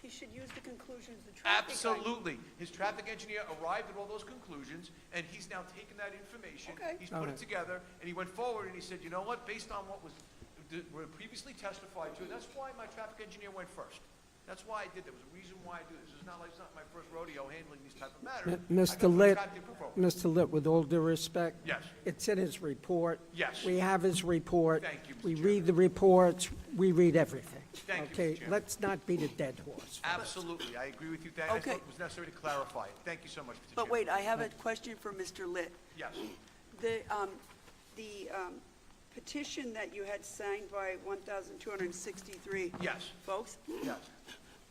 he should use the conclusions the traffic guy. Absolutely. His traffic engineer arrived at all those conclusions, and he's now taken that information, Okay. he's put it together, and he went forward and he said, you know what, based on what was previously testified to, that's why my traffic engineer went first. That's why I did that. There was a reason why I do this. It's not my first rodeo handling these type of matters. Mr. Litt, Mr. Litt, with all due respect. Yes. It's in his report. Yes. We have his report. Thank you, Mr. We Chairman. read the reports, we read everything. Thank you, Mr. Okay, Chairman. let's not beat a dead horse. Absolutely. I agree with you. I Okay. thought it was necessary to clarify it. Thank you so much, Mr. But Chairman. wait, I have a question for Mr. Litt. Yes. The petition that you had signed by 1,263 Yes. folks, Yes.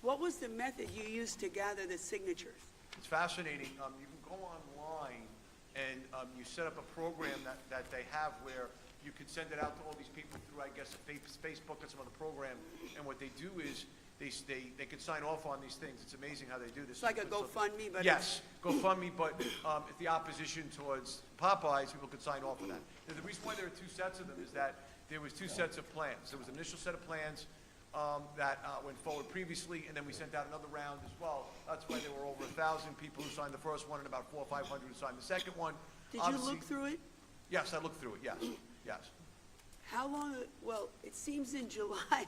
what was the method you used to gather the signatures? It's fascinating. You can go online and you set up a program that they have where you can send it out to all these people through, I guess, Facebook and some other program. And what they do is they can sign off on these things. It's amazing how they do this. It's like a GoFundMe, but Yes, GoFundMe, but if the opposition towards Popeyes, people could sign off on that. And the reason why there are two sets of them is that there was two sets of plans. There was an initial set of plans that went forward previously, and then we sent out another round as well. That's why there were over 1,000 people who signed the first one and about 400 or 500 who signed the second one. Did you Obviously- look through it? Yes, I looked through it, yes, yes. How long, well, it seems in July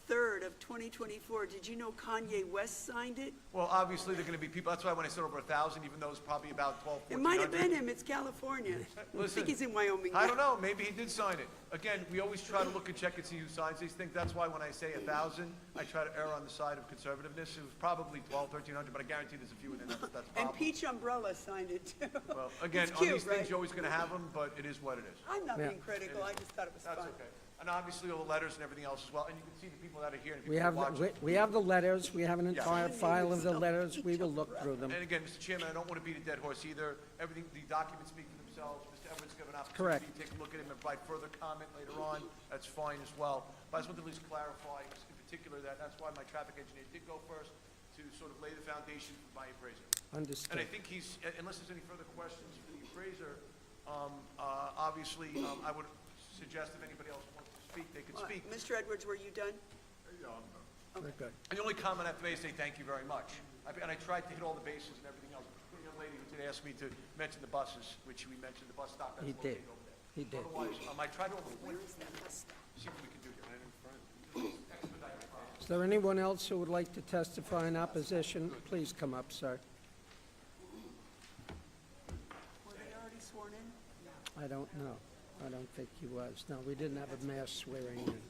3rd of 2024, did you know Kanye West signed it? Well, obviously, there are going to be people, that's why when I said over 1,000, even though it's probably about 12, It 1,400. might have been him, it's California. I Listen, think he's in Wyoming I now. don't know, maybe he did sign it. Again, we always try to look and check and see who signs these things. That's why when I say 1,000, I try to err on the side of conservativeness. It was probably 1,200, 1,300, but I guarantee there's a few within that. That's And probably. Peach Umbrella signed it too. Well, again, It's on cute, these things, right? you're always going to have them, but it is what it is. I'm not Yeah. being critical, I just thought it was That's fun. okay. And obviously, all the letters and everything else as well. And you can see the people that are here and We people have, that are watching. we have the letters, we have an Yeah. entire file of the letters, we will look through them. And again, Mr. Chairman, I don't want to beat a dead horse either. Everything, the documents speak for themselves. Mr. Edwards can have an Correct. opportunity to take a look at him and provide further comment later on, that's fine as well. But I just want to at least clarify in particular that's why my traffic engineer did go first, to sort of lay the foundation for my appraiser. Understood. And I think unless there's any further questions for the appraiser, obviously, I would suggest if anybody else wants to speak, they could speak. Mr. Edwards, were you done? We're good. And the only comment I have to make is say thank you very much. And I tried to hit all the bases and everything else. The young lady who did ask me to mention the buses, which we mentioned, the bus stop, that's He did. located over there. He did. Otherwise, I tried to avoid, see what we can do here. Expedite the process. Is there anyone else who would like to testify in opposition? Please come up, sir. Were they already sworn in? I don't know. I don't think he was. No, we didn't have a mass swearing in.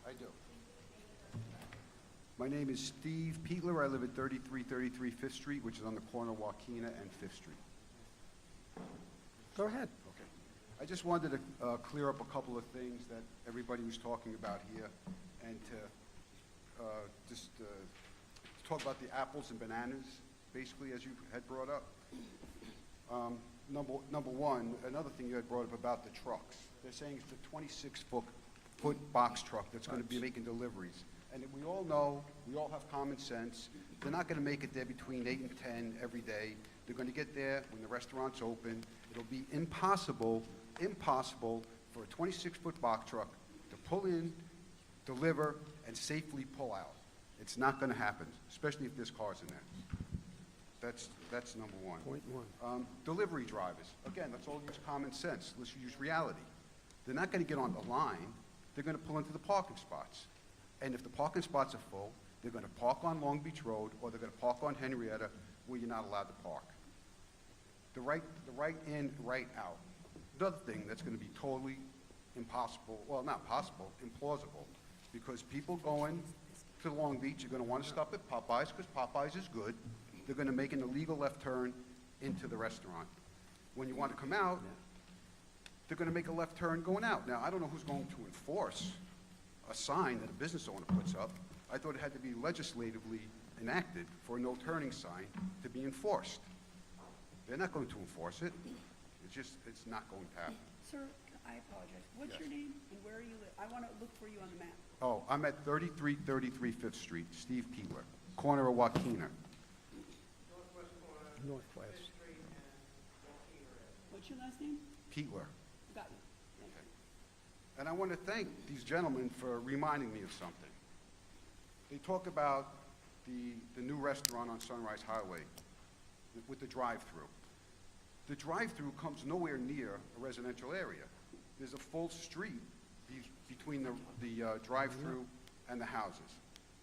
I do. My name is Steve Peetler. I live at 3333 Fifth Street, which is on the corner of Joaquina and Fifth Street. Go ahead. Okay. I just wanted to clear up a couple of things that everybody was talking about here, and to talk about the apples and bananas, basically, as you had brought up. Number one, another thing you had brought up about the trucks. They're saying it's a 26-foot box truck that's going to be making deliveries. And we all know, we all have common sense, they're not going to make it there between 8 and 10 every day. They're going to get there when the restaurant's open. It'll be impossible for a 26-foot box truck to pull in, deliver, and safely pull out. It's not going to happen, especially if there's cars in there. That's number one. Point one. Delivery drivers, again, let's all use common sense. Let's use reality. They're not going to get on the line. They're going to pull into the parking spots. And if the parking spots are full, they're going to park on Long Beach Road, or they're going to park on Henrietta, where you're not allowed to park. The right in, right out. Another thing that's going to be totally impossible, well, not possible, implausible, because people going to Long Beach are going to want to stop at Popeyes, because Popeyes is good. They're going to make an illegal left turn into the restaurant. When you want to come out, they're going to make a left turn going out. Now, I don't know who's going to enforce a sign that a business owner puts up. I thought it had to be legislatively enacted for a no-turning sign to be enforced. They're not going to enforce it. It's not going to happen. Sir, I apologize. What's your name and where you live? I want to look for you on the map. Oh, I'm at 3333 Fifth Street, Steve Peetler, corner of Joaquina. Northwest. What's your last name? Peetler. Got you. Thank you. And I want to thank these gentlemen for reminding me of something. They talk about the new restaurant on Sunrise Highway with the drive-through. The drive-through comes nowhere near a residential area. There's a full street between the drive-through and the houses.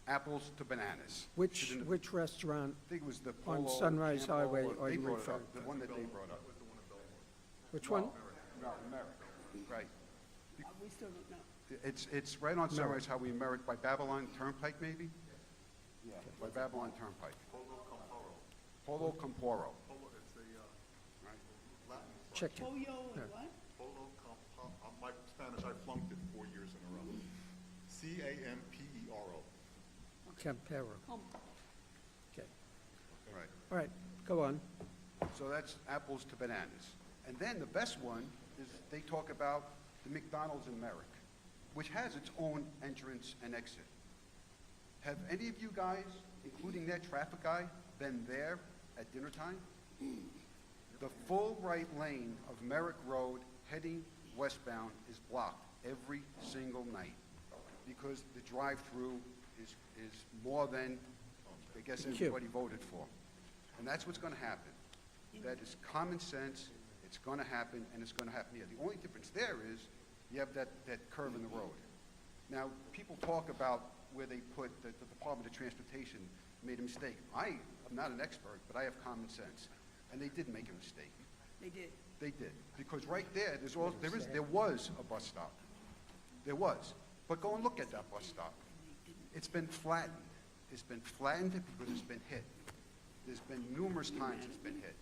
Apples to bananas. Which restaurant I think it was the on Polo Sunrise Campo, Highway or are they you brought it referring up, the one that they brought up. Which one? No, Merrick, right. We still don't know. It's right on Sunrise Highway, Merrick, by Babylon Turnpike, maybe? Yeah, by Babylon Turnpike. Polo Camporo. Check it. Pollo and Yeah. what? My Spanish, I flunked it 4 years in a row. Campero. Campero. Okay. Right. All right, go on. So that's apples to bananas. And then the best one is they talk about the McDonald's in Merrick, which has its own entrance and exit. Have any of you guys, including that traffic guy, been there at dinner time? The full right lane of Merrick Road heading westbound is blocked every single night because the drive-through is more than, I guess, everybody voted for. And that's what's going to happen. That is common sense. It's going to happen, and it's going to happen here. The only difference there is you have that curve in the road. Now, people talk about where they put the Department of Transportation made a mistake. I am not an expert, but I have common sense. And they did make a mistake. They did. They did. Because right there, there was a bus stop. There was. But go and look at that bus stop. It's been flattened. It's been flattened because it's been hit. There's been numerous times it's been hit.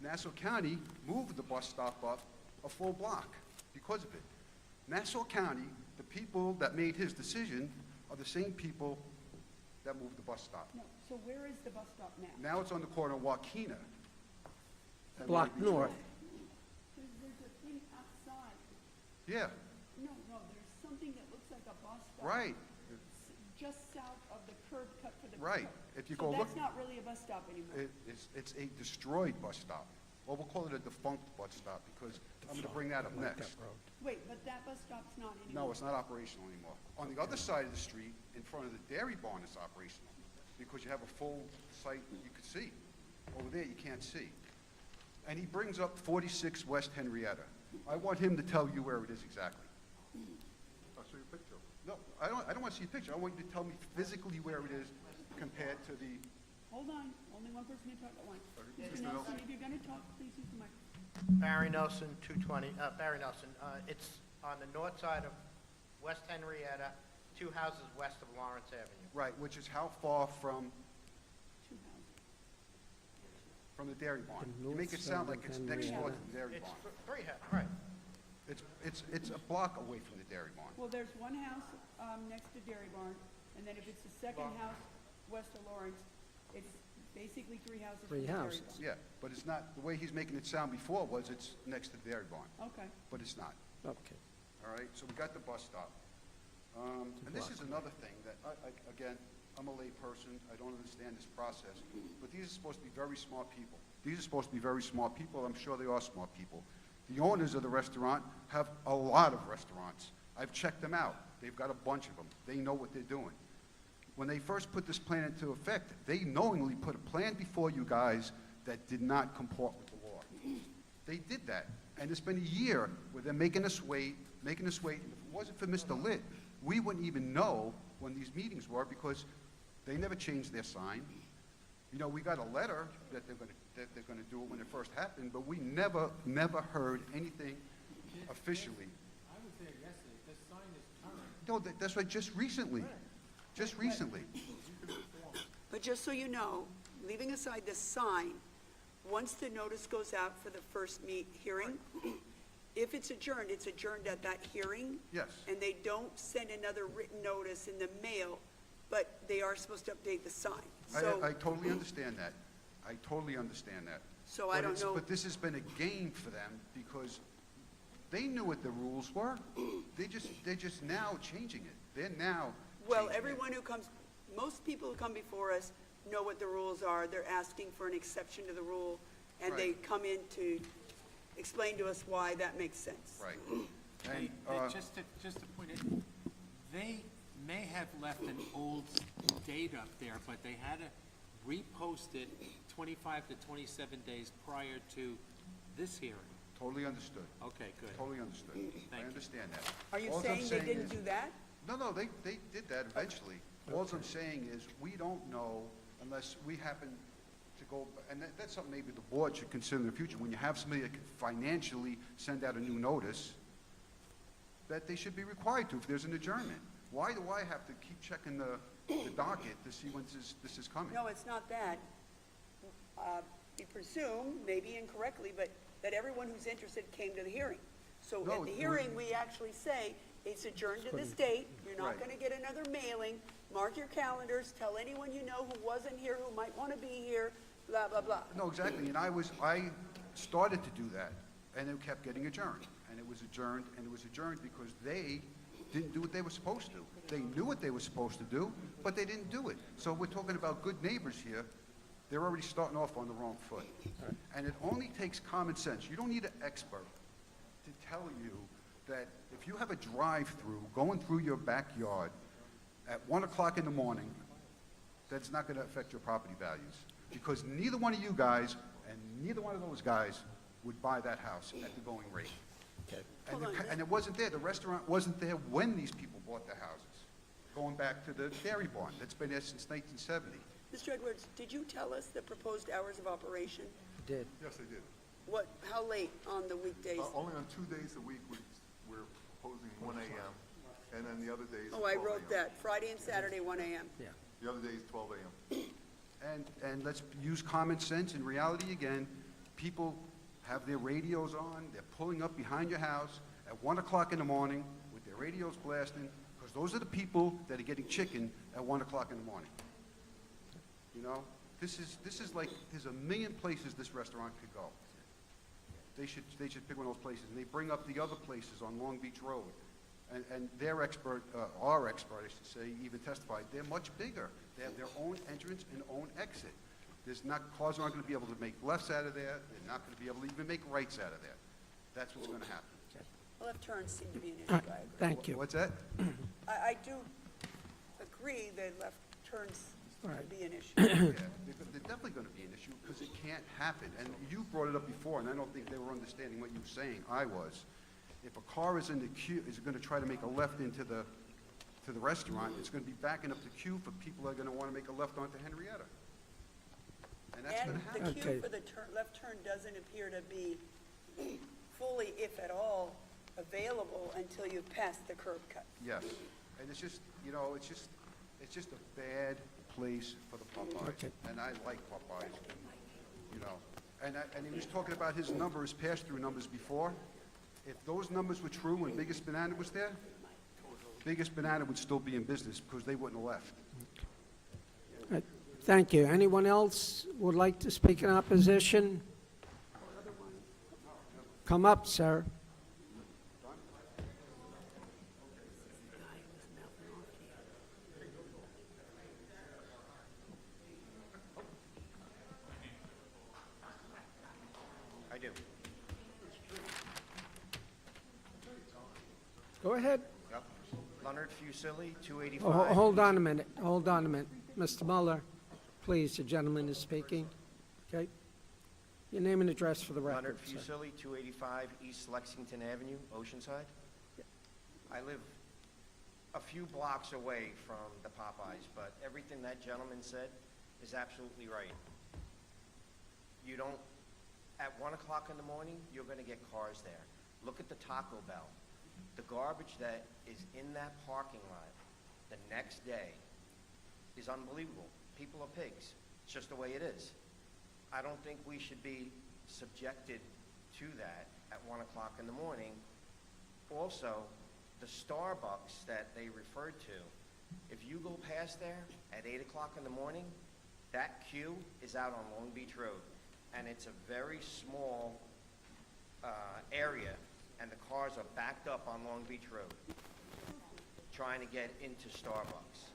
Nassau County moved the bus stop up a full block because of it. Nassau County, the people that made his decision are the same people that moved the bus stop. No, so where is the bus stop now? Now it's on the corner of Joaquina block north. There's a thing outside. Yeah, No, there's something that looks like a bus stop. right, Just south of the curb cut for the. right. If you go So look, that's not really a bus stop anymore. it's a destroyed bus stop. Well, we'll call it a defunct bus stop because I'm gonna bring that up next. Wait, but that bus stop's not anymore. No, it's not operational anymore. On the other side of the street, in front of the dairy barn, it's operational, because you have a full site that you could see. Over there, you can't see. And he brings up 46 West Henrietta. I want him to tell you where it is exactly. I'll show you a picture. No, I don't want to see a picture. I want you to tell me physically where it is compared to the, Hold on, only one person can talk at once. Mr. Mr. Nelson, if you're gonna talk, please use the mic. Barry Nelson, 220, Barry Nelson. It's on the north side of West Henrietta, 2 houses west of Lawrence Avenue. right, which is how far from 2 houses. the dairy barn? The You make it north sound side like of it's next door to Henrietta. the dairy It's barn. 3 houses, right. It's a block away from the dairy barn. Well, there's one house, next to Dairy Barn, and then if it's the second house west of Lawrence, it's basically 3 houses from 3 the Dairy houses. Barn. Yeah, but it's not, the way he's making it sound before was it's next to the dairy barn, Okay. but it's not. Okay. All right, so we got the bus stop. And this is another thing that, again, I'm a layperson, I don't understand this process, but these are supposed to be very smart people. These are supposed to be very smart people, I'm sure they are smart people. The owners of the restaurant have a lot of restaurants. I've checked them out. They've got a bunch of them. They know what they're doing. When they first put this plan into effect, they knowingly put a plan before you guys that did not comport with the law. They did that, and it's been a year where they're making us wait. And if it wasn't for Mr. Litt, we wouldn't even know when these meetings were because they never changed their sign. You know, we got a letter that they're gonna do it when it first happened, but we never heard anything officially. I was there yesterday, the sign is current. No, that's right, just recently. Just recently. But just so you know, leaving aside the sign, once the notice goes out for the first hearing, if it's adjourned at that hearing. Yes. And they don't send another written notice in the mail, but they are supposed to update the sign. So, I totally understand that. I totally understand that. So I don't know- But this has been a gain for them because they knew what the rules were. They're just now changing it. They're now well, changing it. everyone who comes, most people who come before us know what the rules are. They're asking for an exception to the rule, and they Right. come in to explain to us why that makes sense. Right. They, And, just to point it, they may have left an old date up there, but they had to repost it 25 to 27 days prior to this hearing. Totally understood. Okay, good. Totally understood. I you. understand that. Are you Alls I'm saying they didn't is- do that? No, they did that eventually. All I'm saying is, we don't know unless we happen to go, and that's something maybe the board should consider in the future, when you have somebody that can financially send out a new notice, that they should be required to if there's an adjournment. Why do I have to keep checking the docket to see when this is coming? No, it's not that. We presume, maybe incorrectly, but that everyone who's interested came to the hearing. So No, at the hearing, we actually say, it's adjourned to this date, you're not Right. gonna get another mailing, mark your calendars, tell anyone you know who wasn't here, who might wanna be here, blah, blah, blah. No, exactly, and I started to do that, and it kept getting adjourned, and it was adjourned, and it was adjourned because they didn't do what they were supposed to. They knew what they were supposed to do, but they didn't do it. So we're talking about good neighbors here, they're already starting off on the wrong foot. And it only takes common sense. You don't need an expert to tell you that if you have a drive-through going through your backyard at 1 o'clock in the morning, that's not going to affect your property values. Because neither one of you guys and neither one of those guys would buy that house at the going rate. And, Hold on. and it wasn't there, the restaurant wasn't there when these people bought the houses. Going back to the dairy barn, that's been there since 1970. Mr. Edwards, did you tell us the proposed hours of operation? Did. Yes, they did. How late on the weekdays? Only on 2 days a week, we're proposing 1 AM, and then the other days. Oh, I 12 wrote a.m. that, Friday and Saturday, 1 AM. Yeah. The other days, 12 AM. And let's use common sense. In reality, again, people have their radios on, they're pulling up behind your house at 1 o'clock in the morning with their radios blasting, because those are the people that are getting chicken at 1 o'clock in the morning. You know, this is like, there's a million places this restaurant could go. they should pick one of those places. And they bring up the other places on Long Beach Road. And their expert, our expert, I should say, even testified, they're much bigger. They have their own entrance and own exit. Cars aren't gonna be able to make lefts out of there. They're not gonna be able to even make rights out of there. That's what's gonna happen. Left turns seem to be an All issue, right, I agree. thank you. What's that? I do agree that left turns Right. could be an issue. Yeah, they're definitely gonna be an issue, because it can't happen. And you brought it up before, and I don't think they were understanding what you were saying. I was. If a car is in the queue, is gonna try to make a left into the restaurant, it's gonna be backing up the queue for people that are gonna wanna make a left onto Henrietta. And that's gonna happen. And the Okay. queue for the left turn doesn't appear to be fully, if at all, available until you've passed the curb cut. Yes, and it's just, it's just a bad place for the Popeyes. Okay. And I like Popeyes, and he was talking about his numbers, pass-through numbers before. If those numbers were true when Biggest Banana was there, Biggest Banana would still be in business because they wouldn't have left. All right, thank you. Anyone else would like to speak in opposition? Come up, sir. I do. Go ahead. Yep. Leonard Fusilli, Oh, 285. hold on a minute, hold on a minute. Mr. Muller, please, the gentleman is speaking. Okay? Your name and address for the record, Leonard sir. Fusilli, 285 East Lexington Avenue, Oceanside. I live a few blocks away from the Popeyes, but everything that gentleman said is absolutely right. You don't, at 1 o'clock in the morning, you're gonna get cars there. Look at the Taco Bell. The garbage that is in that parking lot the next day is unbelievable. People are pigs. It's just the way it is. I don't think we should be subjected to that at 1 o'clock in the morning. Also, the Starbucks that they referred to, if you go past there at 8 o'clock in the morning, that queue is out on Long Beach Road. And it's a very small area, and the cars are backed up on Long Beach Road trying to get into Starbucks.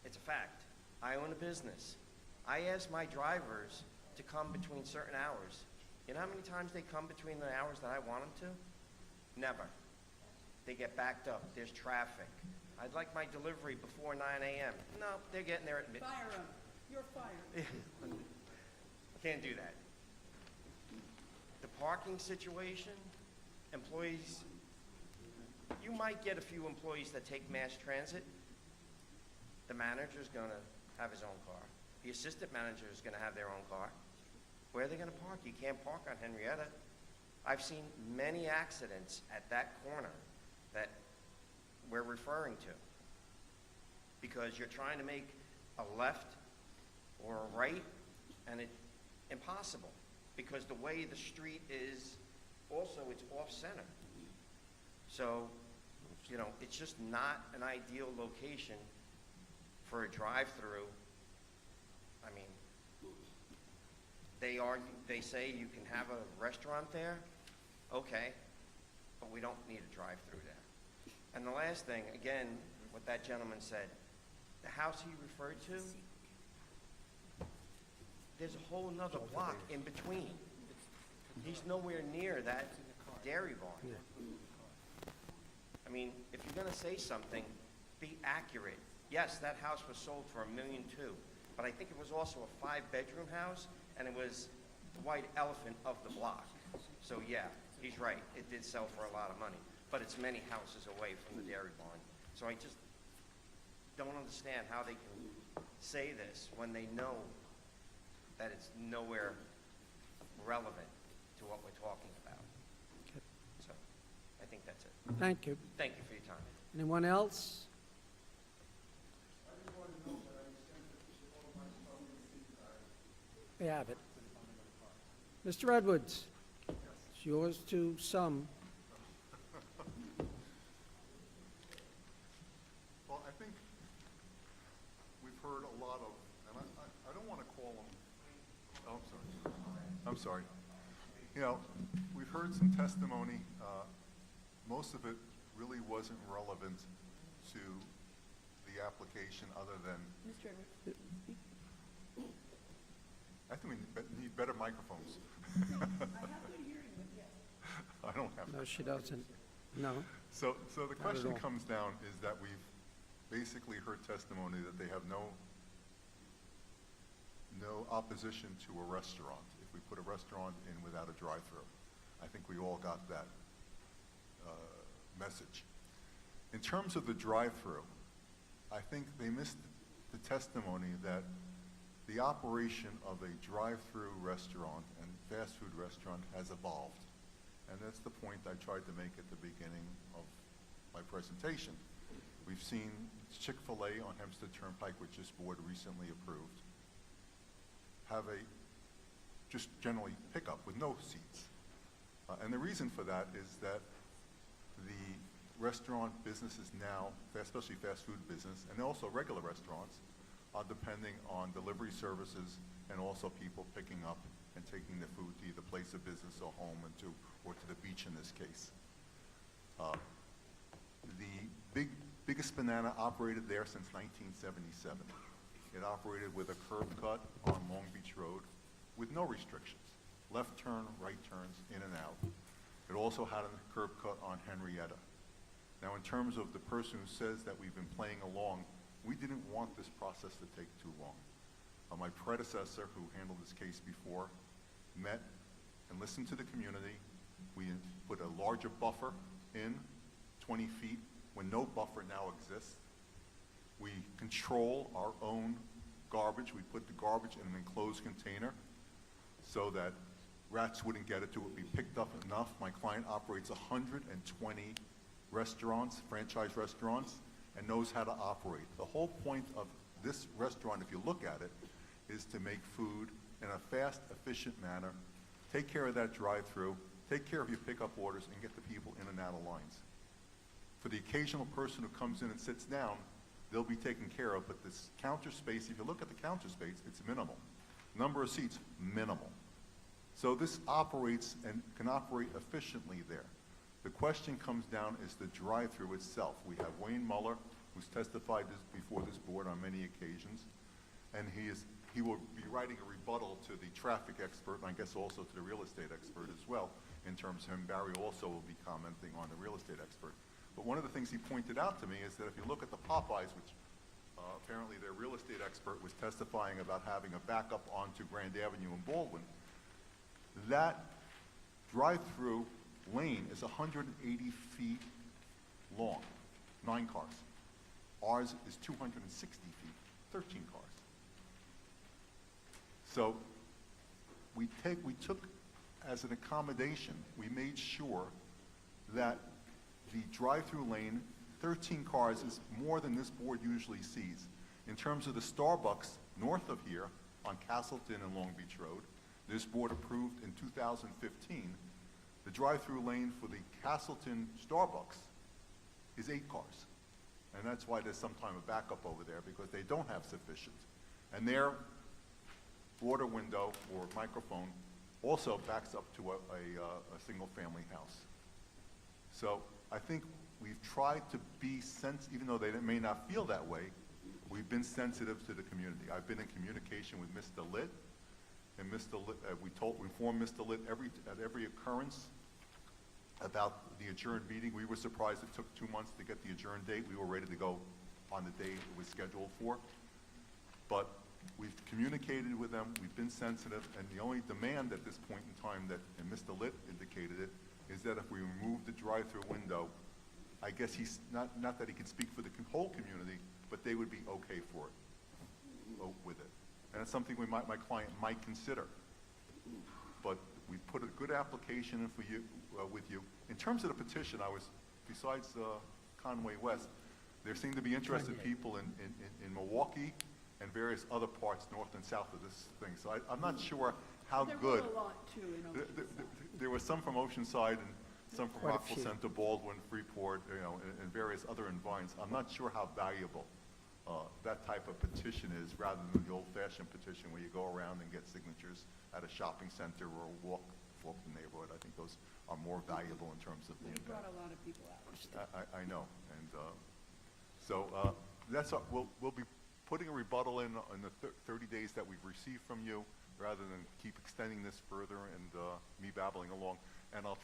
It's a fact. I own a business. I ask my drivers to come between certain hours. You know how many times they come between the hours that I want them to? Never. They get backed up. There's traffic. I'd like my delivery before 9 a.m. No, they're getting there at midnight. Fire him. You're fired. Can't do that. The parking situation, employees, you might get a few employees that take mass transit. The manager's gonna have his own car. The assistant manager is gonna have their own car. Where are they gonna park? You can't park on Henrietta. I've seen many accidents at that corner that we're referring to. Because you're trying to make a left or a right, and it's impossible. Because the way the street is, also it's off-center. So, it's just not an ideal location for a drive-through. I mean, they say you can have a restaurant there, okay, but we don't need a drive-through there. And the last thing, again, what that gentleman said, the house he referred to, there's a whole nother block in between. He's nowhere near that dairy barn. I mean, if you're gonna say something, be accurate. Yes, that house was sold for $1.2 million, but I think it was also a 5-bedroom house, and it was the white elephant of the block. So yeah, he's right, it did sell for a lot of money, but it's many houses away from the dairy barn. So I just don't understand how they can say this when they know that it's nowhere relevant to what we're talking about. So, I think that's it. Thank you. Thank you for your time. Anyone else? We have it. Mr. Edwards, it's yours to sum. Well, I think we've heard a lot of, and I don't want to call them, oh, I'm sorry. You know, we've heard some testimony. Most of it really wasn't relevant to the application other than, Mr. Edwards, speak. I think we need better microphones. I have good hearing, but yes. I don't have. No, she doesn't. No. So the question all. comes down is that we've basically heard testimony that they have no opposition to a restaurant if we put a restaurant in without a drive-through. I think we all got that message. In terms of the drive-through, I think they missed the testimony that the operation of a drive-through restaurant and fast food restaurant has evolved. And that's the point I tried to make at the beginning of my presentation. We've seen Chick-fil-A on Hempstead Turnpike, which this board recently approved, have a just generally pickup with no seats. And the reason for that is that the restaurant businesses now, especially fast food business, and also regular restaurants, are depending on delivery services and also people picking up and taking the food to either place of business or home or to the beach in this case. The biggest banana operated there since 1977. It operated with a curb cut on Long Beach Road with no restrictions. Left turn, right turns, in and out. It also had a curb cut on Henrietta. Now, in terms of the person who says that we've been playing along, we didn't want this process to take too long. My predecessor, who handled this case before, met and listened to the community. We put a larger buffer in, 20 feet, when no buffer now exists. We control our own garbage. We put the garbage in an enclosed container so that rats wouldn't get it to it be picked up enough. My client operates 120 restaurants, franchise restaurants, and knows how to operate. The whole point of this restaurant, if you look at it, is to make food in a fast, efficient manner, take care of that drive-through, take care of your pickup orders, and get the people in and out of lines. For the occasional person who comes in and sits down, they'll be taken care of, but this counter space, if you look at the counter space, it's minimal. Number of seats, minimal. So this operates and can operate efficiently there. The question comes down is the drive-through itself. We have Wayne Muller, who's testified before this board on many occasions, and he will be writing a rebuttal to the traffic expert, and I guess also to the real estate expert as well, in terms of him. Barry also will be commenting on the real estate expert. But one of the things he pointed out to me is that if you look at the Popeyes, which apparently their real estate expert was testifying about having a backup onto Grand Avenue in Baldwin, that drive-through lane is 180 feet long, 9 cars. Ours is 260 feet, 13 cars. So we took as an accommodation, we made sure that the drive-through lane, 13 cars, is more than this board usually sees. In terms of the Starbucks north of here on Castleton and Long Beach Road, this board approved in 2015, the drive-through lane for the Castleton Starbucks is 8 cars. And that's why there's sometimes a backup over there, because they don't have sufficient. And their border window or microphone also backs up to a single-family house. So I think we've tried to be sensitive, even though they may not feel that way, we've been sensitive to the community. I've been in communication with Mr. Litt, and Mr. Litt, we informed Mr. Litt at every occurrence about the adjourned meeting. We were surprised it took 2 months to get the adjourned date. We were ready to go on the date it was scheduled for. But we've communicated with them, we've been sensitive, and the only demand at this point in time that, and Mr. Litt indicated it, is that if we remove the drive-through window, I guess he's, not that he can speak for the whole community, but they would be okay for it, with it. And it's something my client might consider. But we put a good application in for you, with you. In terms of the petition, besides Conway West, there seem to be interested people in Milwaukee and various other parts north and south of this thing. So I'm not sure how good. There were a lot, too, in Oceanside. There was some from Oceanside and some from Quite a Rockville few. Center, Baldwin, Freeport, and various other environs. I'm not sure how valuable that type of petition is, rather than the old-fashioned petition where you go around and get signatures at a shopping center or walk Fulton neighborhood. I think those are more valuable in terms of the You brought impact. a lot of people out. I know, and so that's, we'll be putting a rebuttal in the 30 days that we've received from you, rather than keep extending this further and me babbling along. And we'll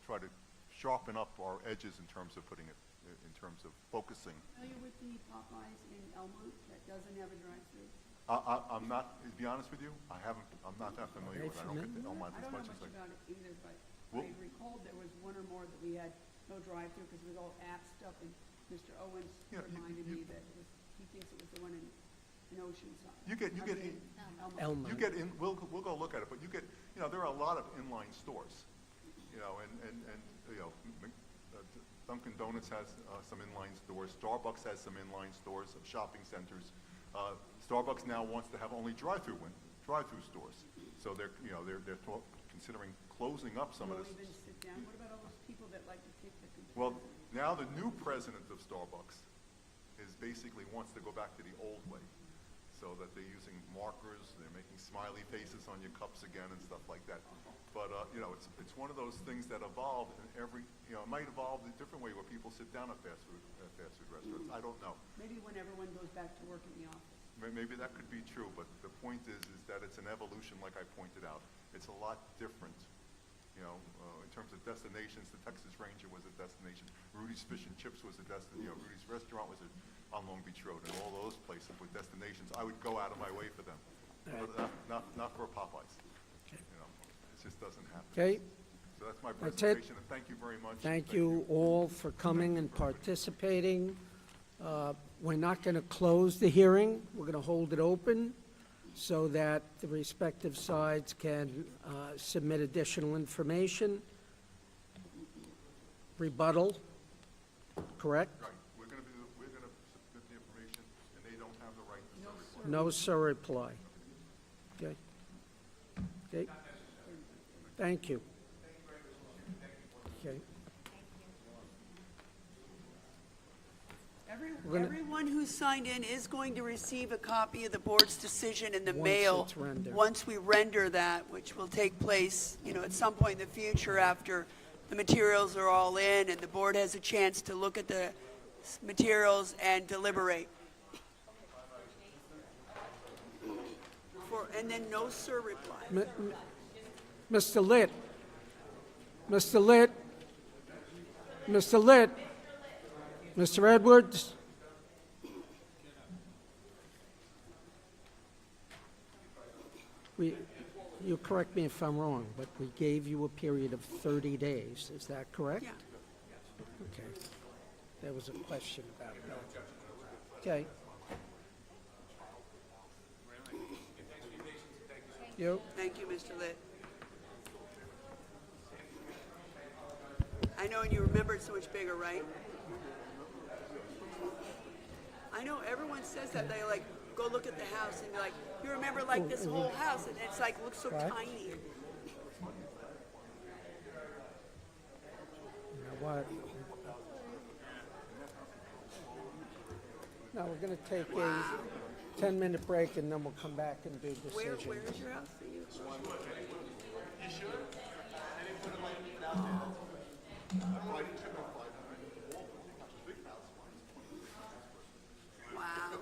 try to sharpen up our edges in terms of putting it, in terms of focusing. Familiar with the Popeyes in Elmont that doesn't have a drive-through? I'm not, to be honest with you, I'm not that familiar with it. I don't get to Elmont I as don't know much as much about it either, but Well- I recalled there was one or more that we had no drive-through because it was all app stuff, and Mr. Owens Yeah, reminded me that it was, he thinks it was the one in Oceanside. You get I mean, in- Elmont. Elmont. You get in, we'll go look at it, but you get, there are a lot of inline stores, and Dunkin' Donuts has some inline stores, Starbucks has some inline stores, some shopping centers. Starbucks now wants to have only drive-through stores, so they're considering closing up some of Don't this. even sit down. What about all those people that like to take the computer? Well, now the new president of Starbucks is basically wants to go back to the old way, so that they're using markers, they're making smiley faces on your cups again and stuff like that. But, it's one of those things that evolve, and it might evolve a different way where people sit down at fast food restaurants. I don't know. Maybe when everyone goes back to work in the office. Maybe that could be true, but the point is that it's an evolution, like I pointed out. It's a lot different, in terms of destinations. The Texas Ranger was a destination. Rudy's Fish and Chips was a destination. Rudy's Restaurant was on Long Beach Road, and all those places were destinations. I would go out of my way for them, but not for Popeyes. It just doesn't happen. Okay, So that's my That's it. presentation, and thank you very much. thank you all for coming and participating. We're not going to close the hearing. We're going to hold it open so that the respective sides can submit additional information. Rebuttal, correct? Right, we're gonna submit the information, and they don't have the right to serve. No, sir, reply. Okay. Okay. Thank you. Okay. We're gonna- Everyone who signed in is going to receive a copy of the board's decision in the Once mail. it's rendered. Once we render that, which will take place, at some point in the future after the materials are all in and the board has a chance to look at the materials and deliberate. And then no sir reply. Mr. Litt, Mr. Litt, Mr. Litt, Mr. Edwards. You correct me if I'm wrong, but we gave you a period of 30 days, is that correct? Yeah. Okay. There was a question about that. Okay. You? Thank you, Mr. Litt. I know, and you remember it so much bigger, right? I know, everyone says that, they go look at the house and be like, you remember this whole house, and it's looks so Right. tiny. You know what? Now, we're going to take a 10-minute break, and then we'll come back and do Where decision. is your house? Wow.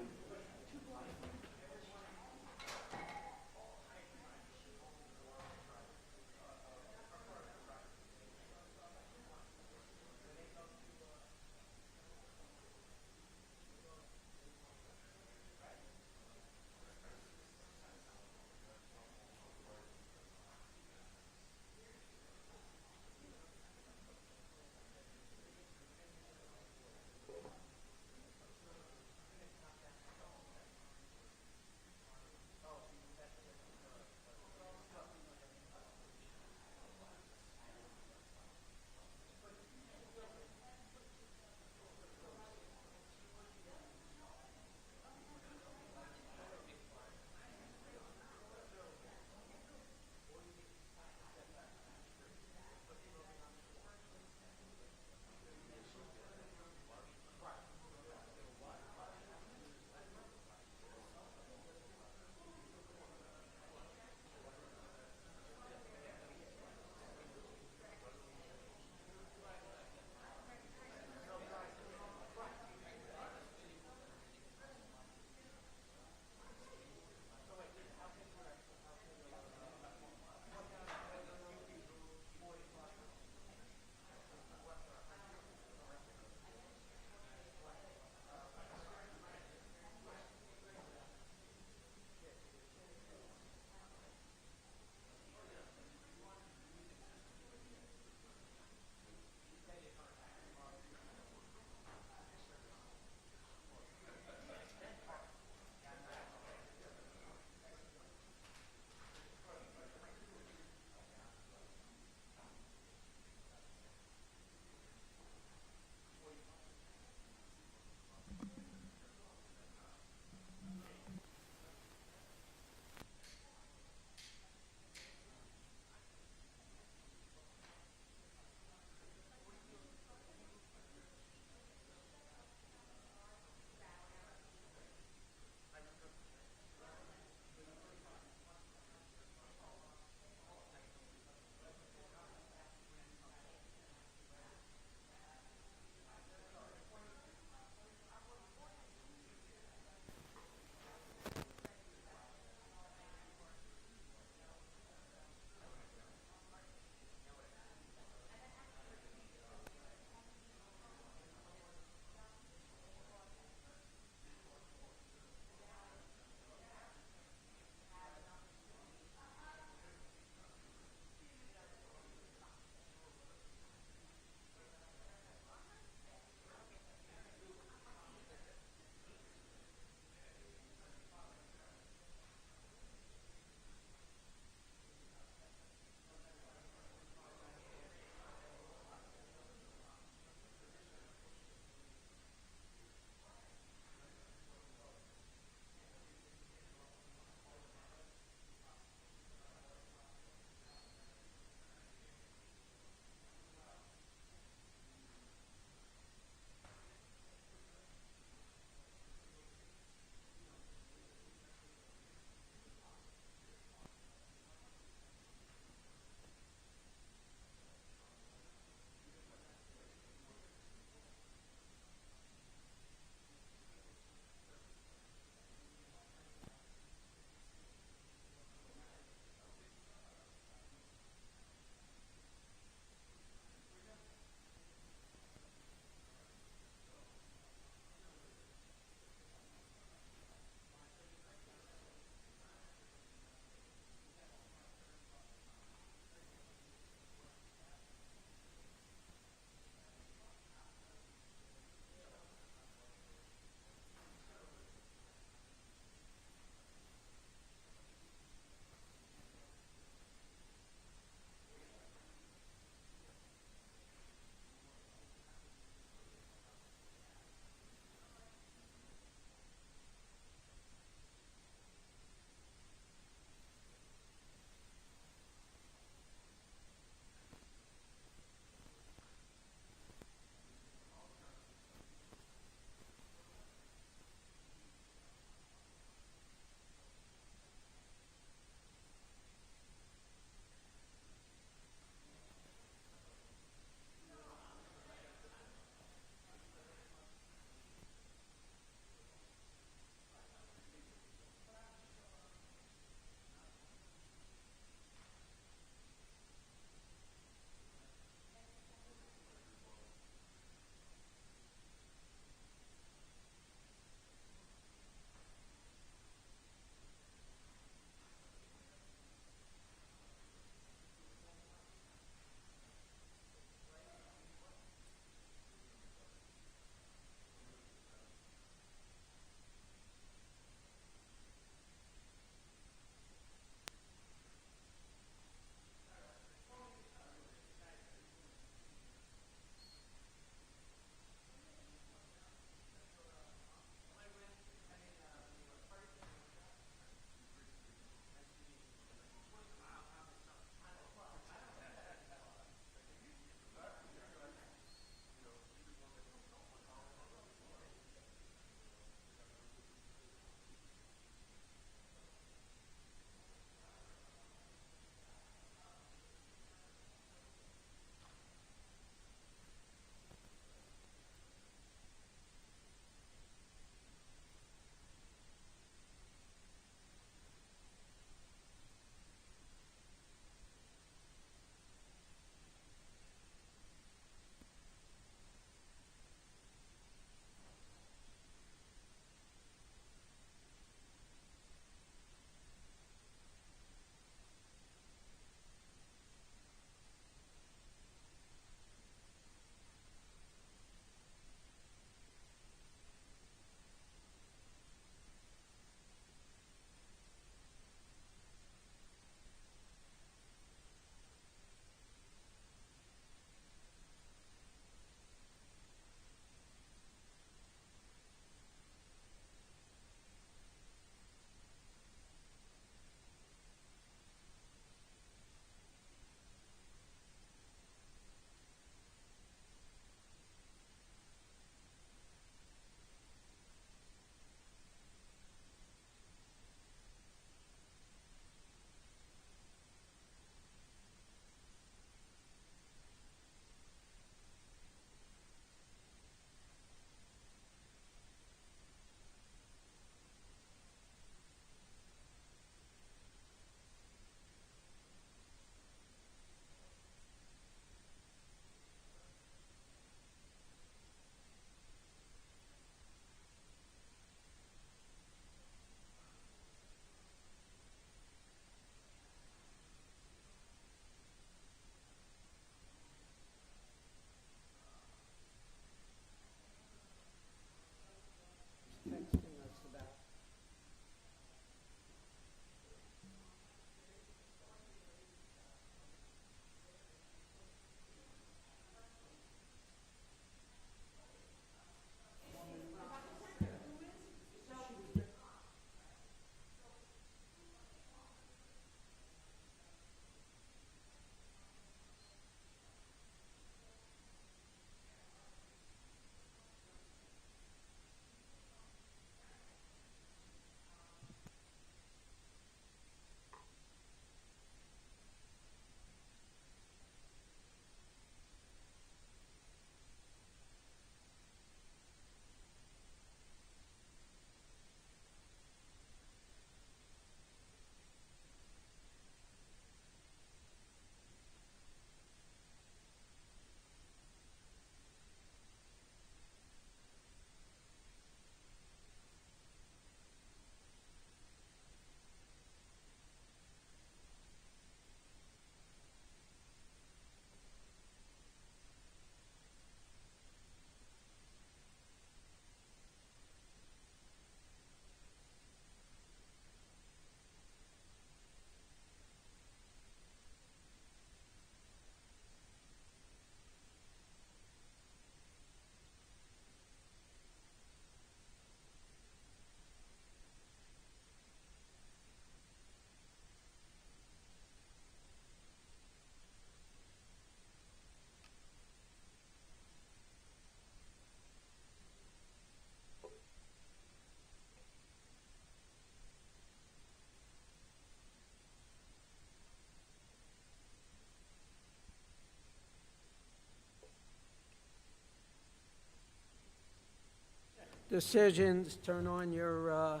decisions, turn on your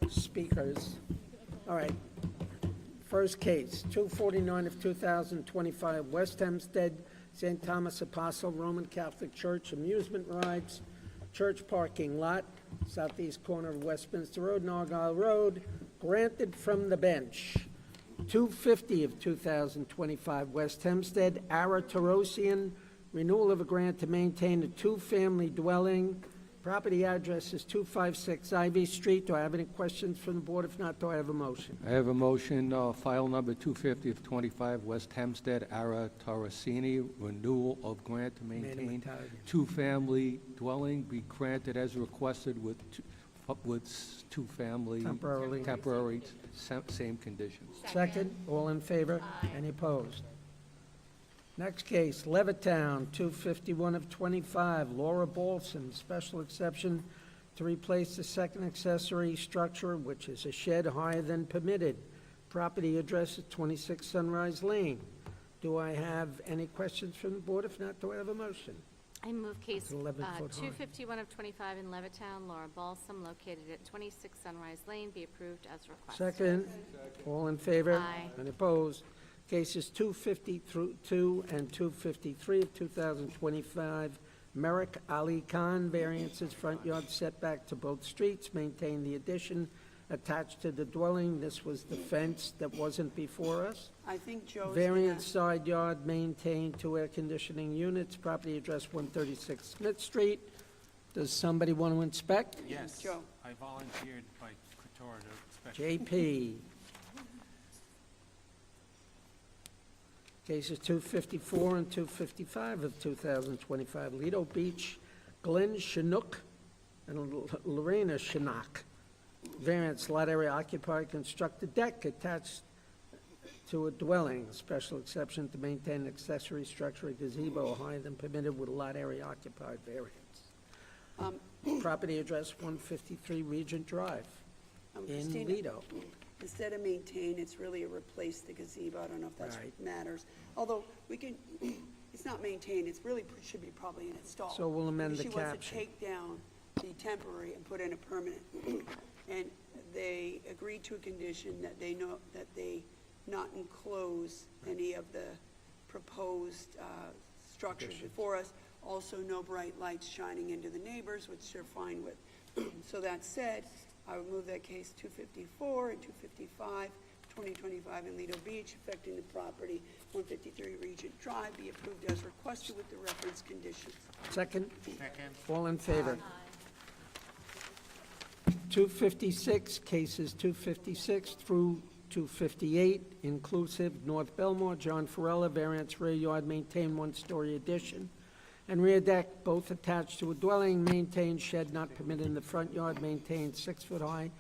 speakers. All right. First case, 249 of 2025, West Hempstead, St. Thomas Apostle Roman Catholic Church, amusement rides, church parking lot, southeast corner of Westminster Road and Argyle Road, granted from the bench. 250 of 2025, West Hempstead, Ara Tarosian, renewal of a grant to maintain a two-family dwelling. Property address is 256 Ivy Street. Do I have any questions from the board? If not, do I have a motion? I have a motion, file number 250 of 25, West Hempstead, Ara Tarasini, renewal of grant to maintain two-family dwelling be granted as requested with two-family. Temporary, same conditions. Second, all in favor? Any opposed? Next case, Levittown, 251 of 25, Laura Bolson, special exception to replace the second accessory structure, which is a shed higher than permitted. Property address is 26 Sunrise Lane. Do I have any questions from the board? If not, do I have a motion? I move case 11 foot high. 251 of 25 in Levittown, Laura Balsam, located at 26 Sunrise Lane, be approved as requested. Second, all in favor? Aye. Any opposed? Cases 252 and 253 of 2025, Merrick Ali Khan, variances, front yard setback to both streets, maintain the addition attached to the dwelling. This was the fence that wasn't before us. I think Joe's Variance side yard, maintain two air conditioning units, property address 136 Smith Street. Does somebody want to inspect? Yes. Joe. I volunteered by Couture to inspect. JP. Cases 254 and 255 of 2025, Lido Beach, Glenn Chinook and Lorena Chinook. Variance, lot area occupied, construct a deck attached to a dwelling. Special exception to maintain an accessory structure, a gazebo higher than permitted with a lot area occupied variance. Property address 153 Regent Drive in Christina, Lido. instead of maintain, it's really a replace the gazebo. I don't know if that Right. matters. Although, we can, it's not maintained, it's really, should be probably installed. So we'll amend the She wants to caption. take down the temporary and put in a permanent. And they agreed to a condition that they know, that they not enclose any of the proposed structures before us. Also, no bright lights shining into the neighbors, which they're fine with. So that said, I would move that case 254 and 255, 2025 in Lido Beach, affecting the property 153 Regent Drive, be approved as requested with the reference conditions. Second, Second. all in favor? 256, cases 256 through 258, inclusive, North Belmore, John Farella, variance rear yard, maintain one-story addition, and rear deck, both attached to a dwelling, maintained shed not permitted in the front yard, maintained 6-foot-high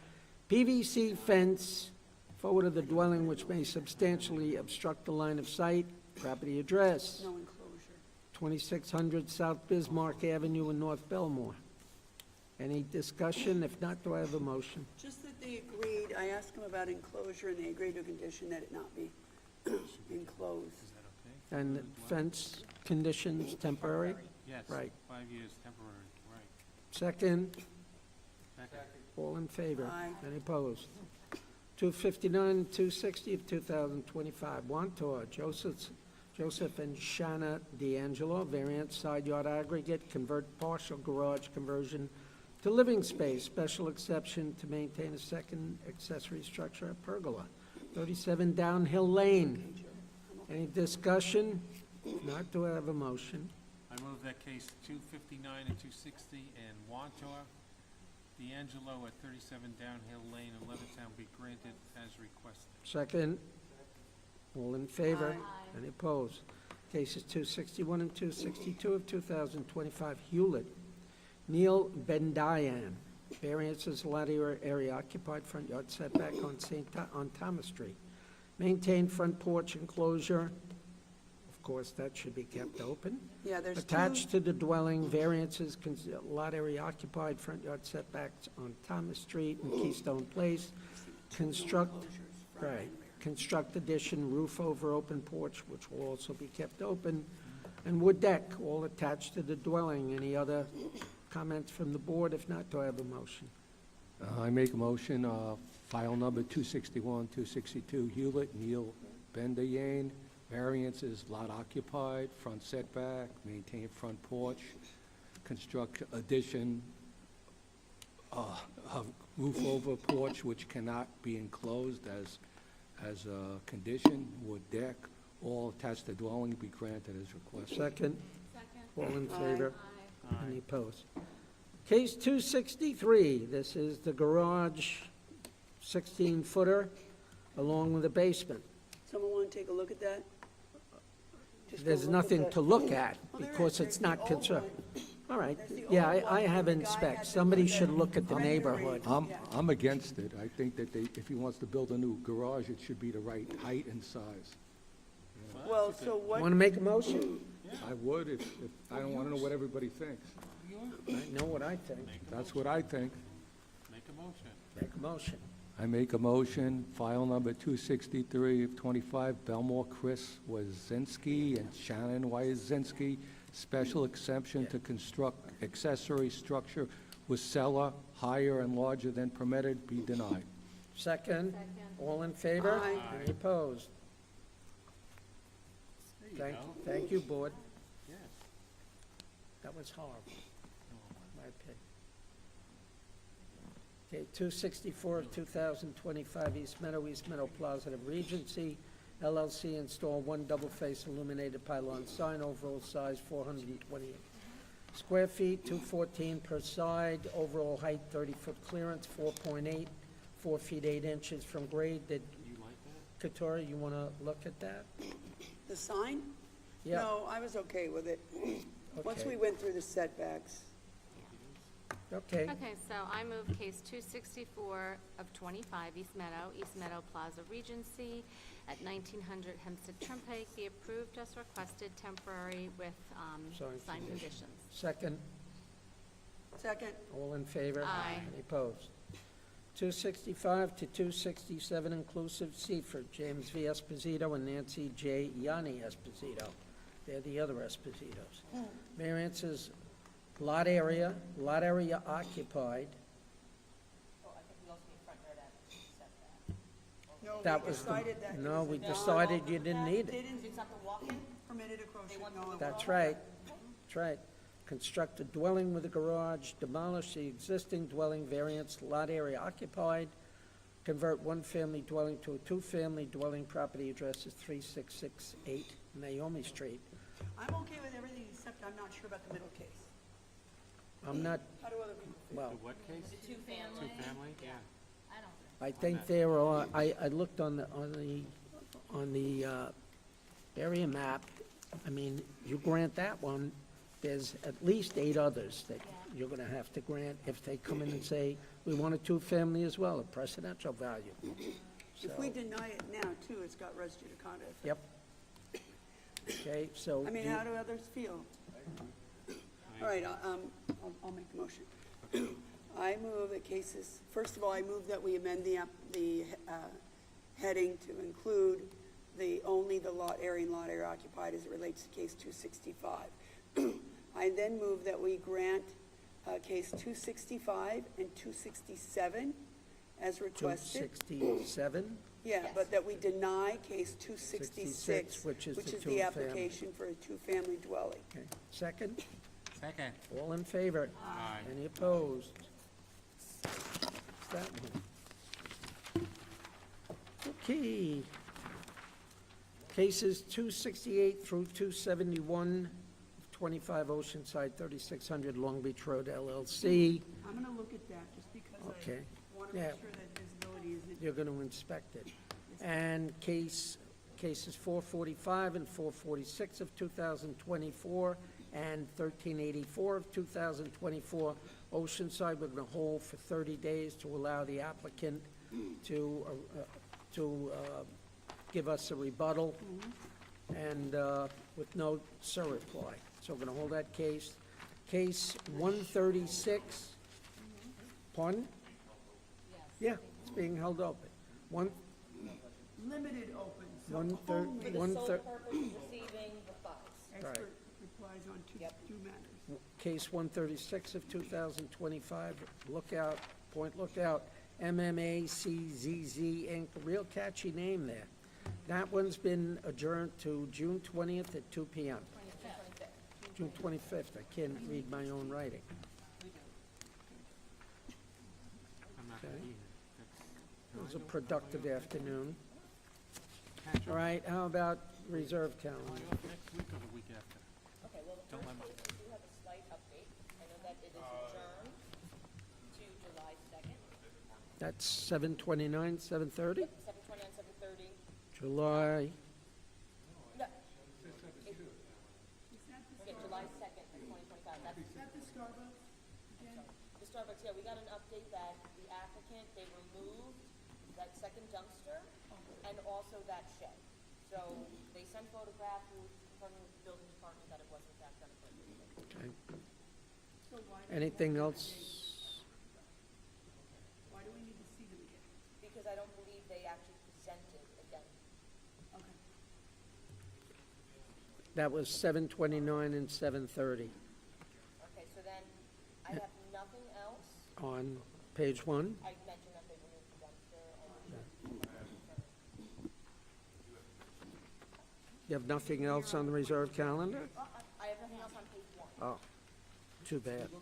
PVC fence forward of the dwelling, which may substantially obstruct the line of sight. Property address, No enclosure. 2600 South Bismarck Avenue in North Belmore. Any discussion? If not, do I have a motion? Just that they agreed, I asked them about enclosure, and they agreed to a condition that it not be enclosed. And fence conditions temporary? Yes. Right. 5 years temporary, right. Second, Second. all in favor? Aye. Any opposed? 259 and 260 of 2025, Wantor, Joseph and Shanna D'Angelo, variance, side yard aggregate, convert partial garage conversion to living space, special exception to maintain a second accessory structure at pergola, 37 Downhill Lane. Any discussion? If not, do I have a motion? I move that case 259 and 260 and Wantor, D'Angelo at 37 Downhill Lane in Levittown be granted as requested. Second, all in favor? Aye. Any opposed? Cases 261 and 262 of 2025, Hewlett. Neil Bendayan, variances, lot area occupied, front yard setback on Thomas Street. Maintained front porch enclosure, of course, that should be kept open. Yeah, there's two. Attached to the dwelling, variances, lot area occupied, front yard setbacks on Thomas Street and Keystone Place. Construct, right, construct addition, roof over open porch, which will also be kept open, and wood deck, all attached to the dwelling. Any other comments from the board? If not, do I have a motion? I make a motion, file number 261, 262, Hewlett, Neal, Bendayane, variances, lot occupied, front setback, maintain front porch, construct addition, of roof over porch which cannot be enclosed as a condition, wood deck, all attached to dwelling be granted as requested. Second? Second. All in favor? Aye. Any opposed? Case 263, this is the garage, 16-footer, along with a basement. Someone want to take a look at that? Just go There's look at nothing the- to look at, Well, there because is. it's There's the not old concerned. one. All right, That's the yeah, old I one, have and the guy had inspect. to Somebody look at should look at the rendering. neighborhood. Yeah. I'm against it. I think that if he wants to build a new garage, it should be the right height and size. Well, so what? Want to make a motion? I would if, I don't want to know what everybody thinks. I know what I think. That's what I think. Make a motion. Make a motion. I make a motion, file number 263 of 25, Belmore Chris Wazinski and Shannon Wazinski, special exemption to construct accessory structure with cellar higher and larger than permitted be denied. Second? All in favor? Aye. Any opposed? Thank you, board. Yes. That was horrible, in my opinion. Okay, 264 of 2025 East Meadow Plaza of Regency, LLC, install one double-face illuminated pylon sign, overall size 428 square feet, 214 per side, overall height 30-foot clearance, 4.8, 4 feet 8 inches from grade. Did You like that? Katori, you want to look at that? The sign? Yeah. No, I was okay with it. Once Okay. we went through the setbacks. Okay. Okay, so I move case 264 of 25 East Meadow Plaza Regency at 1900 Hempstead Turnpike be approved as requested, temporary with Sign sign conditions. conditions. Second? Second. All in favor? Aye. Any opposed? 265 to 267 inclusive, Seaford, James V. Esposito and Nancy J. Yanni Esposito. They're the other Espositos. Variances, lot area occupied. No, That we was the- decided that. no, it we was- decided you didn't need it. Didn't, it's not the walk-in? Permitted encroachment, no. it That's wasn't. right. That's right. Construct a dwelling with a garage, demolish the existing dwelling, variance, lot area occupied, convert one-family dwelling to a two-family dwelling, property address is 3668 Naomi Street. I'm okay with everything except I'm not sure about the middle case. I'm not, How do other people feel? well, The what case? Two-family. Two-family, yeah. I don't I think there are, I looked on the area map. I mean, you grant that one, there's at least 8 others that you're gonna have to grant if they come in and say, we want a two-family as well, a precedential value. If we So, deny it now, too, it's got res judicata effect. Yep. Okay, so. I mean, do- how do others feel? All right, I'll make the motion. I move that cases, first of all, I move that we amend the heading to include only the lot area and lot area occupied as it relates to case 265. I then move that we grant case 265 and 267 as requested. 267, Yeah, but that we deny case 266, which is the the two-family. application for a two-family dwelling. okay. Second, Second. all in favor? Aye. Any opposed? That one. Okay. Cases 268 through 271, 25 Oceanside, 3600 Long Beach Road LLC. I'm going to look at that just because Okay. I want to Yeah. make sure that visibility isn't. You're going to inspect it. And cases 445 and 446 of 2024 and 1384 of 2024, Oceanside, we're going to hold for 30 days to allow the applicant to give us a rebuttal and with no surreply. So we're going to hold that case. Case 136, pardon? Yeah, it's being held open. Limited open, so One third- only one third- purpose of receiving the funds. expert replies on two matters. Case 136 of 2025, Point Lookout, MMACZZ Inc., real catchy name there. That one's been adjourned to June 20th at 2 PM. June 25th, I can't read my own writing. I'm not Okay. gonna either. It was a productive afternoon. All right, how about reserve calendar? Next week or the week after? Okay, well, the Don't first let me- is we do have a slight update. I know that it is adjourned to July 2nd, That's 7:29, 7:30? 7:29, 7:30. July, No. Yeah, July 2nd, 2025. That's Is that the Starbucks again? the Starbucks, yeah, we got an update that the applicant, they removed that second dumpster and also that shed. So they sent photographs, we confirmed with the building department that it was in fact done appropriately. okay. So why, Anything else? why do we need to see them again? Because I don't believe they actually presented again. Okay. That was 7:29 and 7:30 Okay, so then I have nothing else. on page 1. I mentioned that they removed the dumpster and You have nothing else on the reserve calendar? I have nothing else on page 1. Oh, too bad. But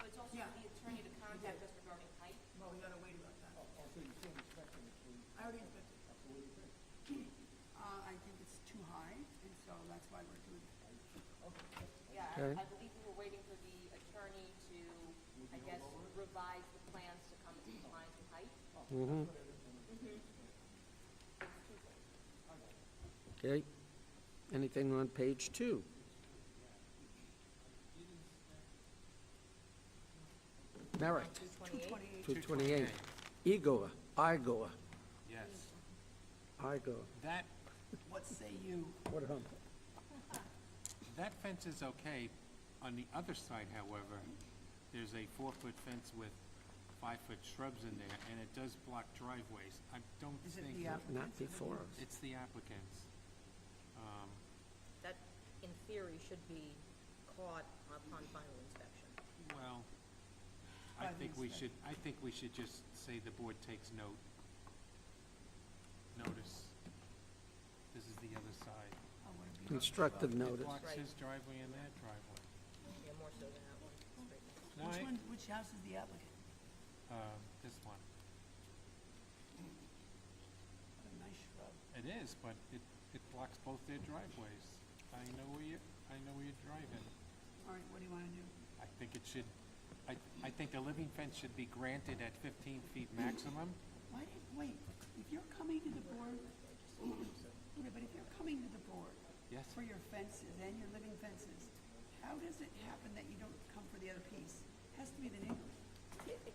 it's also Yeah. for the attorney to contact us regarding height. Well, we gotta wait about that. I already inspected. I think it's too high, and so that's why we're doing it. Yeah, Okay. I believe we were waiting for the attorney to, I guess, revise the plans to come into compliance with height. Mm-hmm. Okay. Anything on page 2? Merit, 228. 228. Igor, Yes. Igor. That, What say you? What a hump. that fence is okay. On the other side, however, there's a 4-foot fence with 5-foot shrubs in there, and it does block driveways. I don't Is it think. the applicant? Not before us. It's the applicants. That, in theory, should be caught upon final inspection. Well, By the I think we should just say the board takes notice. This is the other side. I wanna be- Constructive It notice. blocks his driveway and that driveway. Yeah, more so than that one. Straight next. No, Which one, which house is the applicant? this one. What a nice shrub. It is, but it blocks both their driveways. I know where you're driving. All right, what do you wanna do? I think it should, I think a living fence should be granted at 15 feet maximum. Wait, if you're coming to the board, okay, but if you're coming to the board Yes. for your fences and your living fences, how does it happen that you don't come for the other piece? Has to be the neighbor.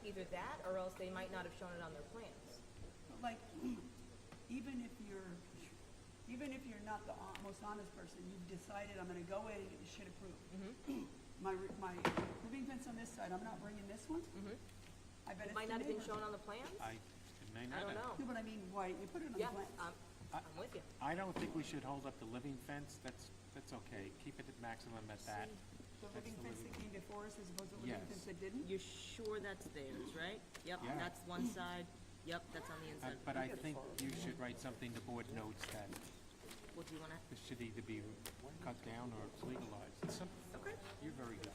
Either that, or else they might not have shown it on their plans. But like, even if you're not the most honest person, you've decided I'm gonna go in and get the shit approved. My living fence on this side, I'm not bringing this one? I bet It it's might the not have been neighbor. shown on the plans? It may I not don't have. know. No, but I mean, why, you put it on the Yeah, plan. I'm with you. I don't think we should hold up the living fence. That's okay. Keep it at maximum at that. The That's living the fence living- that came before us as opposed to the living Yes. fence that didn't? You're sure that's theirs, right? Yep, Yeah. that's one side. Yep, that's on the inside. But I think you should write something the board notes that What do you wanna? this should either be cut down or legalized. It's simple. Okay. You're very good.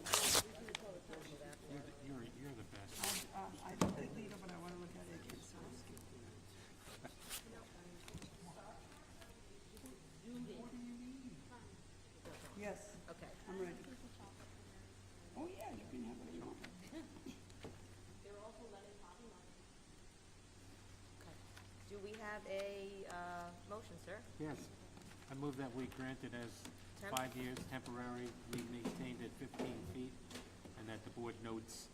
You're the best. I looked at Lita, but I wanna look at it again, so I'll skip through it. Yes, Okay. I'm ready. Oh, yeah, you can have what you want. They're also letting copy on. Okay. Do we have a, motion, sir? Yes. I move that we grant it as Temp- 5 years, temporary, be maintained at 15 feet, and that the board notes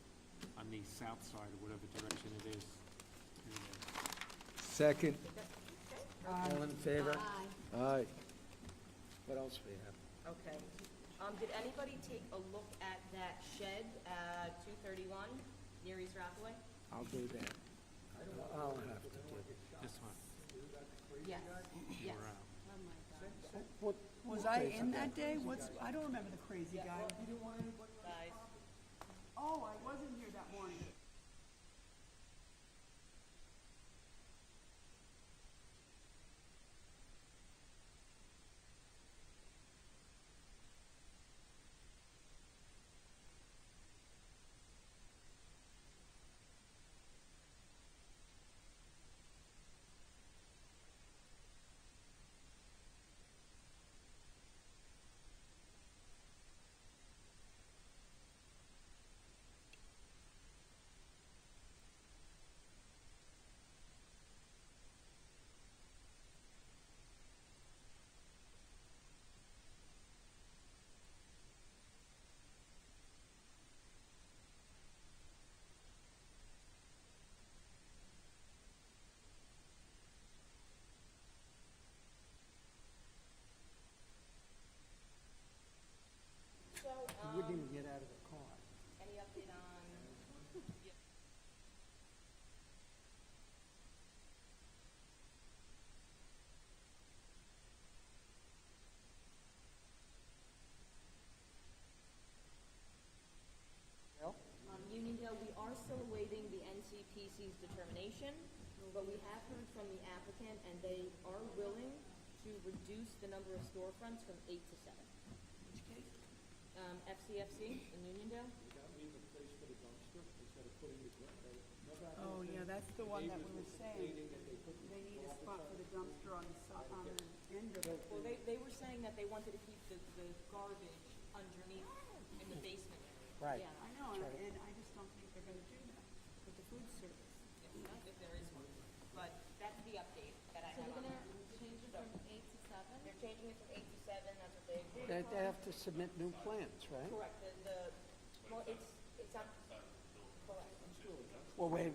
on the south side, or whatever direction it is. Second. Okay. All in favor? Aye. What else we have? Okay. Did anybody take a look at that shed, 231 near East Rathaway? I'll do that. I'll have to do it. This one. Yes. Yes. We're out. What Was I in that day? I don't remember the crazy guy. Guys, Oh, I wasn't here that morning. so, You wouldn't even get out of the car. any update on? Bill? On Uniondale, we are still awaiting the NCPC's determination, but we have heard from the applicant, and they are willing to reduce the number of storefronts from 8 to 7. Which case? FCFC in Uniondale? Oh, yeah, that's the one that we were saying. They need a spot for the dumpster on the end of it. Well, they were saying that they wanted to keep the garbage underneath in the basement area. Right. Yeah, I know, and I just don't think they're gonna do that with the food service. if there is one. But that's the update that I So have they're on gonna that. change it from 8 to 7? They're changing it from 8 to 7, that's what they agreed. They have to submit new plans, right? Correct, well, it's not, correct. Well, wait.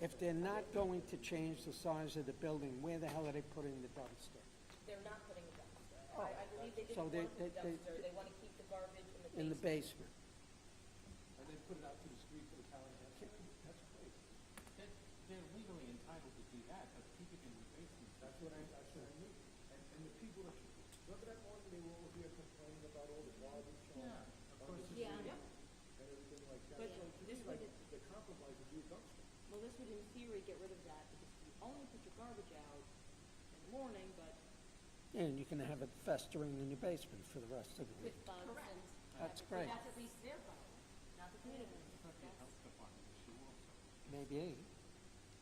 If they're not going to change the size of the building, where the hell are they putting the dumpster? They're not putting a dumpster. I believe they So didn't they- want the dumpster, they want to keep the garbage In the basement? And then put it out to the street for the town of Hempstead? That's great. They're legally entitled to do that, but keep it in the basement. That's what I mean. And the people that, remember that morning they were all here complaining about all the garbage on Of on course, the Yeah. street and everything like that? But So to this me, like, would- the compromise would be a dumpster. Well, this would in theory get rid of that, because you only put your garbage out in the morning, but And you can have it festering in your basement for the rest of the week. With bugs and... That's great. that's at least their problem, not the community. health department issue also. Maybe.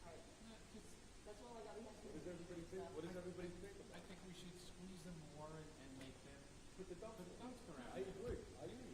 Alright, that's all I got, we have to. What does everybody think? What does everybody think I about it? think we should squeeze them more and make them Put the dumpster. put the dumpster out. I agree. I agree.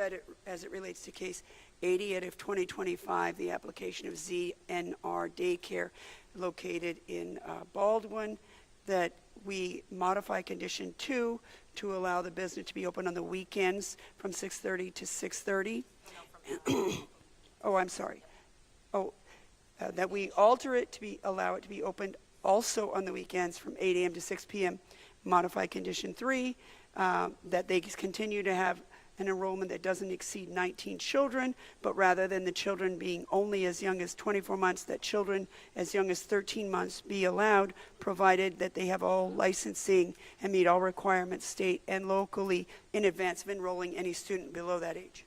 read it as it relates to case 80 out of 2025, the application of ZNR Daycare located in Baldwin, that we modify condition 2 to allow the business to be open on the weekends from 6:30 to 6:30. Oh, I'm sorry. That we alter it to allow it to be opened also on the weekends from 8 a.m. to 6 p.m. Modify condition 3, that they continue to have an enrollment that doesn't exceed 19 children, but rather than the children being only as young as 24 months, that children as young as 13 months be allowed, provided that they have all licensing and meet all requirements state and locally in advance of enrolling any student below that age.